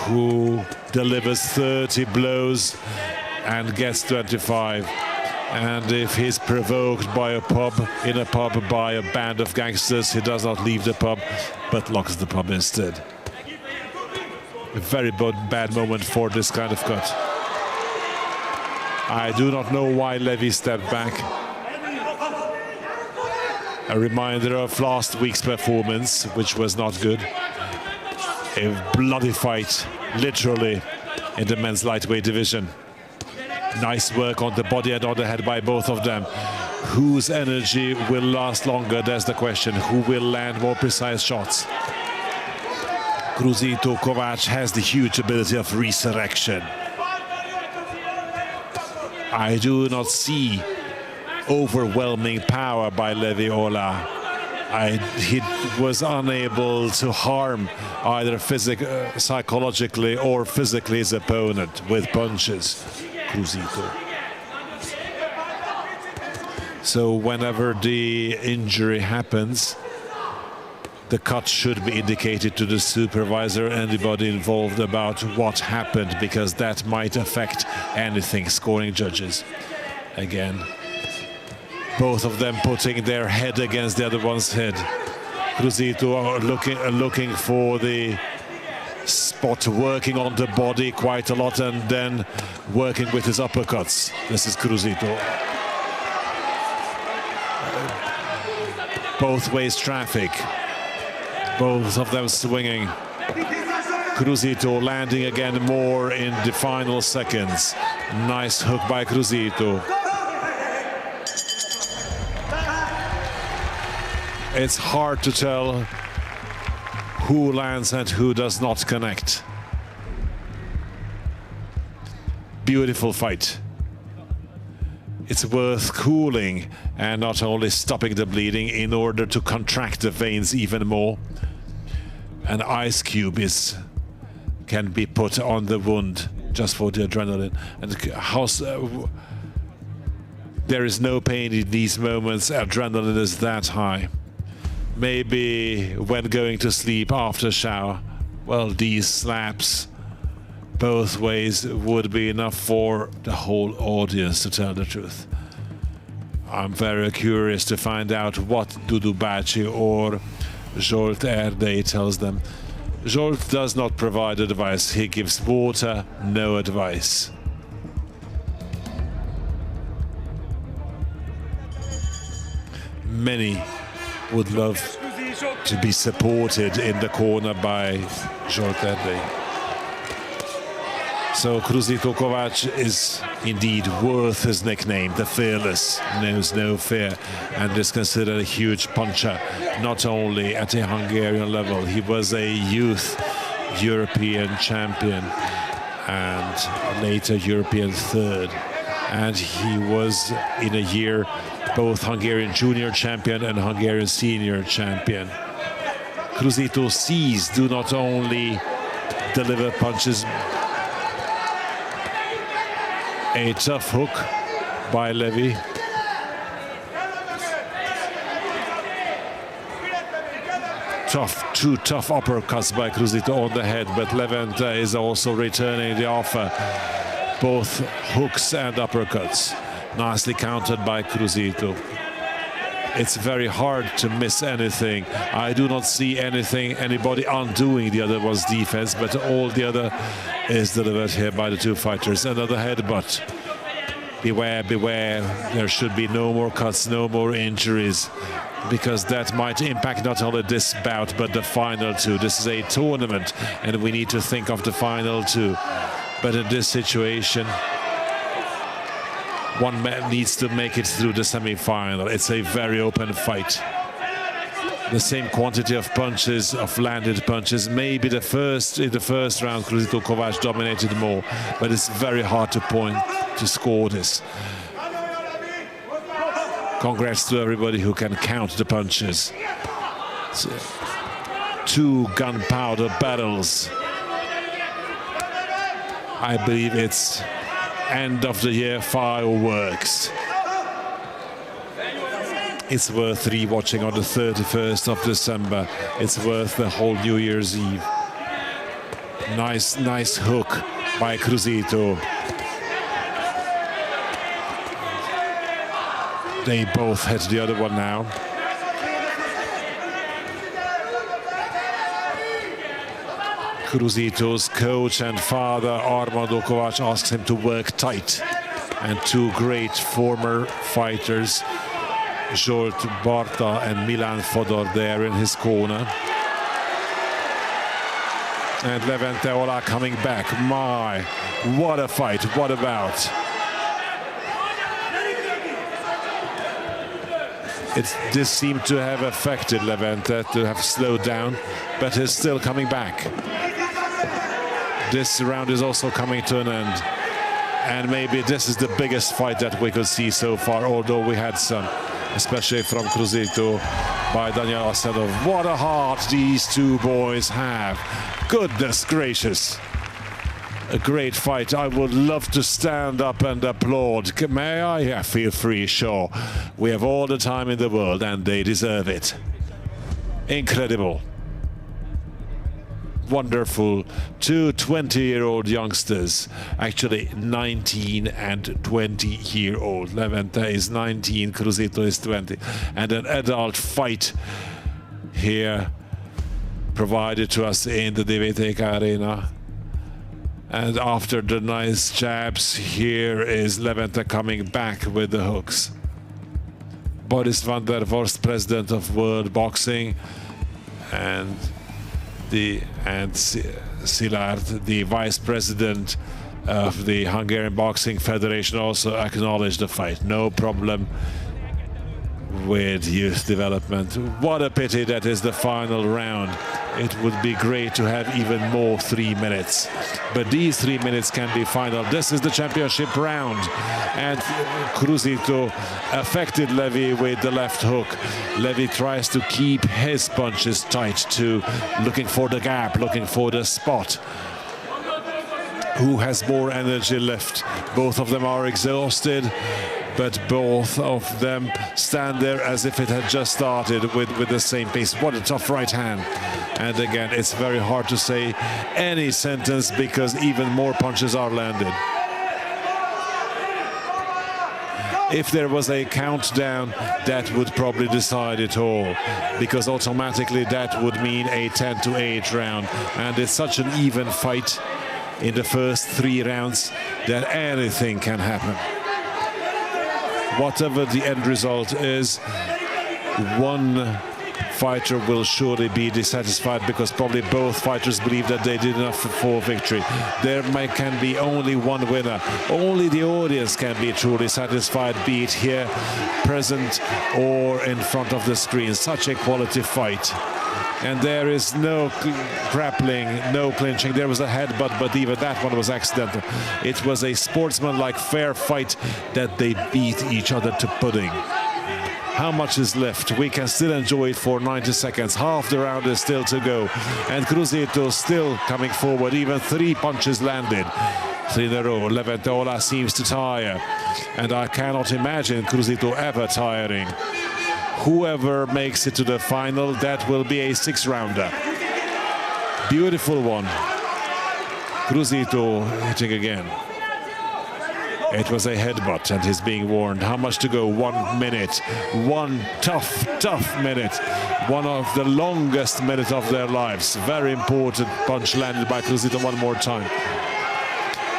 who delivers 30 blows and gets 25. And if he's provoked by a pub, in a pub by a band of gangsters, he does not leave the pub, but locks the pub instead. A very bad moment for this kind of cut. I do not know why Levy stepped back. A reminder of last week's performance, which was not good. A bloody fight, literally, in the men's lightweight division. Nice work on the body and on the head by both of them. Whose energy will last longer? That's the question. Who will land more precise shots? Cruzito Kovács has the huge ability of resurrection. I do not see overwhelming power by Levi Ola. He was unable to harm either psychologically or physically his opponent with punches. Cruzito. So whenever the injury happens, the cut should be indicated to the supervisor, anybody involved, about what happened, because that might affect anything. Scoring judges. Again, both of them putting their head against the other one's head. Cruzito looking for the spot, working on the body quite a lot, and then working with his uppercuts. This is Cruzito. Both ways traffic. Both of them swinging. Cruzito landing again more in the final seconds. Nice hook by Cruzito. It's hard to tell who lands and who does not connect. Beautiful fight. It's worth cooling and not only stopping the bleeding in order to contract the veins even more. An ice cube can be put on the wound just for the adrenaline. And there is no pain in these moments. Adrenaline is that high. Maybe when going to sleep after shower, well, these slaps both ways would be enough for the whole audience, to tell the truth. I'm very curious to find out what Dudu Bácsi or Zsolt Erdei tells them. Zsolt does not provide advice. He gives water, no advice. Many would love to be supported in the corner by Zsolt Erdei. So Cruzito Kovács is indeed worth his nickname. The Fearless, knows no fear, and is considered a huge puncher, not only at a Hungarian level. He was a youth European champion, and later European third. And he was in a year both Hungarian junior champion and Hungarian senior champion. Cruzito sees do not only deliver punches. A tough hook by Levy. Two tough uppercuts by Cruzito on the head, but Levente is also returning the offer. Both hooks and uppercuts. Nicely countered by Cruzito. It's very hard to miss anything. I do not see anybody undoing the other one's defense, but all the other is delivered here by the two fighters. Another headbutt. Beware, beware. There should be no more cuts, no more injuries, because that might impact not only this bout, but the final two. This is a tournament, and we need to think of the final two. But in this situation, one man needs to make it through the semi-final. It's a very open fight. The same quantity of punches, of landed punches. Maybe in the first round, Cruzito Kovács dominated more, but it's very hard to score this. Congrats to everybody who can count the punches. So, 2 gunpowder barrels. I believe it's end of the year fireworks. It's worth rewatching on the 31st of December. It's worth the whole New Year's Eve. Nice hook by Cruzito. They both hit the other one now. Cruzito's coach and father, Armando Kovács, asks him to work tight. And two great former fighters, Zsolt Barta and Milan Fodor, there in his corner. And Levente Olah coming back. My, what a fight, what a bout. This seemed to have affected Levente, to have slowed down, but he's still coming back. This round is also coming to an end. And maybe this is the biggest fight that we could see so far, although we had some, especially from Cruzito by Daniel Asadov. What a heart these two boys have. Goodness gracious. A great fight. I would love to stand up and applaud. May I? Yeah, feel free, sure. We have all the time in the world and they deserve it. Incredible. Wonderful. Two 20-year-old youngsters, actually 19 and 20-year-old. Levente is 19, Cruzito is 20. And an adult fight here provided to us in the DVTK Arena. And after the nice jabs, here is Levente coming back with the hooks. Boris van der Vorst, president of World Boxing, and Szilard, the vice president of the Hungarian Boxing Federation, also acknowledged the fight. No problem with youth development. What a pity that is the final round. It would be great to have even more 3 minutes. But these 3 minutes can be final. This is the championship round. And Cruzito affected Levy with the left hook. Levy tries to keep his punches tight too, looking for the gap, looking for the spot. Who has more energy left? Both of them are exhausted, but both of them stand there as if it had just started with the same pace. What a tough right hand. And again, it's very hard to say any sentence because even more punches are landed. If there was a countdown, that would probably decide it all, because automatically that would mean a 10-8 round. And it's such an even fight in the first 3 rounds that anything can happen. Whatever the end result is, one fighter will surely be dissatisfied because probably both fighters believe that they did enough for victory. There can be only one winner. Only the audience can be truly satisfied, be it here, present, or in front of the screen. Such a quality fight. And there is no grappling, no clinching. There was a headbutt, but even that one was accidental. It was a sportsman-like fair fight that they beat each other to pudding. How much is left? We can still enjoy it for 90 seconds. Half the round is still to go. And Cruzito still coming forward. Even 3 punches landed. 3 in a row. Levente Ola seems to tire. And I cannot imagine Cruzito ever tiring. Whoever makes it to the final, that will be a 6-rounder. Beautiful one. Cruzito hitting again. It was a headbutt, and he's being warned. How much to go? 1 minute. One tough minute. One of the longest minutes of their lives. Very important punch landed by Cruzito one more time.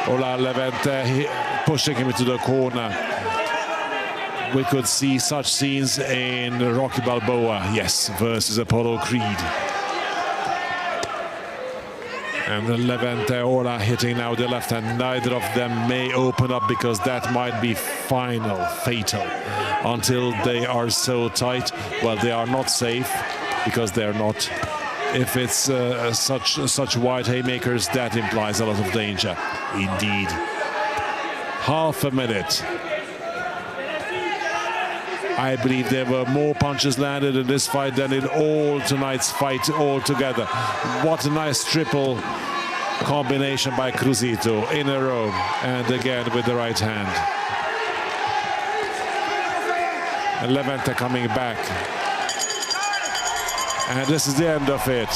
Ola Levente pushing him into the corner. We could see such scenes in Rocky Balboa, yes, versus Apollo Creed. And Levente Ola hitting now the left hand. Neither of them may open up because that might be final, fatal. Until they are so tight, well, they are not safe because they're not. If it's such wide haymakers, that implies a lot of danger. Indeed. Half a minute. I believe there were more punches landed in this fight than in all tonight's fight altogether. What a nice triple combination by Cruzito in a row, and again with the right hand. And Levente coming back. And this is the end of it.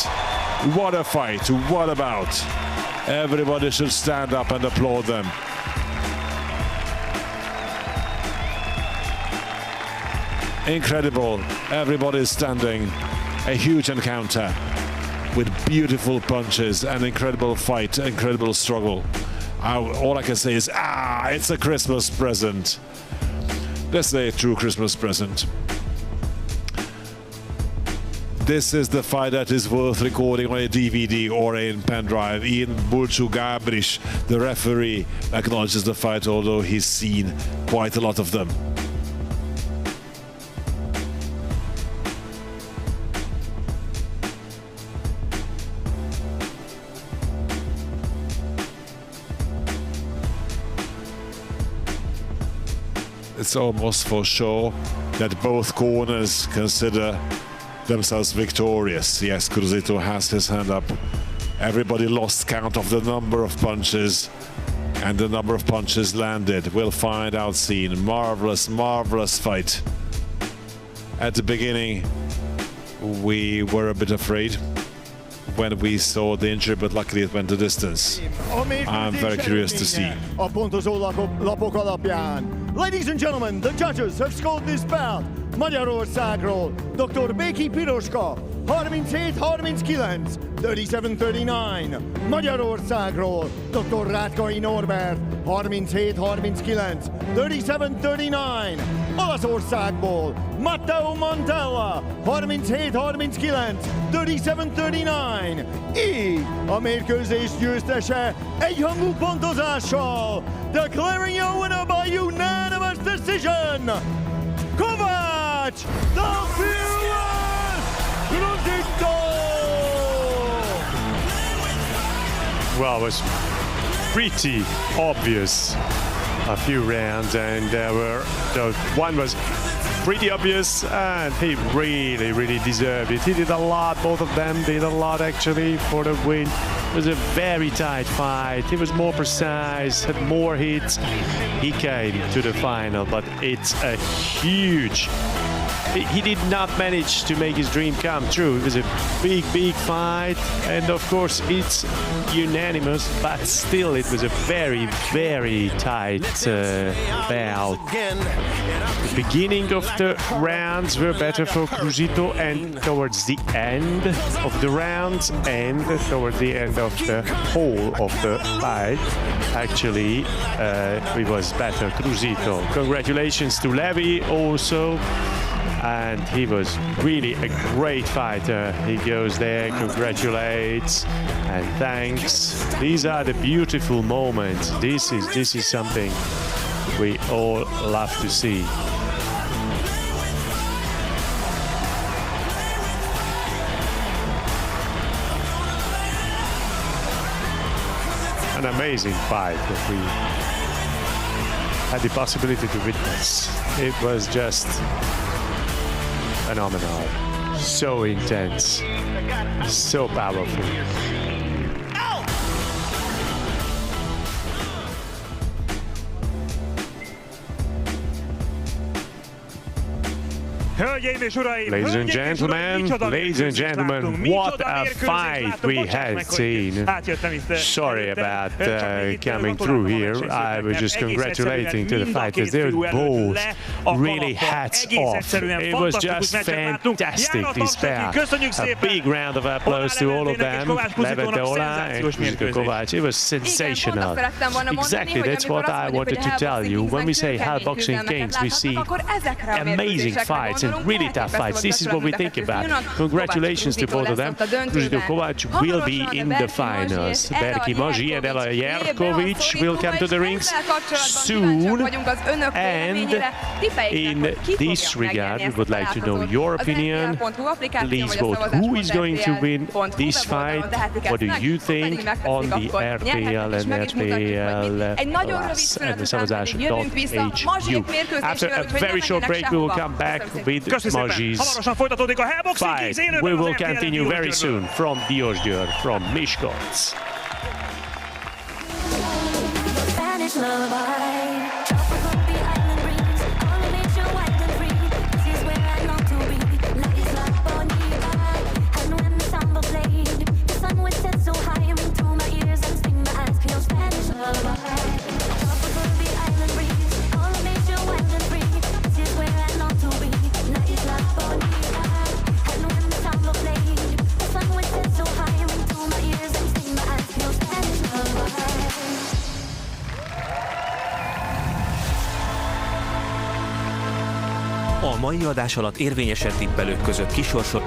What a fight, what a bout. Everybody should stand up and applaud them. Incredible, everybody is standing. A huge encounter with beautiful punches, an incredible fight, incredible struggle. All I can say is, it's a Christmas present. Let's say a true Christmas present. This is the fight that is worth recording on a DVD or a pen drive. Ian Bulchu Gabrish, the referee, acknowledges the fight, although he's seen quite a lot of them. It's almost for sure that both corners consider themselves victorious. Yes, Cruzito has his hand up. Everybody lost count of the number of punches and the number of punches landed. We'll find out soon. Marvelous, marvelous fight. At the beginning, we were a bit afraid when we saw the injury, but luckily it went the distance. I'm very curious to see. Ladies and gentlemen, the judges have scored this bout. Magyarországról, Dr. Béki Piroska, 37-39, 37-39. Magyarországról, Dr. Rátkai Norbert, 37-39, 37-39. Olaszországból, Matteo Montella, 37-39, 37-39. Így a mérkőzés győztese egyhangú pontozással, declaring a winner by unanimous decision, Kovács the Fearless Cruzito! Well, it was pretty obvious a few rounds, and one was pretty obvious, and he really deserved it. He did a lot, both of them did a lot actually for the win. It was a very tight fight. He was more precise, had more hits. He came to the final, but it's a huge... He did not manage to make his dream come true. It was a big fight, and of course it's unanimous, but still it was a very tight bout. The beginning of the rounds were better for Cruzito, and towards the end of the rounds and towards the end of the whole of the fight, actually it was better Cruzito. Congratulations to Levy also. And he was really a great fighter. He goes there, congratulates and thanks. These are the beautiful moments. This is something we all love to see. an amazing fight that we had the possibility to witness. It was just phenomenal, so intense, so powerful. Ladies and gentlemen, what a fight we had seen. Sorry about coming through here. I was just congratulating to the fighters. They're both really hats off. It was just fantastic, this pair. A big round of applause to all of them. Levente Ola and Kuzika Kovács. It was sensational. Exactly, that's what I wanted to tell you. When we say Hell Boxing Kings, we see amazing fights and really tough fights. This is what we think about. Congratulations to both of them. Kuzika Kovács will be in the finals. Berki Mazsi and Ela Jerkovic will come to the rings soon. And in this regard, we would like to know your opinion. Please vote who is going to win this fight. What do you think on the RTL and RTL Plus and the Szavazás.hu. After a very short break, we will come back with Mazsi's fight. We will continue very soon from Diósgyőr, from Miskolc. A mai adás alatt érvényesebb tippelők között kisorsol.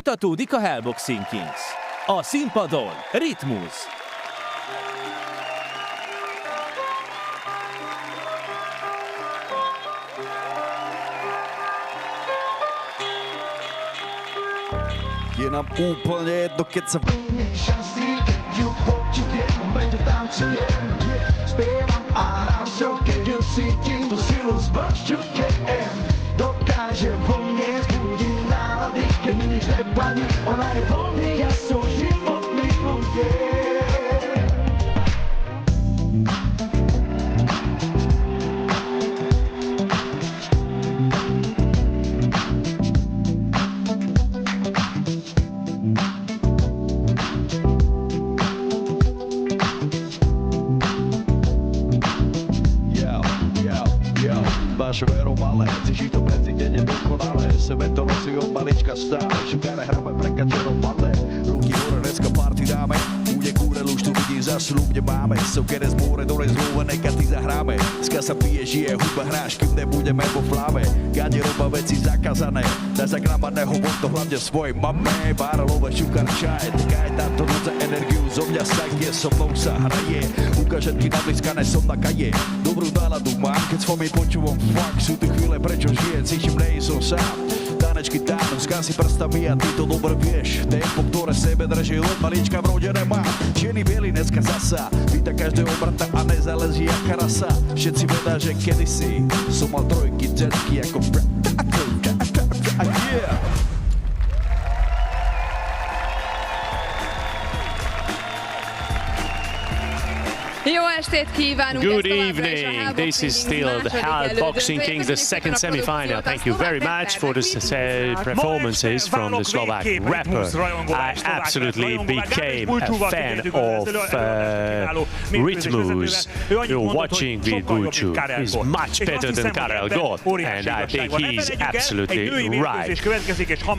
Folytatódik a Hellboxing Kings. A színpadon Rytmus. Je nám úplně jedno, keď sa... Zpěvám a hrám šoky, cítím tu silu zbaču dokáže vo mne zbudit nálady, keď nič neplatí, ona je volný, ja som životný ľudie. Máš veru malé, cítiš to medzi denne dokonalé. Sebe to nosí od malička stále, šukare hráme prekačerom padlé. Ruky hore, dneska party dáme, bude kúrel, už tu vidím zasľub, kde máme. Sokere z more, dole zlúvené, karty zahráme. Dneska sa pije, žije, hudba hráš, kým nebudeme vo fláme. Gade roba veci zakázané, dá za gramaného to hlavne svojej mame. Báralové šukar čaj, taká je táto noc za energiu zo mňa sa, kde so mnou sa hraje. Ukážetky nabliskané som na kaje, dobrú náladu mám, keď s vami počúvam fakt. Sú tu chvíle, prečo žijem, cítim, nej som sám. Tanečky tánu, skán si prstami a ty to dobre vieš. Tempo, ktoré sebe drží, od malička vrodené mám. Čierny, bielý, dneska zasa, víta každého brata a nezalezí jaká rasa. Všetci vedá, že kedysi som mal trojky, dzetky ako yeah. Good evening. This is still the Hellboxing Kings, the second semi-final. Thank you very much for the performances from the Slovak rapper. I absolutely became a fan of Rytmus. You're watching with Buchu. He's much better than Karel Gott, and I think he's absolutely right.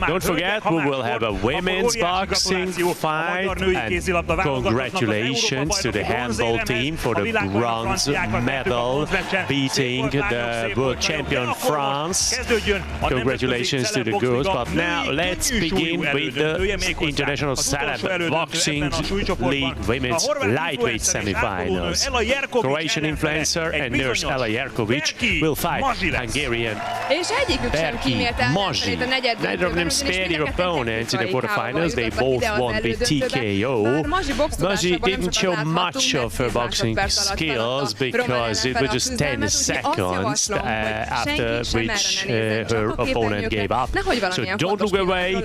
Don't forget, we will have a women's boxing fight, and congratulations to the handball team for the bronze medal, beating the world champion France. Congratulations to the girls. But now let's begin with the International Celeb Boxing League Women's Lightweight Semifinals. Croatian influencer and nurse Ella Jerkovic will fight Hungarian Berki Mazsi. Neither of them spared their opponents in the quarterfinals. They both won with TKO. Mazsi didn't show much of her boxing skills because it was just 10 seconds after which her opponent gave up. So don't look away,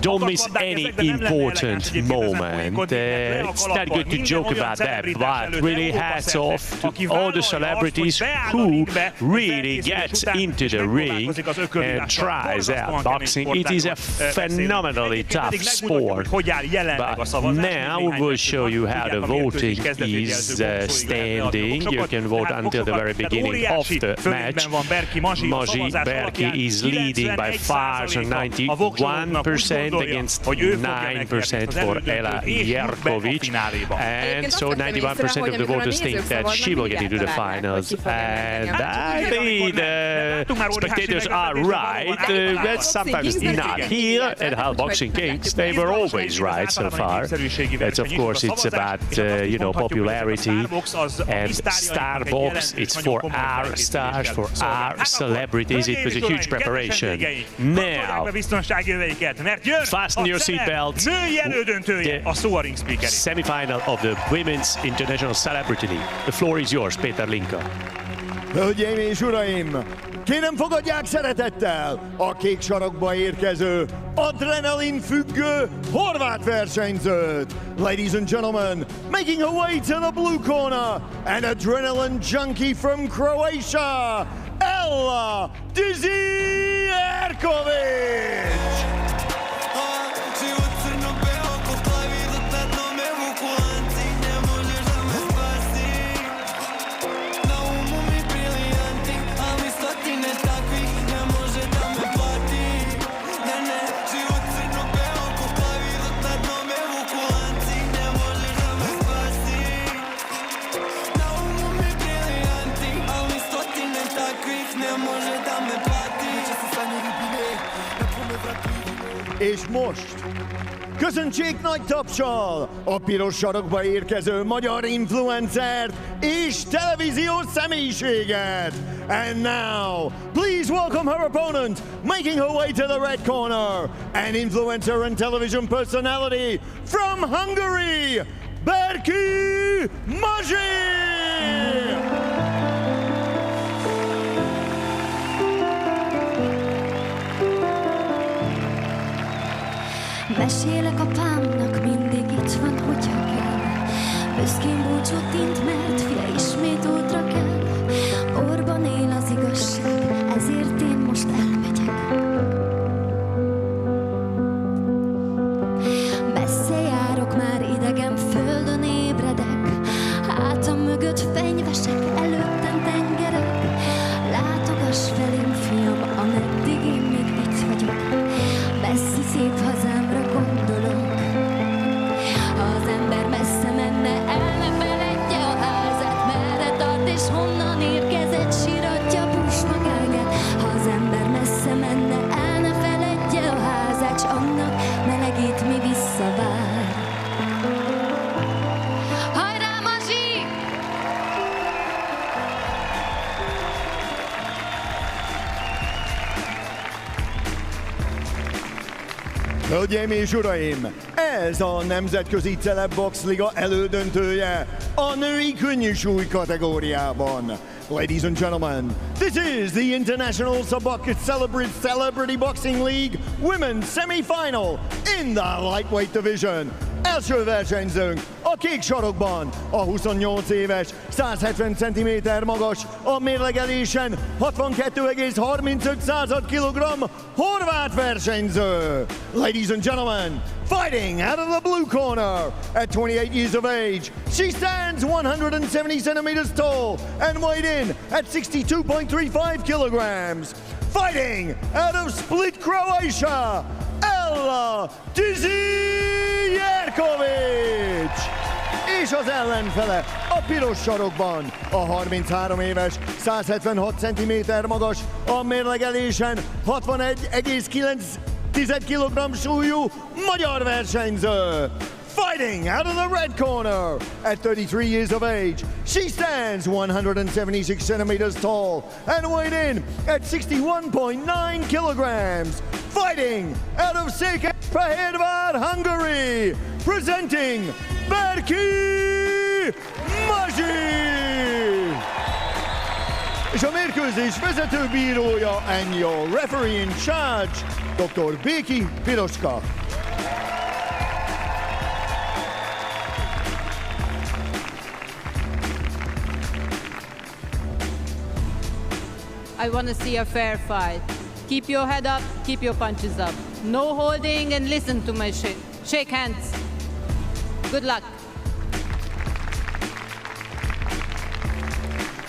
don't miss any important moment. It's not good to joke about that, but really hats off to all the celebrities who really get into the ring and tries out boxing. It is a phenomenally tough sport. But now we will show you how the voting is standing. You can vote until the very beginning of the match. Mazsi Berki is leading by far, so 91% against 9% for Ella Jerkovic. And so 91% of the voters think that she will get into the finals. And I think the spectators are right. That's sometimes not. Here at Hellboxing Kings, they were always right so far. That's, of course, it's about, popularity and star box. It's for our stars, for our celebrities. It was a huge preparation. Now, fasten your seatbelts. The semi-final of the Women's International Celebrity League. The floor is yours, Péter Linka. Hölgyeim és uraim, kérem fogadják szeretettel a kék sarokba érkező, adrenalinfüggő horvát versenyzőt. Ladies and gentlemen, making her way to the blue corner, an adrenaline junkie from Croatia, Ella Jerkovic. És most köszöntsék nagy tapssal a piros sarokba érkező magyar influencert és televíziós személyiséget. And now, please welcome her opponent, making her way to the red corner, an influencer and television personality from Hungary, Berki Mazsi! Mesélek apámnak, mindig itt van, hogyha kell. Büszkén búcsút int, mert fia ismét útra kell. Orban él az igazság, ezért én most elmegyek. Messze járok, már idegen földön ébredek. Hátam mögött fenyvesek, előttem tengerek. Látogass felém, fiam, ameddig én még itt vagyok. Messzi szép hazámra gondolok. Ha az ember messze menne, el ne feledje a házát, merre tart és honnan érkezett, síratja pusmagáját. Ha az ember messze menne, el ne feledje a házát, s annak melegét mi visszavár. Hajrá, Mazsi! Hölgyeim és uraim, ez a Nemzetközi Celebbox Liga elődöntője a női könnyűsúly kategóriában. Ladies and gentlemen, this is the International Sabak Celebrity Boxing League Women's Semifinal in the lightweight division. Első versenyzőnk a kék sarokban, a 28 éves, 170 cm magas, a mérlegelésen 62,35 kg horvát versenyző. Ladies and gentlemen, fighting out of the blue corner at 28 years of age, she stands 170 centimeters tall and weighed in at 62.35 kilograms. Fighting out of Split, Croatia, Jerkovic! És az ellenfele a piros sarokban, a 33 éves, 176 cm magas, a mérlegelésen 61,9 kg súlyú magyar versenyző. Fighting out of the red corner at 33 years of age, she stands 176 centimeters tall and weighed in at 61.9 kilograms. Fighting out of Székesfehérvár, Hungary, presenting Berki Mazsi! És a mérkőzés vezetőbírója and your referee in charge, Dr. Béki Piroska. I want to see a fair fight. Keep your head up, keep your punches up. No holding and listen to my shit. Shake hands. Good luck.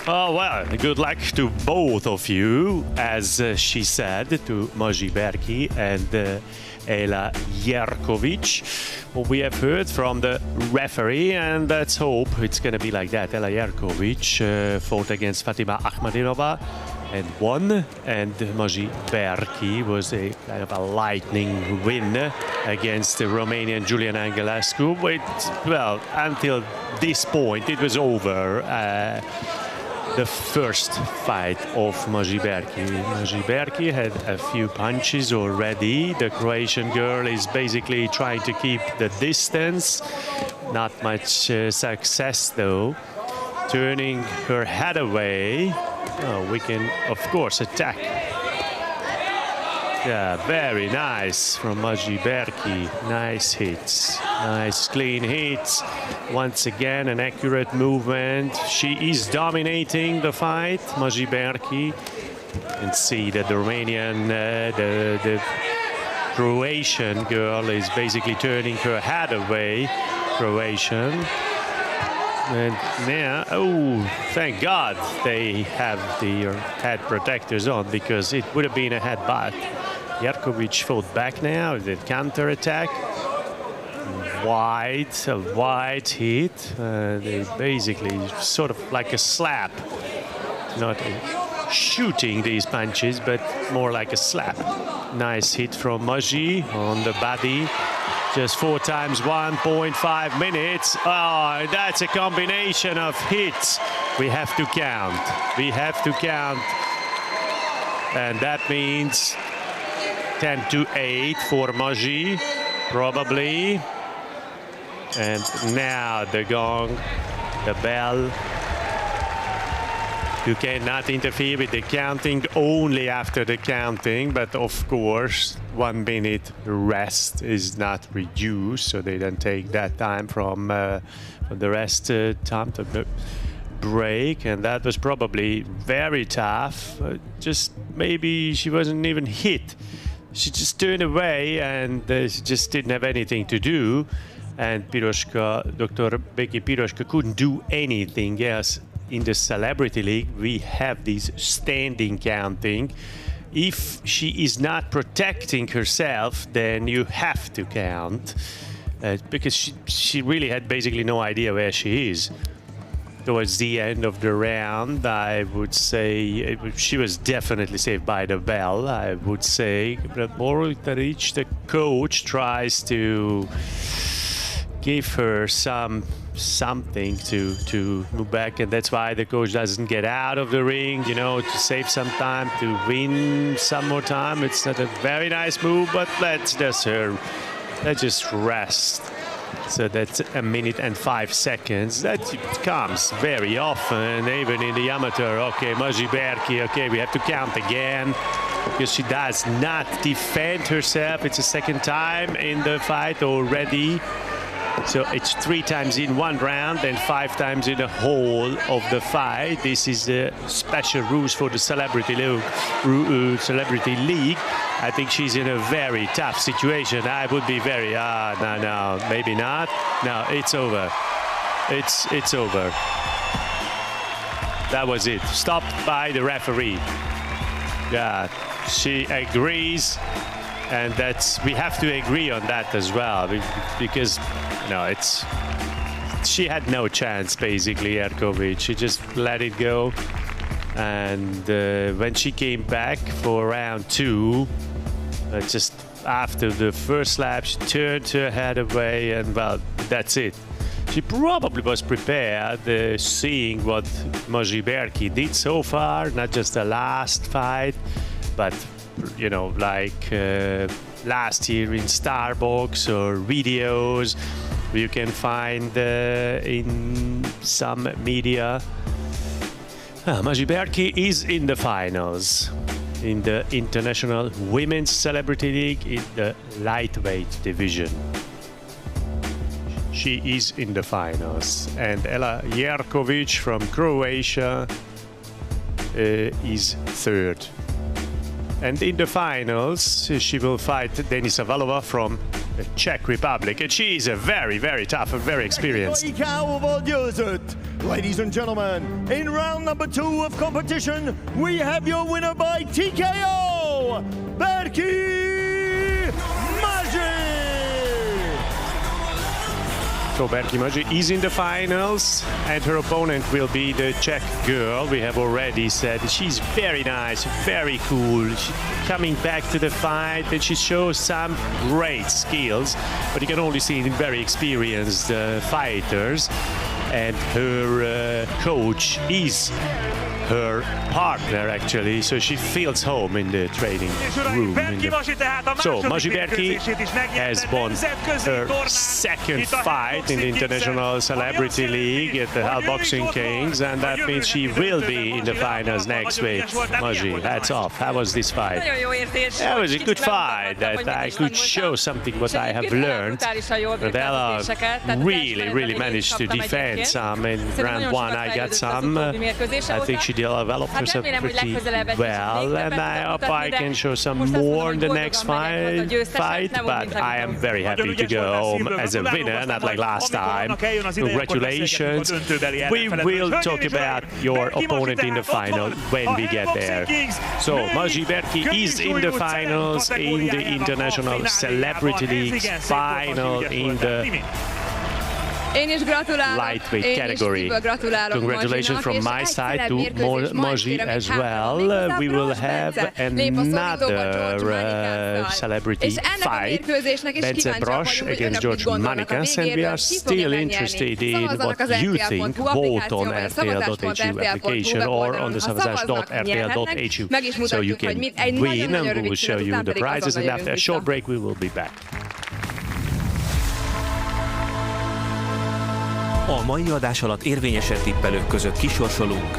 Oh, well, good luck to both of you, as she said, to Mazsi Berki and Ela Jerkovic. Well, we have heard from the referee, and let's hope it's going to be like that. Ela Jerkovic fought against Fatima Akhmadinova and won, and Mazsi Berki was a kind of a lightning win against the Romanian Julian Angelescu. Well, until this point, it was over. The first fight of Mazsi Berki. Mazsi Berki had a few punches already. The Croatian girl is basically trying to keep the distance. Not much success though. Turning her head away. Oh, we can of course attack. Yeah, very nice from Mazsi Berki. Nice hits, nice clean hits. Once again, an accurate movement. She is dominating the fight, Mazsi Berki. You can see that the Romanian, the Croatian girl is basically turning her head away. Croatian. And now, oh, thank God they have the head protectors on, because it would have been a headbutt. Jerkovic fought back now, the counter attack. A wide hit. They basically sort of like a slap, not a shooting these punches, but more like a slap. Nice hit from Maji on the body. Just 4 times 1.5 minutes. Oh, that's a combination of hits. We have to count. We have to count. And that means 10-8 for Maji, probably. And now the gong, the bell. You cannot interfere with the counting, only after the counting, but of course 1 minute rest is not reduced, so they don't take that time from the rest time to the break, and that was probably very tough. Just maybe she wasn't even hit. She just turned away and she just didn't have anything to do, and Piroska, Dr. Becky Piroska couldn't do anything else. In the Celebrity League, we have this standing counting. If she is not protecting herself, then you have to count, because she really had basically no idea where she is. Towards the end of the round, I would say she was definitely saved by the bell, I would say. But Borutaric, the coach, tries to give her something to move back, and that's why the coach doesn't get out of the ring, you know, to save some time, to win some more time. It's not a very nice move, but let's just rest. So that's 1 minute and 5 seconds. That comes very often, even in the amateur. Okay, Maji Berki, okay, we have to count again, because she does not defend herself. It's the second time in the fight already. So it's 3 times in 1 round and 5 times in the whole of the fight. This is the special rules for the Celebrity League. I think she's in a very tough situation. I would be very, no, maybe not. No, it's over. It's over. That was it. Stopped by the referee. Yeah, she agrees. And we have to agree on that as well, because she had no chance, basically, Jerkovic. She just let it go. And when she came back for round 2, just after the first slap, she turned her head away, and well, that's it. She probably was prepared, seeing what Maji Berki did so far, not just the last fight, but you know, like last year in Starbucks or videos you can find in some media. Maji Berki is in the finals in the International Women's Celebrity League in the lightweight division. She is in the finals, and Ela Jerkovic from Croatia is 3rd. And in the finals, she will fight Denisa Valova from the Czech Republic. And she is a very, very tough and very experienced. Ladies and gentlemen, in round number 2 of competition, we have your winner by TKO, Berki Maji! So Berki Maji is in the finals, and her opponent will be the Czech girl. We have already said she's very nice, very cool. She's coming back to the fight, and she shows some great skills, but you can only see it in very experienced fighters. And her coach is her partner, actually, so she feels home in the training room. So Maji Berki has won her 2nd fight in the International Celebrity League at the Hell Boxing Kings, and that means she will be in the finals next week. Maji, hats off. How was this fight? That was a good fight. That I could show something what I have learned. Ella really managed to defend some. In round 1 I got some. I think she developed herself pretty well, and I hope I can show some more in the next fight, but I am very happy to go home as a winner, not like last time. Congratulations. We will talk about your opponent in the final when we get there. So Maji Berki is in the finals in the International Celebrity League final in the lightweight category. Congratulations from my side to Moji as well. We will have another celebrity fight, Bence Brosh against George Manikas, and we are still interested in what you think, both on rtl.hu application or on the savazas.rtl.hu, so you can win, and we will show you the prizes, and after a short break we will be back. A mai adás alatt érvényesebb tippelők között kisorsolunk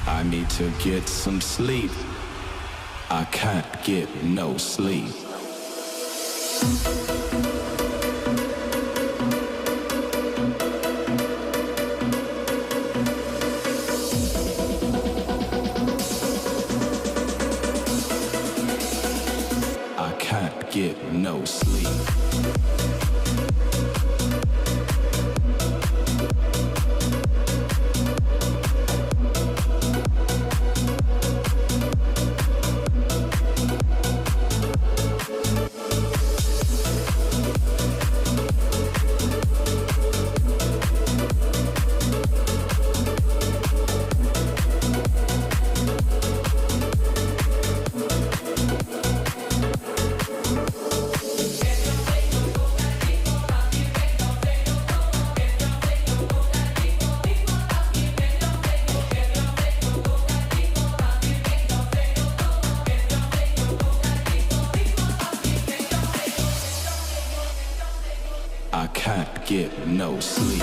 I need to get some sleep. I can't get no sleep. I can't get no sleep. I can't get no sleep.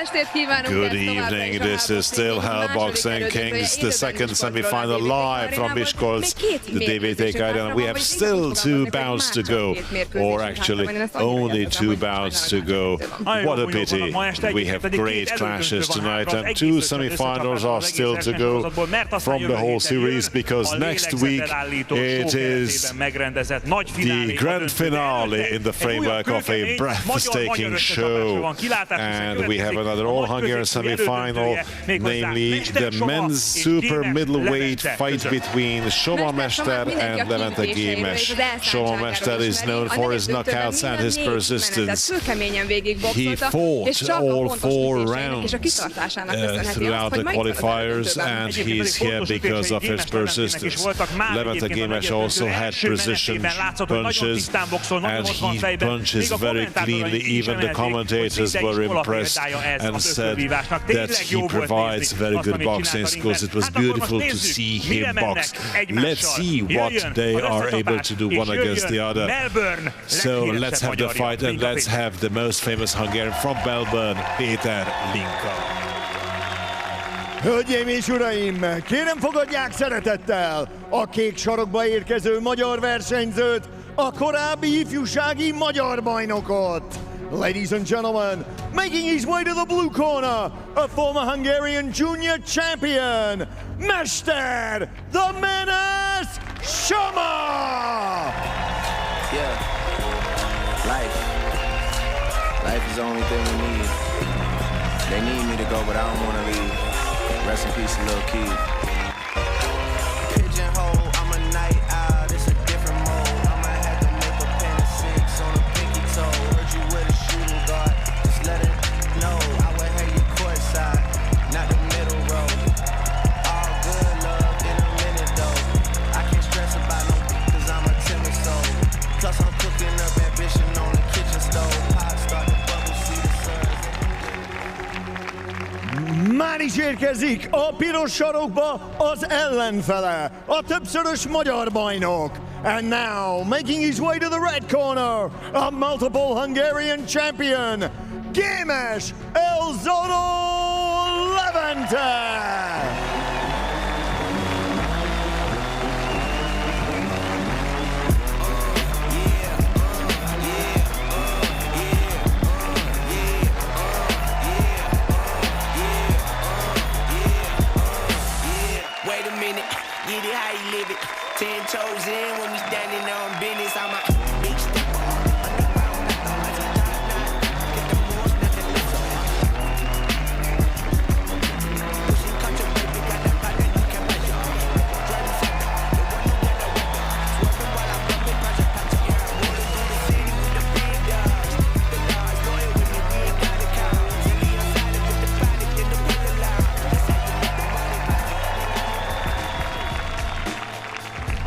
Good evening, this is still Hell Boxing Kings, the second semi-final live from Miskolc, the DVTK Arena. We have still 2 bouts to go, or actually only 2 bouts to go. What a pity. We have great clashes tonight, and 2 semi-finals are still to go from the whole series, because next week it is the grand finale in the framework of a breathtaking show. And we have another all-Hungarian semi-final, namely the men's super middleweight fight between Soma Mester and Levente Gémes. Soma Mester is known for his knockouts and his persistence. He fought all 4 rounds throughout the qualifiers, and he's here because of his persistence. Levente Gémes also had precision punches, and he punches very cleanly. Even the commentators were impressed and said that he provides very good boxing skills. It was beautiful to see him box. Let's see what they are able to do one against the other. So let's have the fight, and let's have the most famous Hungarian from Melbourne, Péter Linka. Hölgyeim és uraim, kérem fogadják szeretettel a kék sarokba érkező magyar versenyzőt, a korábbi ifjúsági magyar bajnokot. Ladies and gentlemen, making his way to the blue corner, a former Hungarian junior champion, Mester, the Menace, Soma! Yeah, life is the only thing we need. They need me to go, but I don't want to leave. Rest in peace, little kid. Pigeonhole, I'm a night owl, it's a different mode. I'ma have to make a pen of 6 on a pinky toe. Heard you with a shooting guard, just let it know. I would have you courtside, not the middle row. All good love in a minute though. I can't stress about no cause I'm a timid soul. Plus I'm cooking up ambition on the kitchen stove. Pop start to bubble, see the sun. Már is érkezik a piros sarokba az ellenfele, a többszörös magyar bajnok. And now, making his way to the red corner, a multiple Hungarian champion, Gémes El Zorro Levente! Get it how you live it. 10 toes in when we standing on business. I'm a big step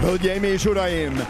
Hölgyeim és uraim,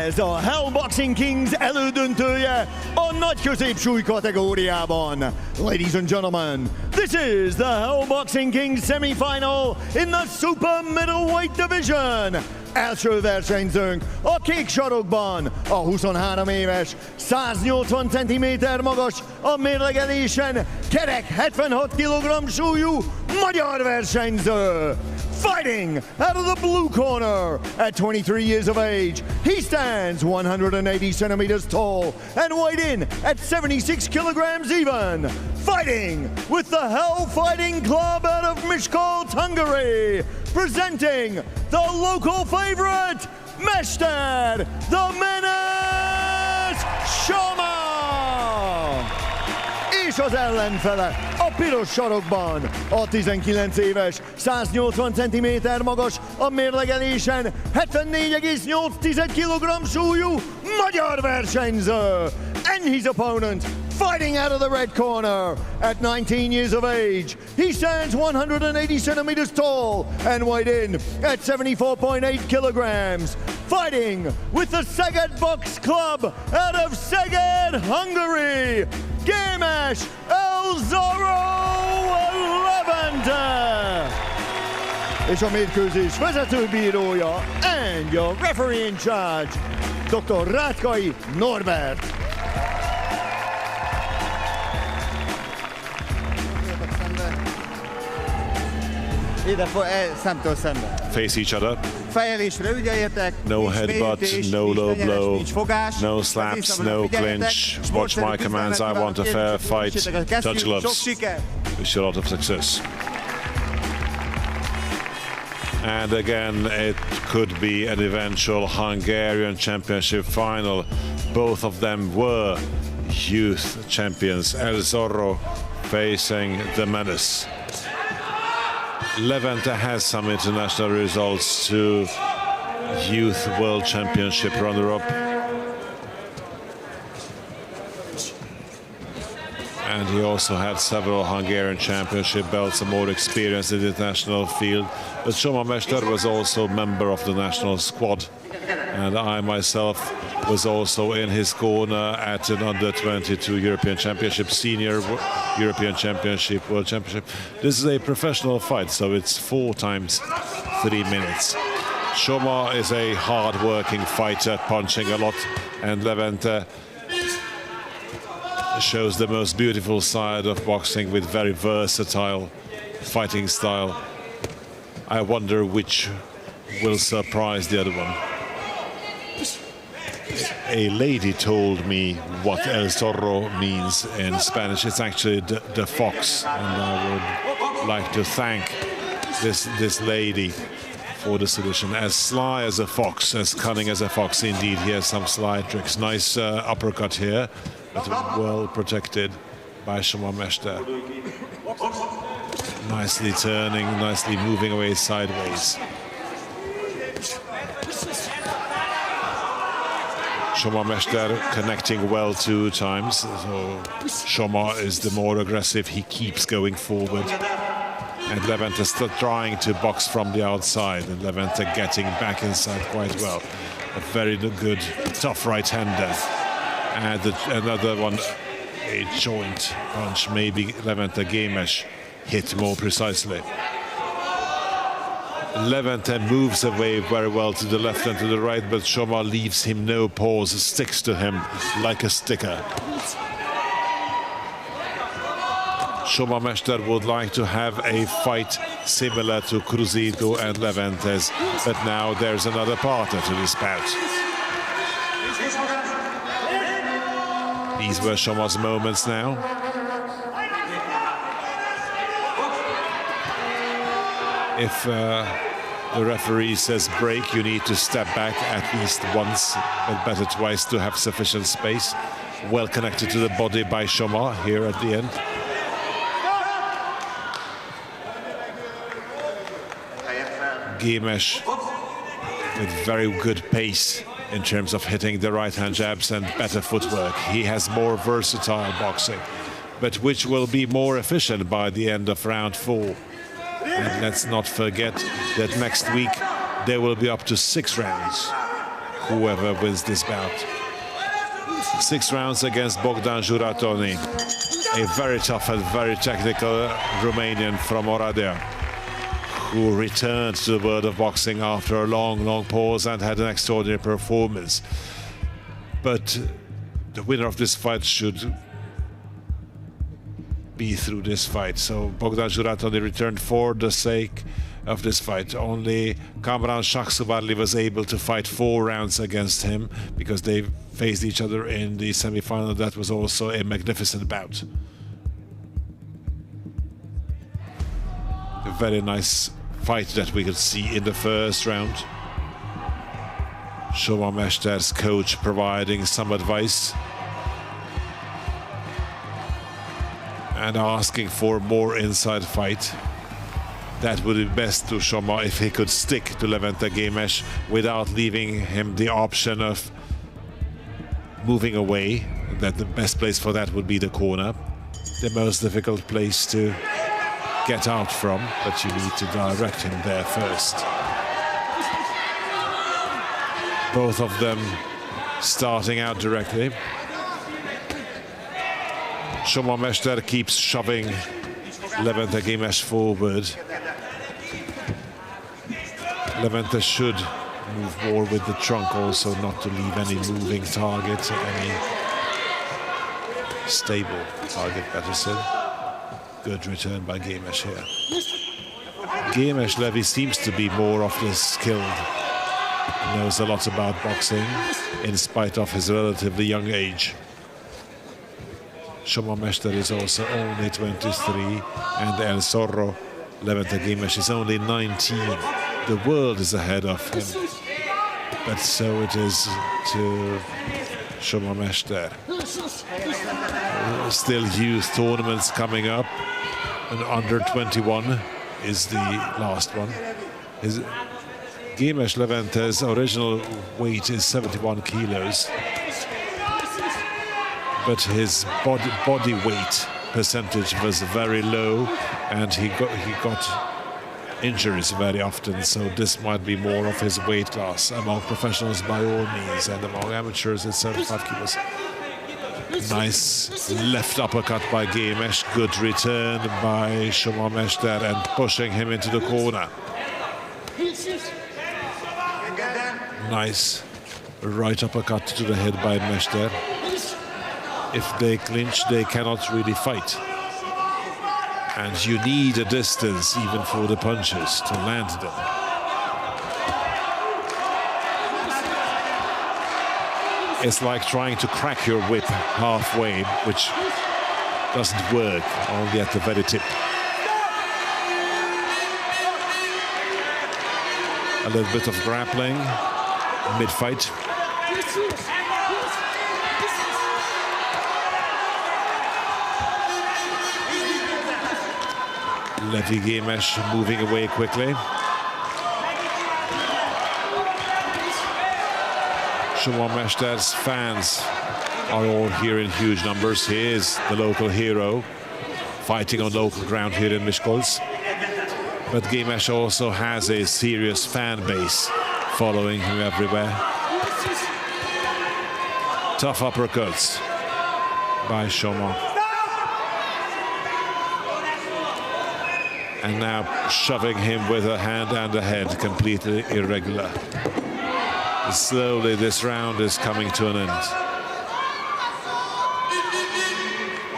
ez a Hell Boxing Kings elődöntője a nagy középsúly kategóriában. Ladies and gentlemen, this is the Hell Boxing Kings semi-final in the super middleweight division. Első versenyzőnk a kék sarokban, a 23 éves, 180 cm magas, a mérlegelésen kerek 76 kg súlyú magyar versenyző. Fighting out of the blue corner at 23 years of age, he stands 180 centimeters tall and weighed in at 76 kilograms even. Fighting with the Hell Fighting Club out of Miskolc, Hungary, presenting the local favorite, Mester, the Menace, Soma! És az ellenfele a piros sarokban, a 19 éves, 180 cm magas, a mérlegelésen 74,8 kg súlyú magyar versenyző. And his opponent, fighting out of the red corner, at 19 years of age, he stands 180 centimeters tall and weighed in at 74.8 kilograms. Fighting with the Szeged Box Club out of Szeged, Hungary, Gémes El Zorro Levente! És a mérkőzés vezetőbírója and your referee in charge, Dr. Rátkai Norbert. Ide szemtől szembe. Face each other. Fejelésre ügyeljetek. No headbutt, no low blow, no slaps, no clinch. Watch my commands, I want a fair fight. Touch gloves. Wish you a lot of success. And again, it could be an eventual Hungarian Championship final. Both of them were youth champions. El Zorro facing the Menace. Levente has some international results to Youth World Championship runner-up. And he also had several Hungarian Championship belts and more experience in the international field. But Soma Mester was also a member of the national squad. And I myself was also in his corner at an under-22 European Championship, Senior European Championship, World Championship. This is a professional fight, so it's 4 times 3 minutes. Soma is a hard-working fighter, punching a lot, and Levente shows the most beautiful side of boxing with very versatile fighting style. I wonder which will surprise the other one. A lady told me what El Zorro means in Spanish. It's actually the fox, and I would like to thank this lady for the solution. As sly as a fox, as cunning as a fox, indeed, he has some sly tricks. Nice uppercut here, but well protected by Soma Mester. Nicely turning, nicely moving away sideways. Soma Mester connecting well 2 times, so Soma is the more aggressive, he keeps going forward. And Levente is still trying to box from the outside, and Levente getting back inside quite well. A very good, tough right-hander. And another one, a joint punch, maybe Levente Gémes hit more precisely. Levente moves away very well to the left and to the right, but Soma leaves him no pause, sticks to him like a sticker. Soma Mester would like to have a fight similar to Cruzito and Levente's, but now there's another partner to this bout. These were Soma's moments now. If the referee says break, you need to step back at least once, but better twice to have sufficient space. Well connected to the body by Soma here at the end. Gémes with very good pace in terms of hitting the right-hand jabs and better footwork. He has more versatile boxing, but which will be more efficient by the end of round 4. And let's not forget that next week there will be up to 6 rounds, whoever wins this bout. 6 rounds against Bogdan Juratoni, a very tough and very technical Romanian from Oradea, who returned to the world of boxing after a long pause and had an extraordinary performance. But the winner of this fight should be through this fight. So Bogdan Juratoni returned for the sake of this fight. Only Kamran Shakhsuvarli was able to fight 4 rounds against him because they faced each other in the semi-final. That was also a magnificent bout. A very nice fight that we could see in the first round. Soma Mester's coach providing some advice and asking for more inside fight. That would be best to Soma if he could stick to Levente Gémes without leaving him the option of moving away. That the best place for that would be the corner. The most difficult place to get out from, but you need to direct him there first. Both of them starting out directly. Soma Mester keeps shoving Levente Gémes forward. Levente should move more with the trunk also, not to leave any moving target, any stable target, better said. Good return by Gémes here. Gémes Levy seems to be more of the skilled. He knows a lot about boxing, in spite of his relatively young age. Soma Mester is also only 23, and El Zorro, Levente Gémes, is only 19. The world is ahead of him, but so it is to Soma Mester. Still youth tournaments coming up, and under 21 is the last one. Gémes Levente's original weight is 71 kilos, but his body weight percentage was very low, and he got injuries very often, so this might be more of his weight class. Among professionals, by all means, and among amateurs, it's 75 kilos. Nice left uppercut by Gémes, good return by Soma Mester, and pushing him into the corner. Nice right uppercut to the head by Mester. If they clinch, they cannot really fight. And you need a distance even for the punches to land them. It's like trying to crack your whip halfway, which doesn't work, only at the very tip. A little bit of grappling, mid-fight. Levy Gémes moving away quickly. Soma Mester's fans are all here in huge numbers. He is the local hero, fighting on local ground here in Miskolc. But Gémes also has a serious fan base following him everywhere. Tough uppercuts by Soma. And now shoving him with a hand and a head, completely irregular. Slowly this round is coming to an end.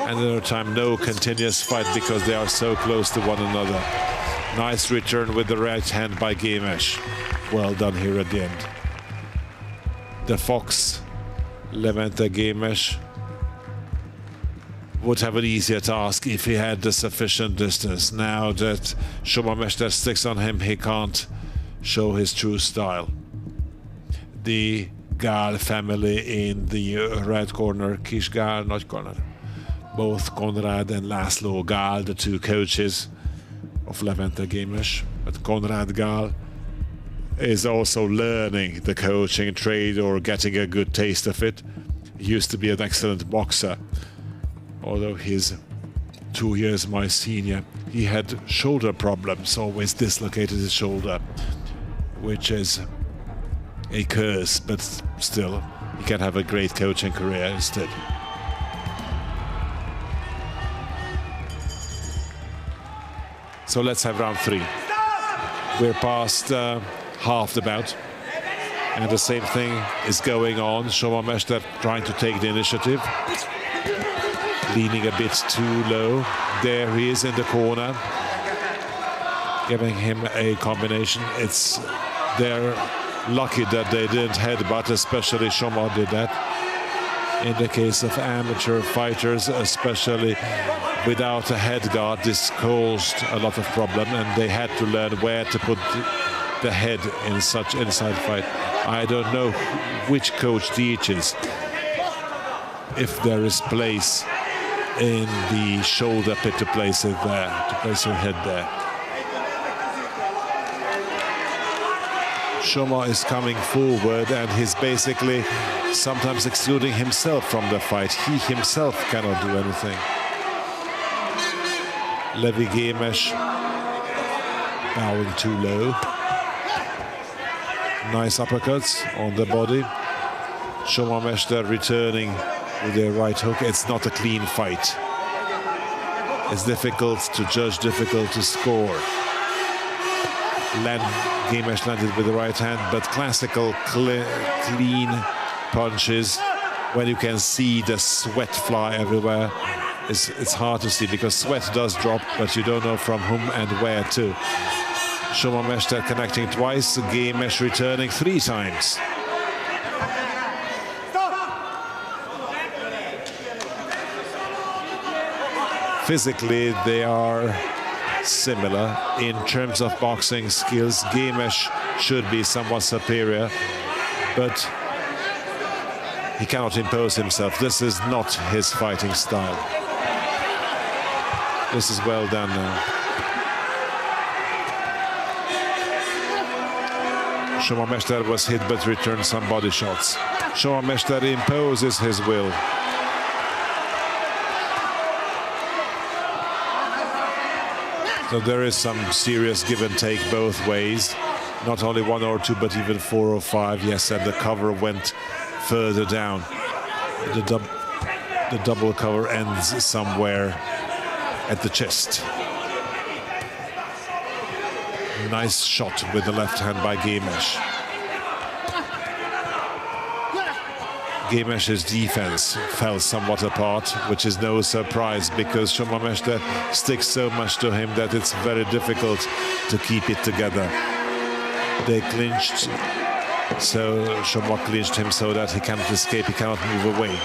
Another time, no continuous fight because they are so close to one another. Nice return with the right hand by Gémes. Well done here at the end. The Fox, Levente Gémes, would have an easier task if he had the sufficient distance. Now that Soma Mester sticks on him, he can't show his true style. The Gál family in the red corner, Kis Gál, Nagy corner. Both Konrad and László Gál, the two coaches of Levente Gémes. But Konrad Gál is also learning the coaching trade or getting a good taste of it. He used to be an excellent boxer. Although he's 2 years my senior, he had shoulder problems, always dislocated his shoulder, which is a curse, but still, he can have a great coaching career instead. So let's have round 3. We're past half the bout, and the same thing is going on. Soma Mester trying to take the initiative. Leaning a bit too low. There he is in the corner, giving him a combination. They're lucky that they didn't headbutt, especially Soma did that. In the case of amateur fighters, especially without a head guard, this caused a lot of problem, and they had to learn where to put the head in such inside fight. I don't know which coach teaches if there is place in the shoulder pit to place it there, to place your head there. Soma is coming forward, and he's basically sometimes excluding himself from the fight. He himself cannot do anything. Levy Gémes bowing too low. Nice uppercuts on the body. Soma Mester returning with their right hook. It's not a clean fight. It's difficult to judge, difficult to score. Gémes landed with the right hand, but classical clean punches, when you can see the sweat fly everywhere, it's hard to see because sweat does drop, but you don't know from whom and where to. Soma Mester connecting twice, Gémes returning 3 times. Physically, they are similar in terms of boxing skills. Gémes should be somewhat superior, but he cannot impose himself. This is not his fighting style. This is well done now. Soma Mester was hit but returned some body shots. Soma Mester imposes his will. So there is some serious give and take both ways. Not only 1 or 2, but even 4 or 5. Yes, and the cover went further down. The double cover ends somewhere at the chest. Nice shot with the left hand by Gémes. Gémes' defense fell somewhat apart, which is no surprise because Soma Mester sticks so much to him that it's very difficult to keep it together. They clinched, so Soma clinched him so that he cannot escape, he cannot move away.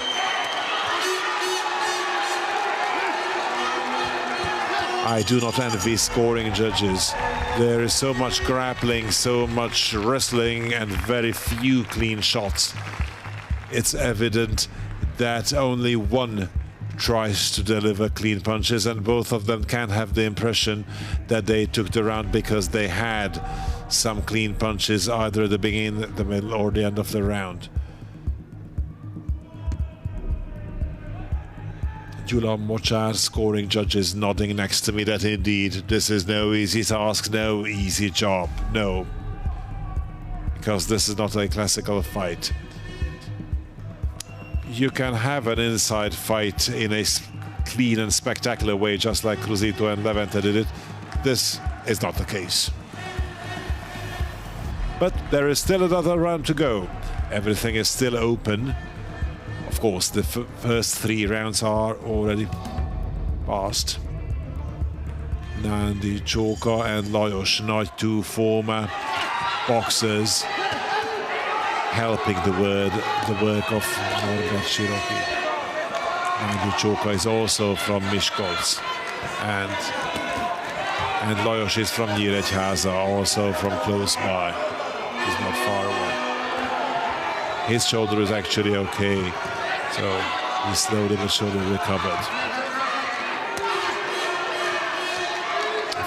I do not envy scoring judges. There is so much grappling, so much wrestling, and very few clean shots. It's evident that only one tries to deliver clean punches, and both of them can have the impression that they took the round because they had some clean punches either at the beginning, the middle, or the end of the round. Gyula Mocsár, scoring judges, nodding next to me that indeed this is no easy task, no easy job, no. Because this is not a classical fight. You can have an inside fight in a clean and spectacular way, just like Cruzito and Levente did it. This is not the case. But there is still another round to go. Everything is still open. Of course, the first 3 rounds are already past. Nandi Csóka and Lajos Nagy, 2 former boxers, helping the work of Norbert Siroki. Nandi Csóka is also from Miskolc, and Lajos is from Nyíregyháza, also from close by. He's not far away. His shoulder is actually okay, so he slowly but surely recovered.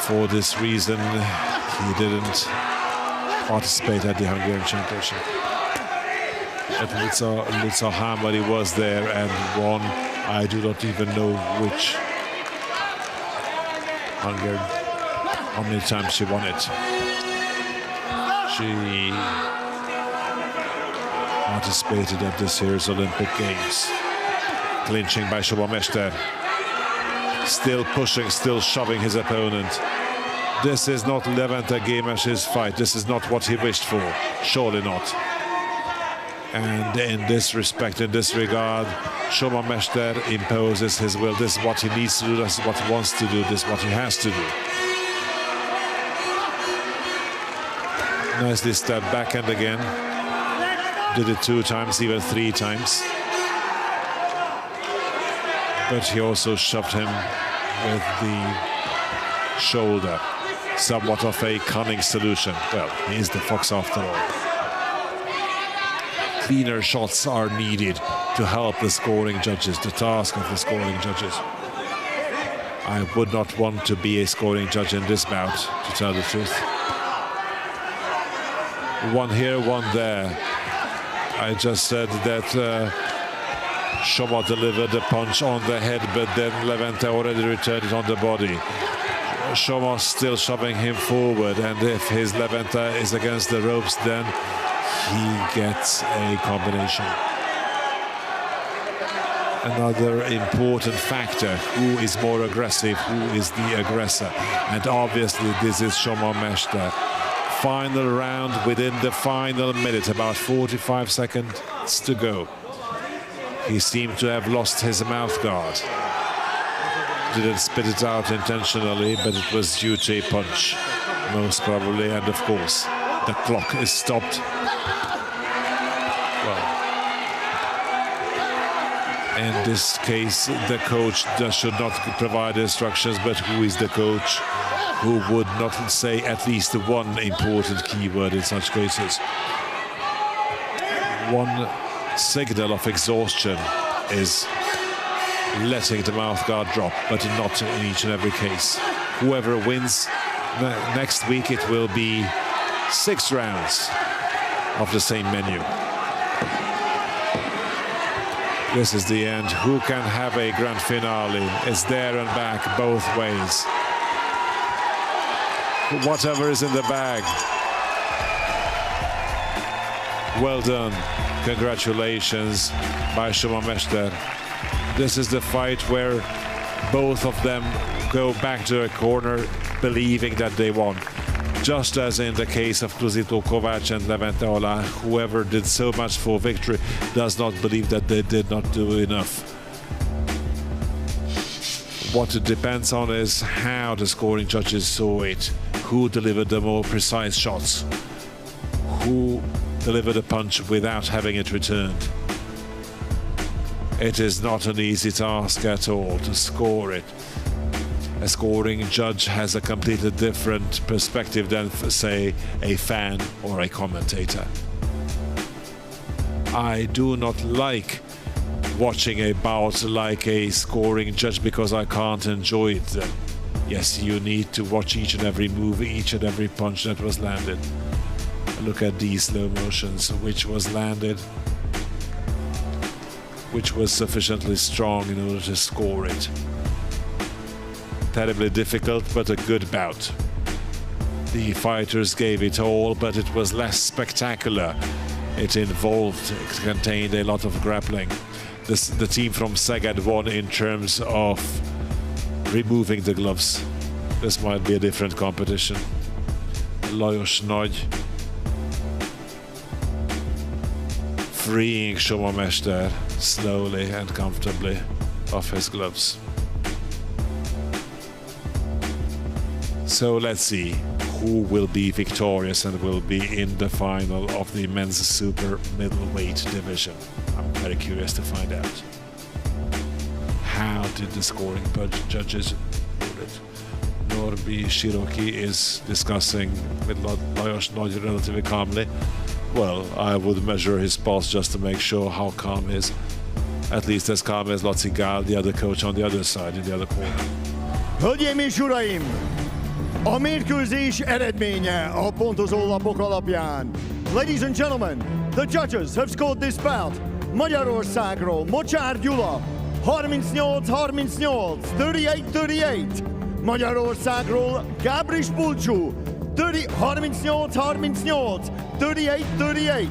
For this reason, he didn't participate at the Hungarian Championship. But Luca Hamari was there and won. I do not even know which Hungarian, how many times she won it. She participated at this year's Olympic Games. Clinching by Soma Mester. Still pushing, still shoving his opponent. This is not Levente Gémes' fight. This is not what he wished for. Surely not. And in this respect, in this regard, Soma Mester imposes his will. This is what he needs to do, this is what he wants to do, this is what he has to do. Nicely stepped backhand again. Did it 2 times, even 3 times. But he also shoved him with the shoulder. Somewhat of a cunning solution. Well, he is the fox after all. Cleaner shots are needed to help the scoring judges, the task of the scoring judges. I would not want to be a scoring judge in this bout, to tell the truth. One here, one there. I just said that Soma delivered the punch on the head, but then Levente already returned it on the body. Soma still shoving him forward, and if his Levente is against the ropes, then he gets a combination. Another important factor, who is more aggressive, who is the aggressor? And obviously this is Soma Mester. Final round within the final minute, about 45 seconds to go. He seemed to have lost his mouth guard. Didn't spit it out intentionally, but it was due to a punch. most probably, and of course the clock is stopped. In this case, the coach should not provide instructions, but who is the coach who would not say at least one important keyword in such cases? One signal of exhaustion is letting the mouthguard drop, but not in each and every case. Whoever wins next week, it will be 6 rounds of the same menu. This is the end. Who can have a grand finale? It's there and back both ways. Whatever is in the bag. Well done. Congratulations by Soma Mester. This is the fight where both of them go back to a corner believing that they won. Just as in the case of Cruzito Kovács and Levente Olah, whoever did so much for victory does not believe that they did not do enough. What it depends on is how the scoring judges saw it, who delivered the more precise shots, who delivered a punch without having it returned. It is not an easy task at all to score it. A scoring judge has a completely different perspective than, say, a fan or a commentator. I do not like watching a bout like a scoring judge because I can't enjoy it. Yes, you need to watch each and every move, each and every punch that was landed. Look at these slow motions, which was landed, which was sufficiently strong in order to score it. Terribly difficult, but a good bout. The fighters gave it all, but it was less spectacular. It contained a lot of grappling. The team from Szeged won in terms of removing the gloves. This might be a different competition. Lajos Nagy freeing Soma Mester slowly and comfortably off his gloves. So let's see who will be victorious and will be in the final of the men's super middleweight division. I'm very curious to find out. How did the scoring judges do it? Norbi Shiroki is discussing with Lajos Nagy relatively calmly. Well, I would measure his pulse just to make sure how calm he is. At least as calm as Laci Gál, the other coach on the other side, in the other corner. Hölgyeim és uraim! A mérkőzés eredménye a pontozólapok alapján. Ladies and gentlemen, the judges have scored this bout. Magyarországról Mocsár Gyula 38-38, 38-38. Magyarországról Gábris Bulcsú 38-38, 38-38.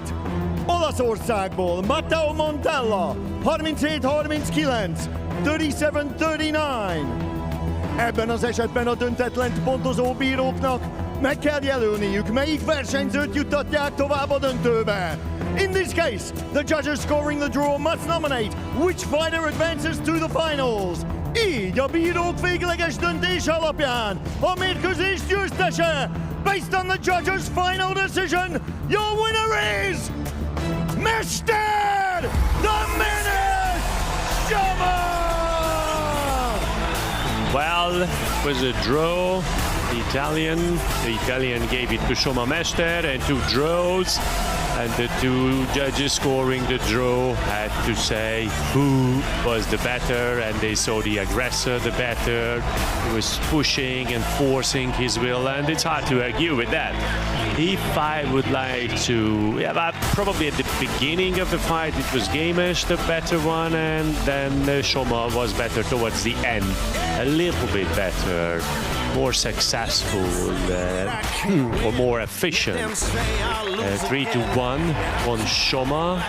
Olaszországból Matteo Montella 37-39, 37-39. Ebben az esetben a döntetlent pontozó bíróknak meg kell jelölniük, melyik versenyzőt juttatják tovább a döntőbe. In this case, the judges scoring the draw must nominate which fighter advances to the finals. Így a bírók végleges döntése alapján a mérkőzés győztese, based on the judges' final decision, your winner is Mester Dominik Soma! Well, it was a draw. The Italian gave it to Soma Mester and 2 draws. And the 2 judges scoring the draw had to say who was the better, and they saw the aggressor the better. He was pushing and forcing his will, and it's hard to argue with that. If I would like to, probably at the beginning of the fight it was Gémes the better one, and then Soma was better towards the end, a little bit better, more successful or more efficient. 3-1 on Soma,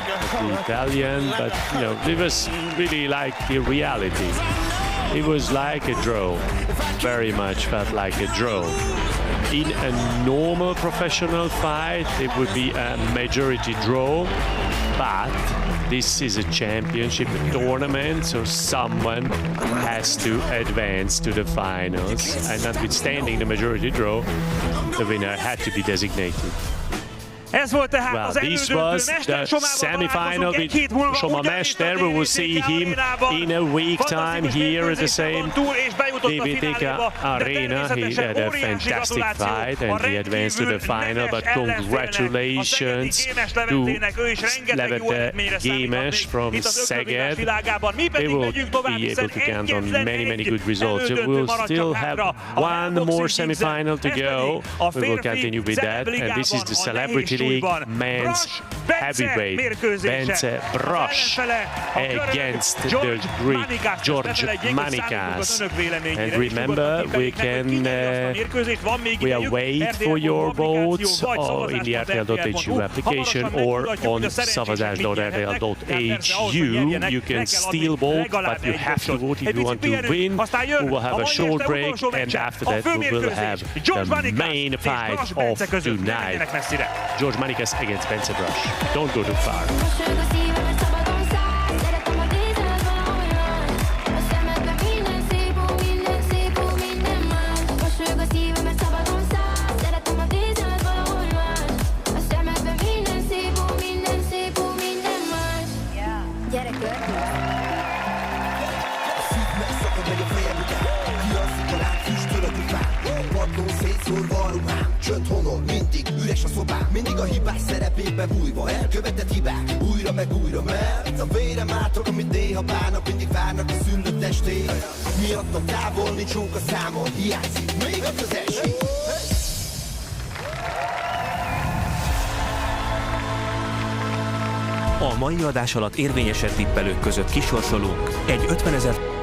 the Italian, but it was really like the reality. It was like a draw, very much felt like a draw. In a normal professional fight, it would be a majority draw. but this is a championship tournament, so someone has to advance to the finals, and notwithstanding the majority draw, the winner had to be designated. Well, this was the semi-final with Soma Mester. We will see him in a week time here at the same DVTK Arena. He had a fantastic fight and he advanced to the final, but congratulations to Levente Gémes from Szeged. They will be able to count on many good results. We will still have one more semi-final to go. We will continue with that, and this is the Celebrity League men's heavyweight. Bence Bros against the Greek George Manikas. And remember, we await for your votes in the RTL.hu application or on savazás.rtl.hu. You can still vote, but you have to vote if you want to win. We will have a short break, and after that we will have the main fight of tonight. George Manikas against Bence Bros. Don't go too far. Csönd honol, mindig üres a szobám. Mindig a hibás szerepébe bújva elkövetett hibák, újra meg újra. Mert a vérem átog, amit néha bánok, mindig várnak a szüllött estére. Miattam távol, nincs munka számon, hiányzik még az esély. A mai adás alatt érvényesen tippelők között kisorsolunk egy 50 000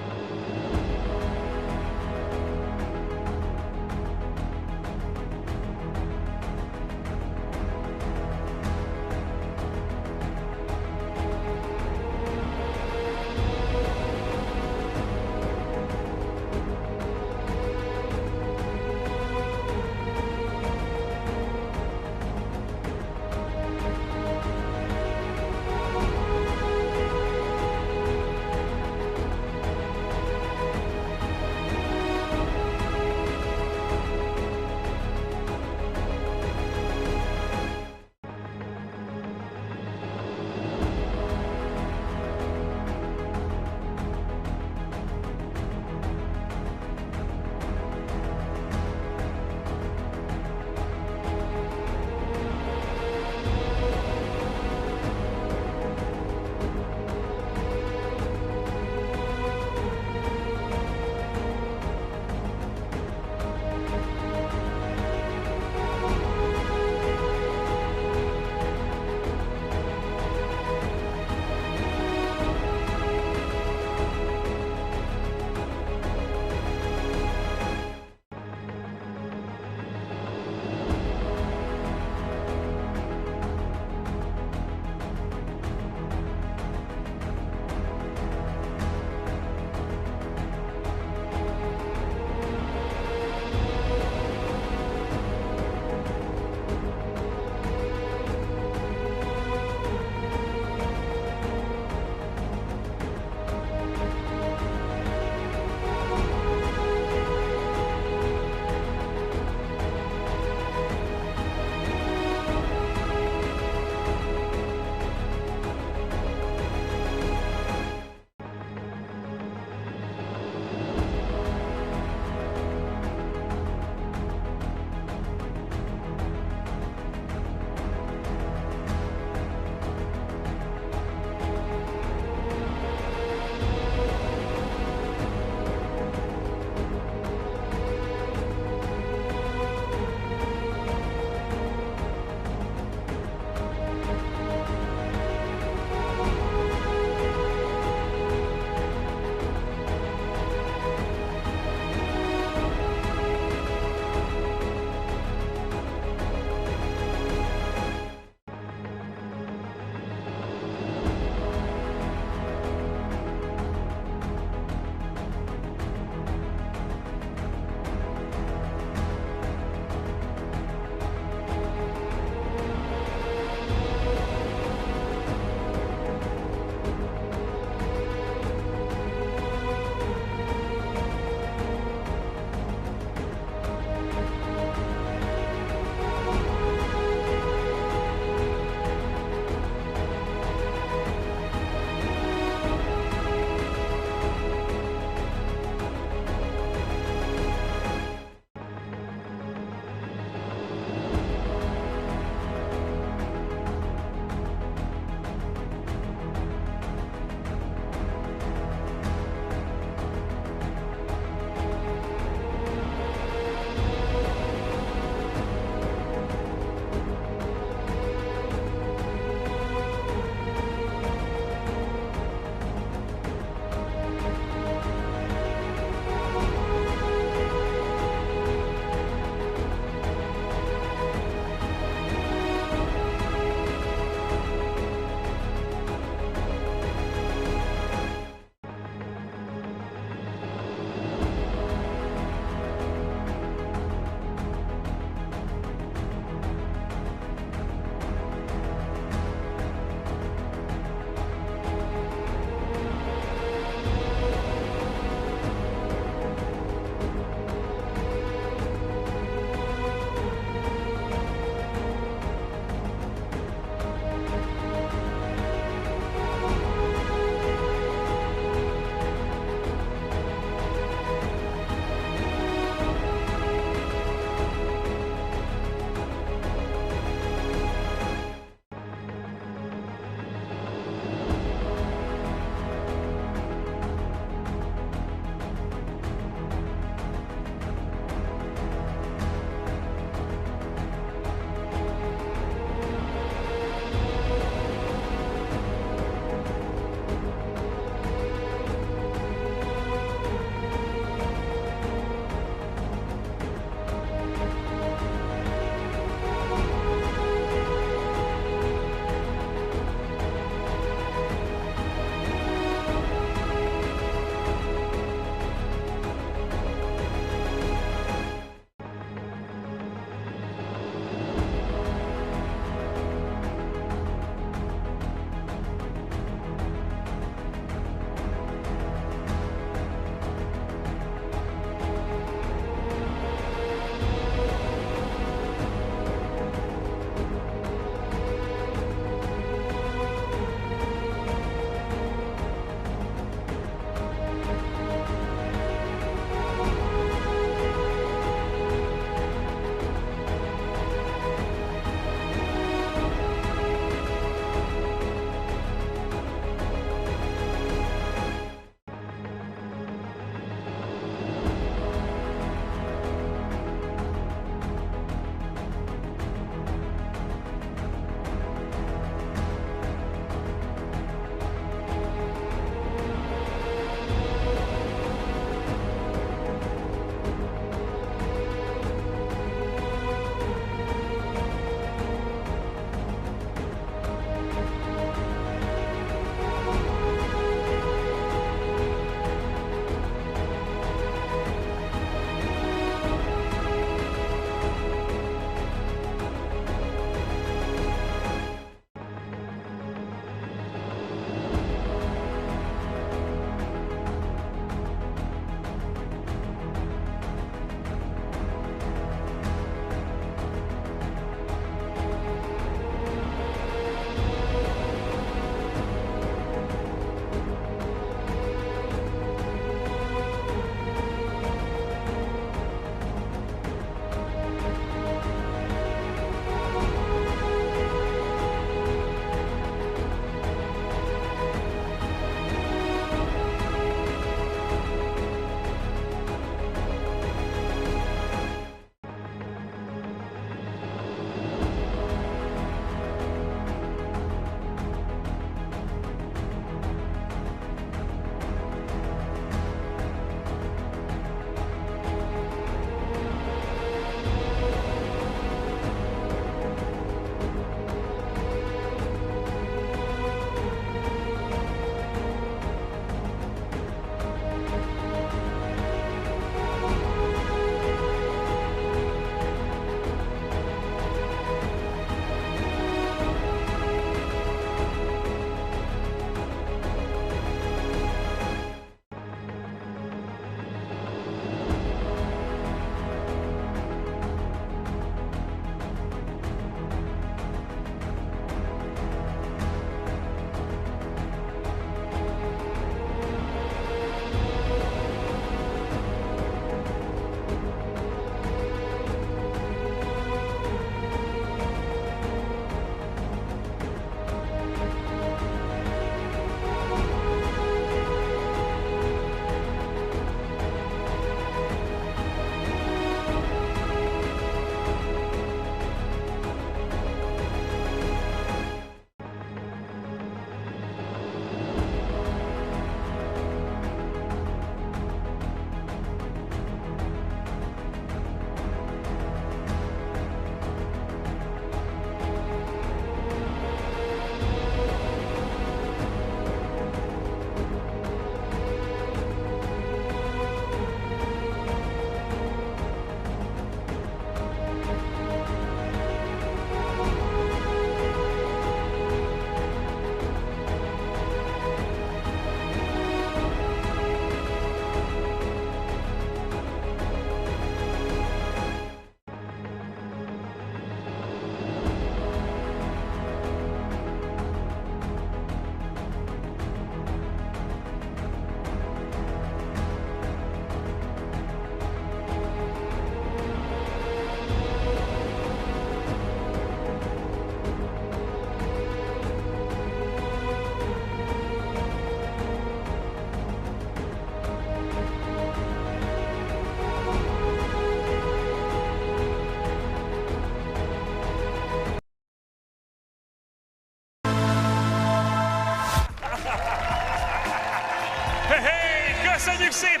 Köszönjük szépen!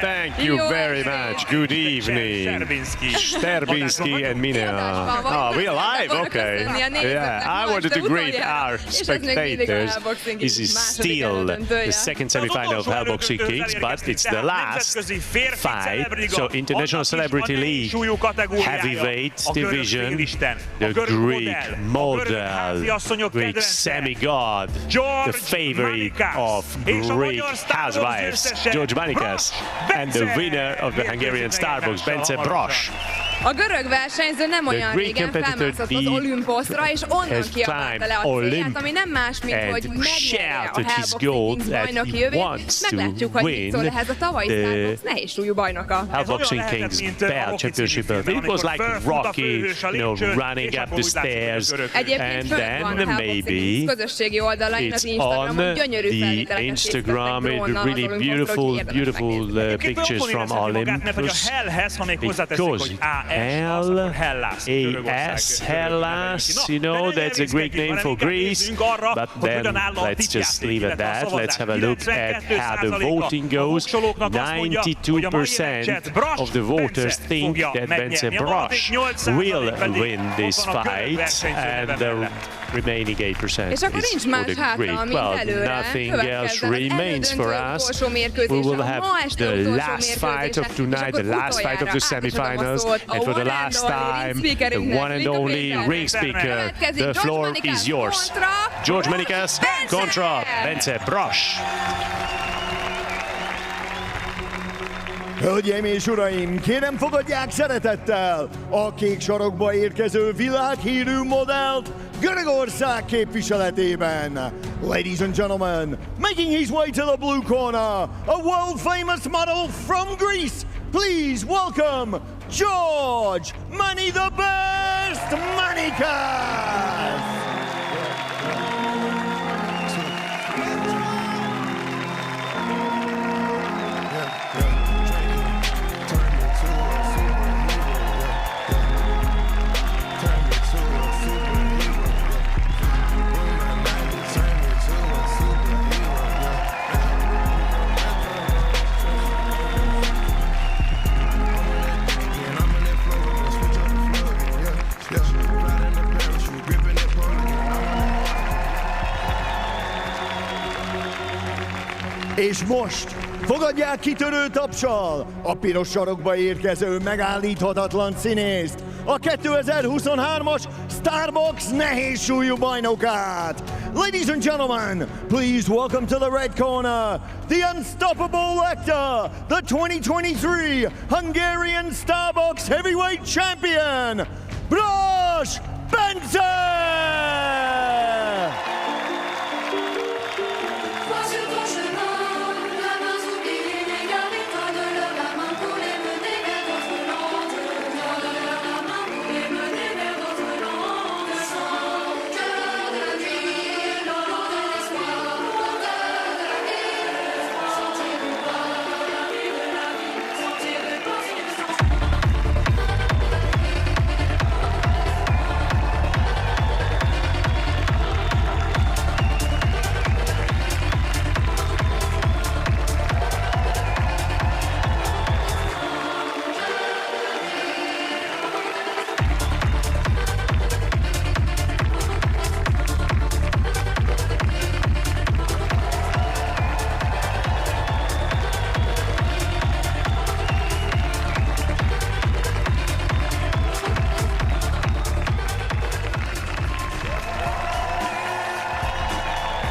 Thank you very much. Good evening. Sterbinski and Mina. Oh, we're live? Okay. Yeah, I wanted to greet our spectators. This is still the second semi-final of Hell Boxing Kings, but it's the last fight. So International Celebrity League heavyweight division. The Greek model, Greek semi-god, the favorite of Greek housewives, George Manikas, and the winner of the Hungarian Starbox, Bence Brosh. A görög versenyző nem olyan régen felmászott az Olimposzra, és onnan kiabálta le a célját, ami nem más, mint hogy megnyerje a Hellboxing Kings bajnoki jövét. Meglátjuk, hogy mit szól ehhez a tavalyi Starbox nehézsúlyú bajnoka. Hellboxing Kings Belt Championship. It was like Rocky, running up the stairs, and then maybe it's on the Instagram. It's really beautiful pictures from Olympus, because Hellas, you know, that's a Greek name for Greece, but then let's just leave it at that. Let's have a look at how the voting goes. 92% of the voters think that Bence Brosh will win this fight, and the remaining 8% is for the Greek. Well, nothing else remains for us. We will have the last fight of tonight, the last fight of the semi-finals, and for the last time, the one and only ring speaker. The floor is yours. George Manikas contra Bence Brosh. Hölgyeim és uraim, kérem fogadják szeretettel a kék sarokba érkező világhírű modellt Görögország képviseletében. Ladies and gentlemen, making his way to the blue corner, a world famous model from Greece. Please welcome George Money the Best Manikas. És most fogadják kitörő tapssal a piros sarokba érkező megállíthatatlan színészt, a 2023-as Starbox nehézsúlyú bajnokát. Ladies and gentlemen, please welcome to the red corner, the unstoppable Lecter, the 2023 Hungarian Starbox heavyweight champion, Brosh Bence!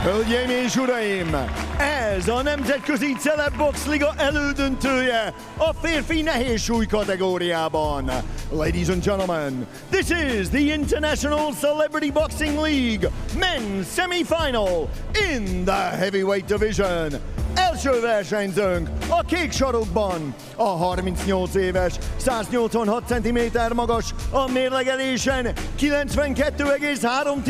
Hölgyeim és uraim, ez a Nemzetközi Celebbox Liga elődöntője a férfi nehézsúly kategóriában. Ladies and gentlemen, this is the International Celebrity Boxing League Men's Semi-Final in the Heavyweight Division. Első versenyzőnk a kék sarokban, a 38 éves, 186 cm magas, a mérlegelésen 92,3 g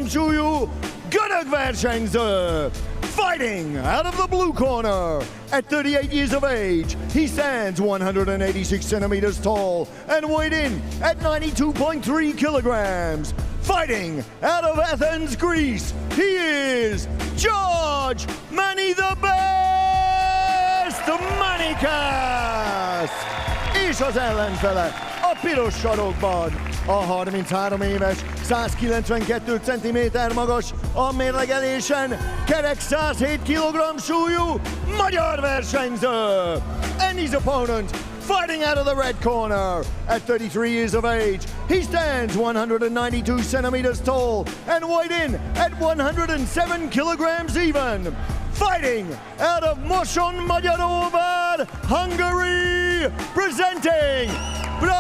súlyú görög versenyző. Fighting out of the blue corner, at 38 years of age, he stands 186 centimeters tall and weighed in at 92.3 kilograms. Fighting out of Athens, Greece, he is George Money the Best Manikas! És az ellenfele a piros sarokban a 33 éves, 192 cm magas, a mérlegelésen kerek 107 kg súlyú magyar versenyző. And his opponent, fighting out of the red corner, at 33 years of age, he stands 192 centimeters tall and weighed in at 107 kilograms even. Fighting out of Mosonmagyaróvár, Hungary, presenting Brass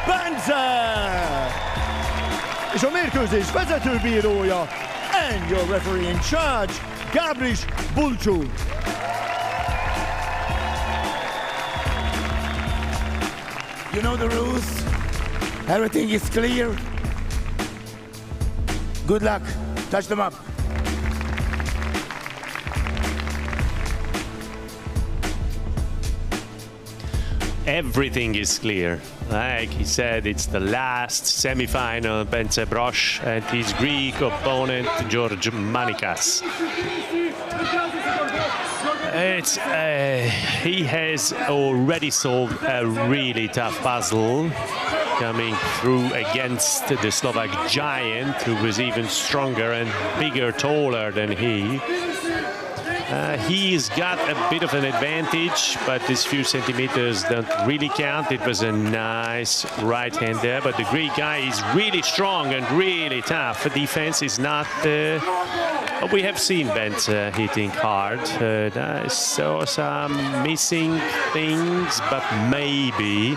Bence! És a mérkőzés vezetőbírója and your referee in charge, Gabris Bulcsú. You know the rules. Everything is clear. Good luck. Touch them up. Everything is clear. Like he said, it's the last semi-final. Bence Brosh and his Greek opponent, George Manikas. He has already solved a really tough puzzle, coming through against the Slovak giant, who was even stronger and bigger, taller than he. He's got a bit of an advantage, but these few centimeters don't really count. It was a nice right hand there, but the Greek guy is really strong and really tough. The defense is not... we have seen Bence hitting hard. I saw some missing things, but maybe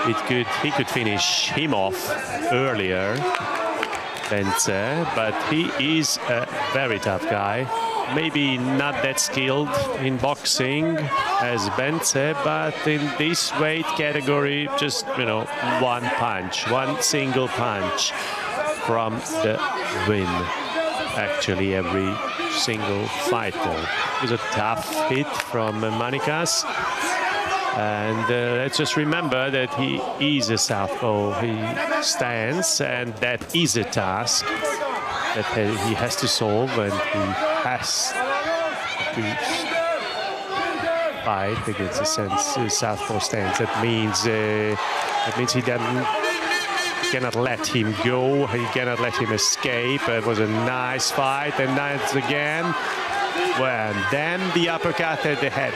he could finish him off earlier, Bence, but he is a very tough guy. Maybe not that skilled in boxing as Bence, but in this weight category, just, you know, one single punch from the win. Actually, every single fighter. It was a tough hit from Manikas. And let's just remember that he is a southpaw. He stands, and that is a task that he has to solve, and he has to fight against the southpaw stance. That means he cannot let him go. He cannot let him escape. It was a nice fight, and that's again. Well, then the uppercut at the head.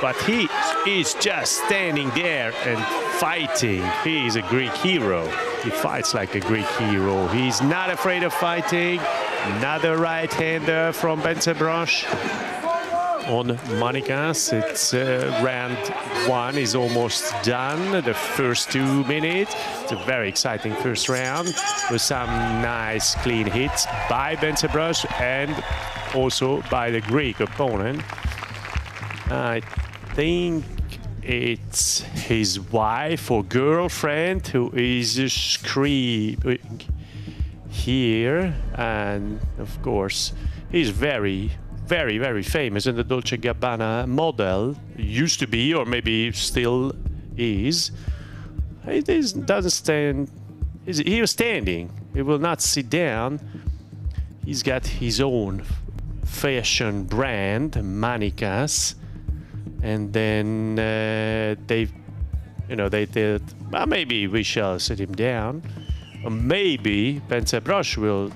But he is just standing there and fighting. He is a Greek hero. He fights like a Greek hero. He's not afraid of fighting. Another right-hander from Bence Brosh on Manikas. It's round one is almost done. The first 2 minutes. It's a very exciting first round with some nice clean hits by Bence Brosh and also by the Greek opponent. I think it's his wife or girlfriend who is screaming here, and of course he's very famous, and the Dolce & Gabbana model used to be, or maybe still is. He doesn't stand. He was standing. He will not sit down. He's got his own fashion brand, Manikas. And then they well, maybe we shall sit him down, or maybe Bence Brosh will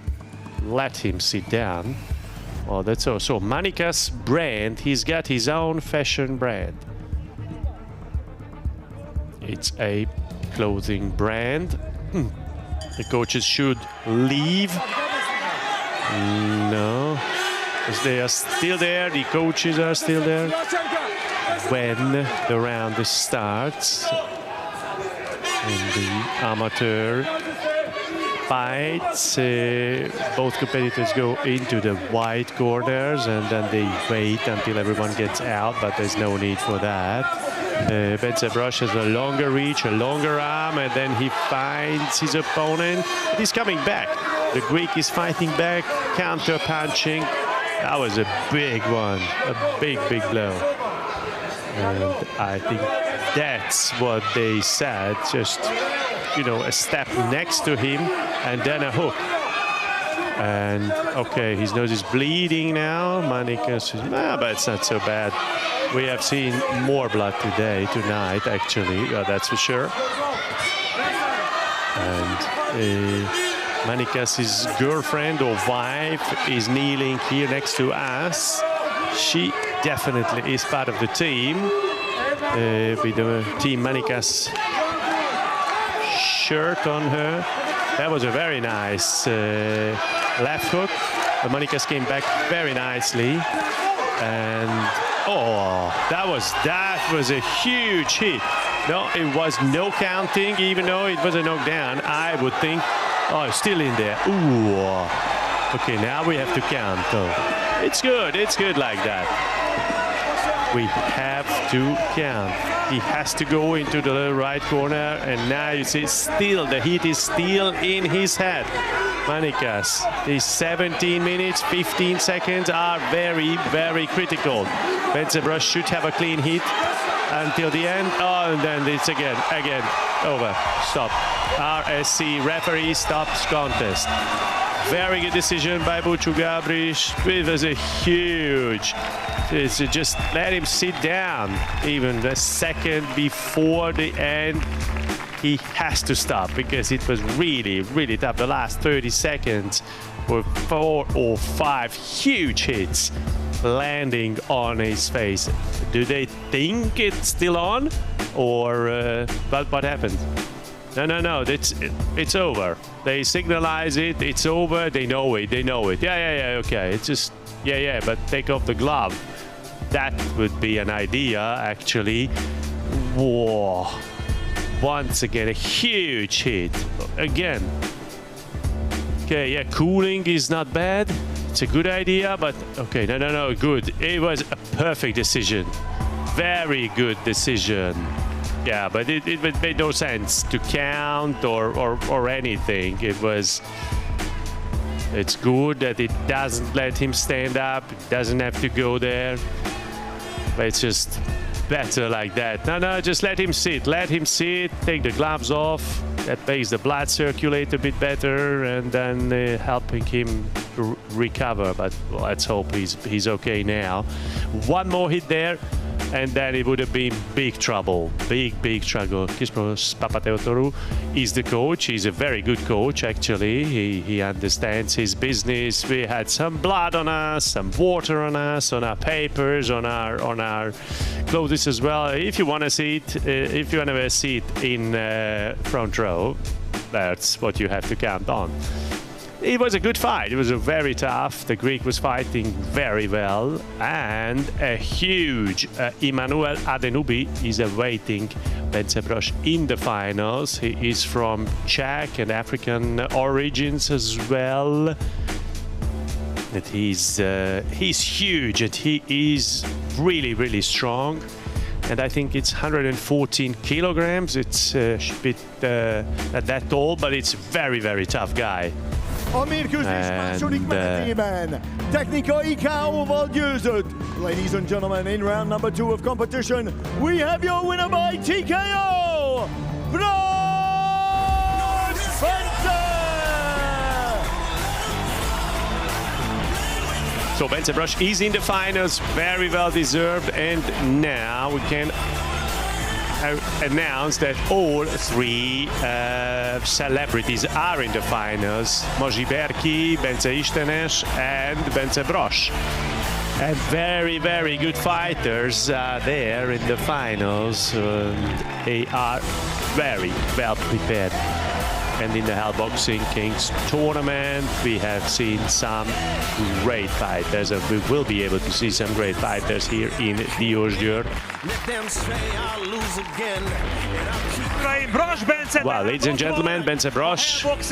let him sit down. Well, that's also Manikas brand. He's got his own fashion brand. It's a clothing brand. The coaches should leave. No, because they are still there. The coaches are still there when the round starts. In the amateur fights, both competitors go into the white corners and then they wait until everyone gets out, but there's no need for that. Bence Brosh has a longer reach, a longer arm, and then he finds his opponent. He's coming back. The Greek is fighting back, counter-punching. That was a big one, a big blow. And I think that's what they said, just, you know, a step next to him and then a hook. And okay, his nose is bleeding now. Manikas, but it's not so bad. We have seen more blood tonight, actually, that's for sure. And Manikas' girlfriend or wife is kneeling here next to us. She definitely is part of the team with the Team Manikas shirt on her. That was a very nice left hook. The Manikas came back very nicely, and oh, that was a huge hit. No, it was no counting, even though it was a knockdown. I would think, oh, still in there. Ooh. Okay, now we have to count, though. It's good like that. We have to count. He has to go into the right corner, and now you see still the heat is still in his head. Manikas, these 17 minutes, 15 seconds are very, very critical. Bence should have a clean hit until the end. Oh, and then it's again, over. Stop. RSC referee stops contest. Very good decision by Bucu Gabriš. It was a huge. It's just let him sit down. Even a second before the end, he has to stop because it was really, really tough. The last 30 seconds were 4 or 5 huge hits landing on his face. Do they think it's still on, or but what happened? No, it's over. They signalize it, it's over, they know it. Yeah, okay, it's just, yeah, but take off the glove. That would be an idea, actually. Whoa. Once again, a huge hit. Again. Okay, yeah, cooling is not bad. It's a good idea, but okay, no, good. It was a perfect decision. Very good decision. Yeah, but it made no sense to count or anything. It's good that it doesn't let him stand up. It doesn't have to go there. But it's just better like that. No, just let him sit. Take the gloves off. That makes the blood circulate a bit better, and then helping him recover. But let's hope he's okay now. One more hit there, and then it would have been big trouble. Big trouble. Kispros Papateotoru is the coach. He's a very good coach, actually. He understands his business. We had some blood on us, some water on us, on our papers, on our clothes as well. If you want to see it, if you want to see it in front row, that's what you have to count on. It was a good fight. It was a very tough. The Greek was fighting very well, and a huge Emmanuel Adenubi is awaiting Bence in the finals. He is from Czech and African origins as well. That he's huge, and he is really, really strong. And I think it's 114 kilograms. It's a bit not that tall, but it's a very, very tough guy. A mérkőzés második menetében technikai KO-val győzött. Ladies and gentlemen, in round number 2 of competition, we have your winner by TKO, Fran Hodak! So Bence is in the finals, very well deserved, and now we can announce that all 3 celebrities are in the finals. Mazsi Berki, Bence Istenes, and Bence Brosh. And very, very good fighters are there in the finals. They are very well prepared. And in the Hell Boxing Kings tournament, we have seen some great fighters, and we will be able to see some great fighters here in Diósgyőr. Well, ladies and gentlemen, Bence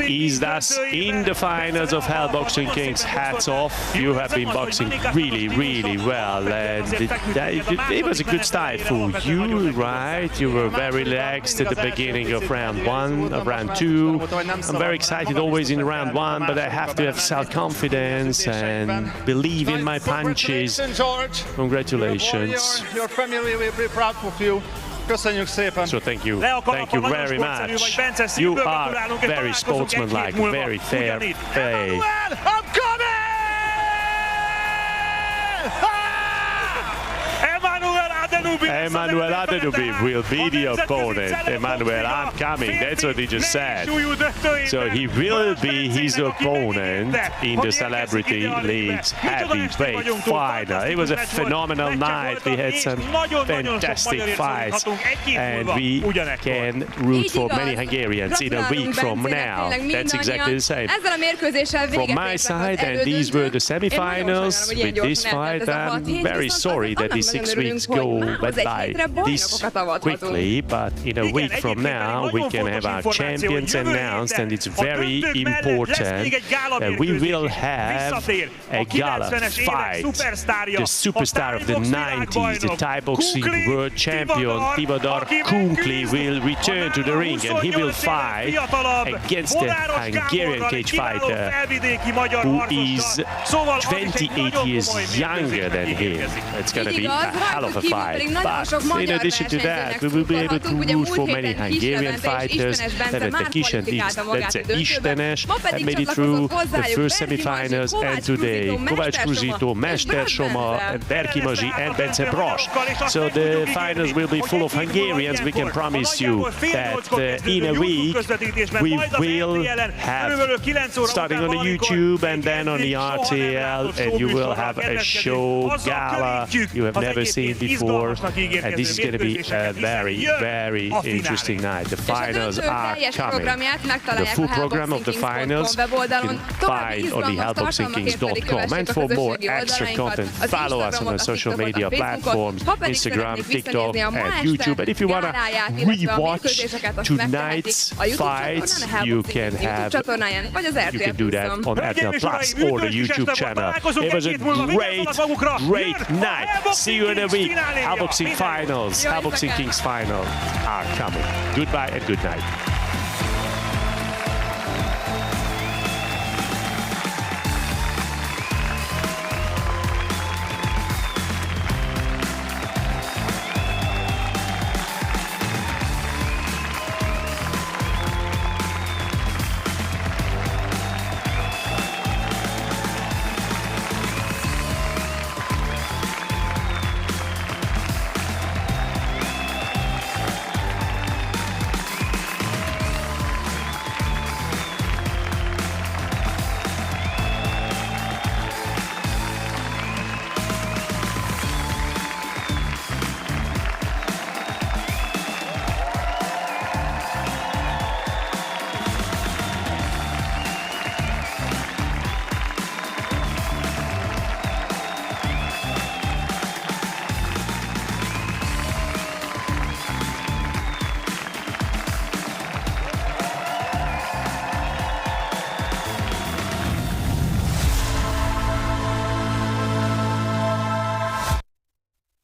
is thus in the finals of Hell Boxing Kings. Hats off. You have been boxing really, really well. And it was a good start for you, right? You were very relaxed at the beginning of round 1, of round 2. I'm very excited always in round 1, but I have to have self-confidence and believe in my punches. Congratulations. Your family will be proud of you. Köszönjük szépen. So thank you very much. You are very sportsmanlike, very fair play. I'm coming! Emmanuel Adenubi will be the opponent. Emmanuel, I'm coming. That's what he just said. So he will be his opponent in the Celebrity League's heavyweight final. It was a phenomenal night. We had some fantastic fights, and we can root for many Hungarians in a week from now. That's exactly the same. From my side, and these were the semifinals. With this fight, I'm very sorry that these 6 weeks went by this quickly, but in a week from now we can have our champions announced, and it's very important that we will have a gala fight. The superstar of the 90s, the Thai boxing world champion Tivadar Kunkli will return to the ring, and he will fight against the Hungarian cage fighter who is 28 years younger than him. It's going to be a hell of a fight. But in addition to that, we will be able to root for many Hungarian fighters. Nevette Kisendik, Bence Istenes had made it through the first semi-finals, and today Kovács Kruzsito, Mester Soma, Berki Mazsi and Bence Brosch. So the finals will be full of Hungarians. We can promise you that in a week we will have, starting on the YouTube and then on the RTL, and you will have a show gala you have never seen before. And this is going to be a very, very interesting night. The finals are coming. The full program of the finals you can find on the hellboxingkings.com. And for more extra content, follow us on our social media platforms, Instagram, TikTok, and YouTube. And if you want to rewatch tonight's fights, you can do that on RTL Plus or the YouTube channel. It was a great night. See you in a week. Hellboxing finals, Hellboxing Kings final are coming. Goodbye and good night.